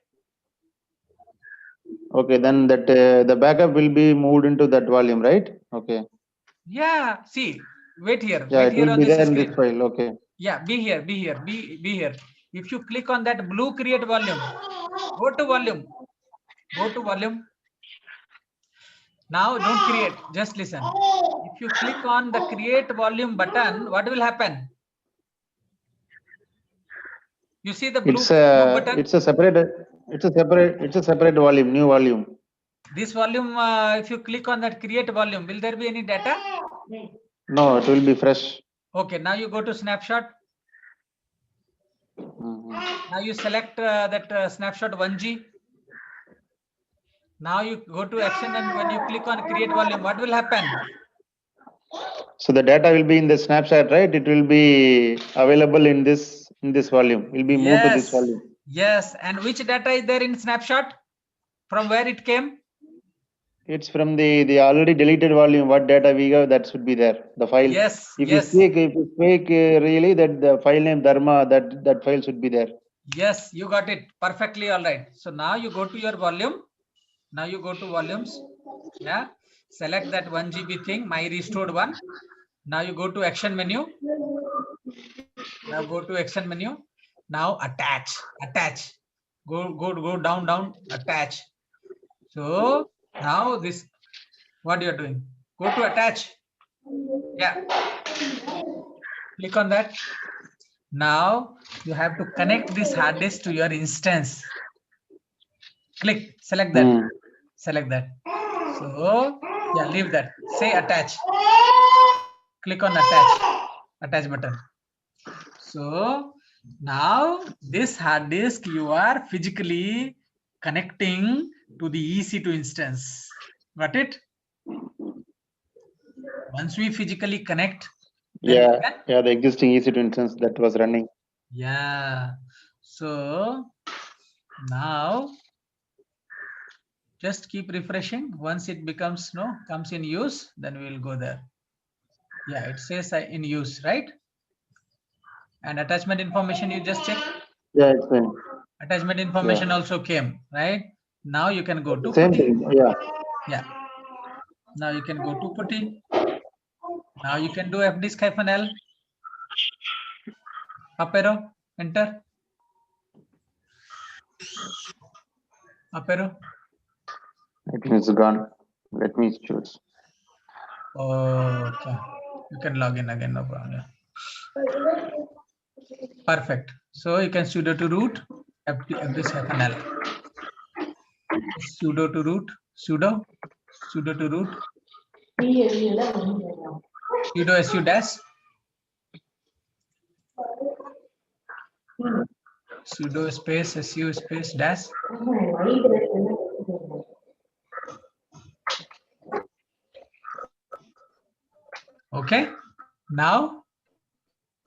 Okay, then that the backup will be moved into that volume, right? Okay. Yeah. See, wait here. Yeah, wait it here will on be this there screen. in this file. Okay. Yeah, be here. If you click on that blue create volume, go to volume. Go to volume. Now don't create, just listen. If you click on the create volume button, what will happen? You see the blue button? It's a separate volume, new volume. This volume, if you click on that create volume, will there be any data? No, it will be fresh. Okay, now you go to snapshot. Now you select that snapshot 1G. Now you go to action, and when you click on create volume, what will happen? So the data will be in the snapshot, right? It will be available in this volume. It will be moved to this volume. Yes, and which data is there in snapshot? From where it came? It's from the already deleted volume. What data we have, that should be there. The file. Yes. If you speak really, that the file name Dharma, that file should be there. Yes, you got it perfectly. All right. So now you go to your volume. Now you go to volumes. Yeah. Select that 1 GB thing, my restored one. Now you go to action menu. Now go to action menu. Now attach. Go down, attach. So now this, what you are doing? Go to attach. Yeah. Click on that. Now you have to connect this hard disk to your instance. Click, select that. Select that. So yeah, leave that. Say attach. Click on attach button. So now this hard disk you are physically connecting to the EC2 instance. Got it? Once we physically connect, then the existing EC2 instance that was running. Yeah. So now just keep refreshing. Once it becomes comes in use, then we will go there. Yeah, it says in use, right? And attachment information, you just check. Yeah, it's fine. Attachment information also came, right? Now you can go to Same putty. thing. Yeah. Yeah. Now you can go to putty. Now you can do fdisk-l. Up arrow, enter. Up arrow. I think it's gone. Let me choose. Okay. You can log in again, no problem. Perfect. So you can sudo to root fdisk-l. Sudo to root. Sudo to root. Sudo su dash. Sudo space su space dash. Okay. Now,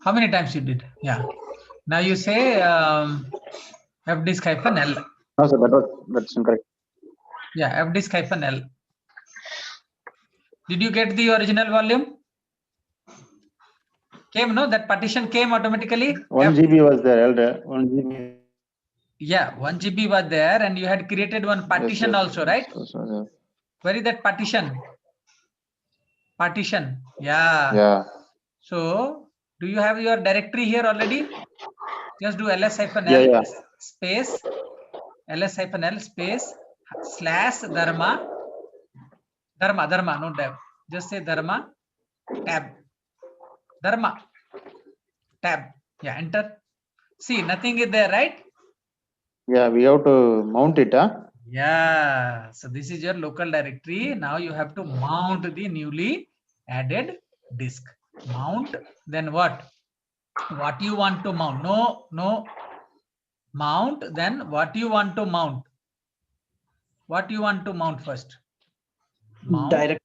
how many times you did? Yeah. Now you say fdisk-l. No, sir, that's incorrect. Yeah, fdisk-l. Did you get the original volume? Came, no? That partition came automatically. 1 GB was there, elder. 1 GB. Yeah, 1 GB was there, and you had created one partition also, right? Where is that partition? Partition. Yeah. Yeah. So, do you have your directory here already? Just do ls-l space ls-l space / dharma, no tab. Just say dharma tab. Dharma tab. Yeah, enter. See, nothing is there, right? Yeah, we have to mount it, huh? Yeah. So this is your local directory. Now you have to mount the newly added disk. Mount. Then what? What you want to mount? No. Mount. Then what you want to mount? What you want to mount first? Mount. Direct.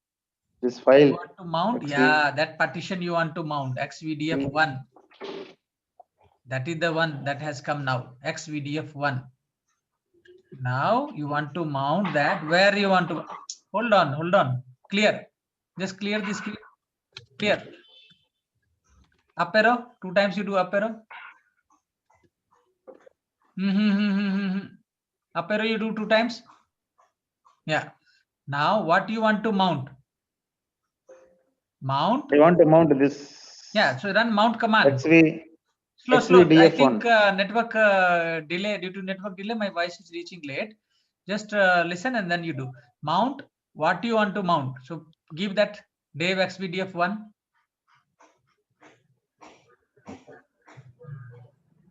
This file. You want to mount? Yeah, that partition you want to mount. XVDF1. That is the one that has come now. XVDF1. Now you want to mount that. Where you want to? Hold on. Clear. Just clear this. Clear. Up arrow. 2 times you do up arrow. Up arrow you do 2 times. Yeah. Now what you want to mount? Mount. I want to mount this. Yeah. So run mount command. Slow. I think network delay, due to network delay, my voice is reaching late. Just listen and then you do. Mount. What do you want to mount? So give that Dave XVDF1.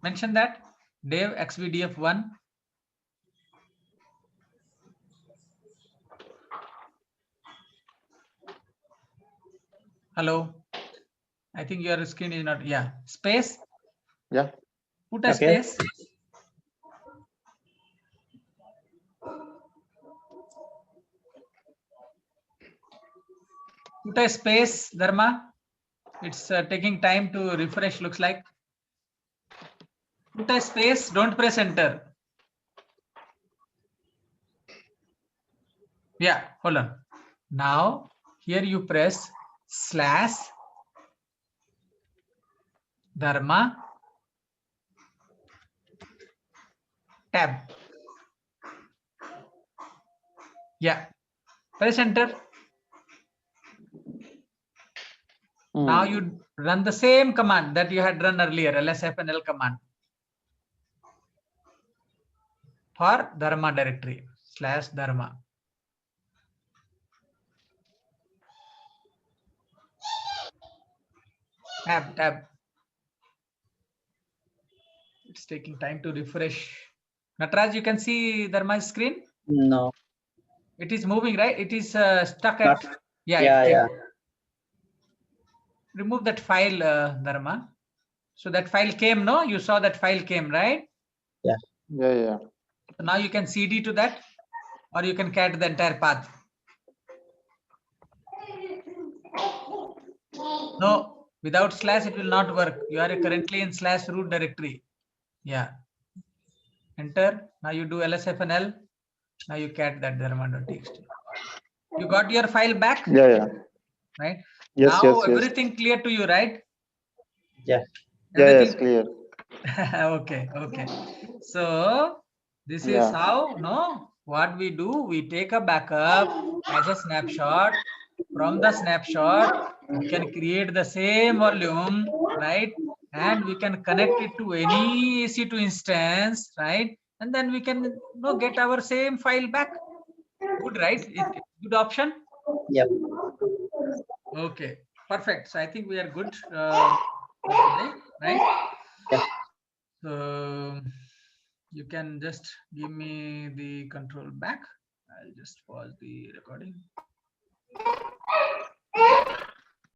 Mention that Dave XVDF1. Hello. I think your screen is not. Yeah. Space. Yeah. Put a space. Put a space, Dharma. It's taking time to refresh, looks like. Put a space, don't press enter. Yeah, hold on. Now, here you press / Dharma tab. Yeah, press enter. Now you run the same command that you had run earlier, ls-l command. for Dharma directory /Dharma. Tab. It's taking time to refresh. Nataraj, you can see Dharma screen? No. It is moving, right? It is stuck at. Yeah. Remove that file, Dharma. So that file came, no? You saw that file came, right? Yeah. So now you can CD to that, or you can cat the entire path. No, without slash it will not work. You are currently in /root directory. Yeah. Enter. Now you do lsfnl. Now you cat that dharma.txt. You got your file back? Yeah. Right. Yes. Now everything clear to you, right? Yeah. Everything Yes, clear. okay. So this is how, no, what we do, we take a backup as a snapshot. From the snapshot, we can create the same volume, right? And we can connect it to any EC2 instance, right? And then we can get our same file back. Good, right? Good option. Yep. Okay, perfect. So I think we are good for today, right? Yeah. So you can just give me the control back. I'll just pause the recording.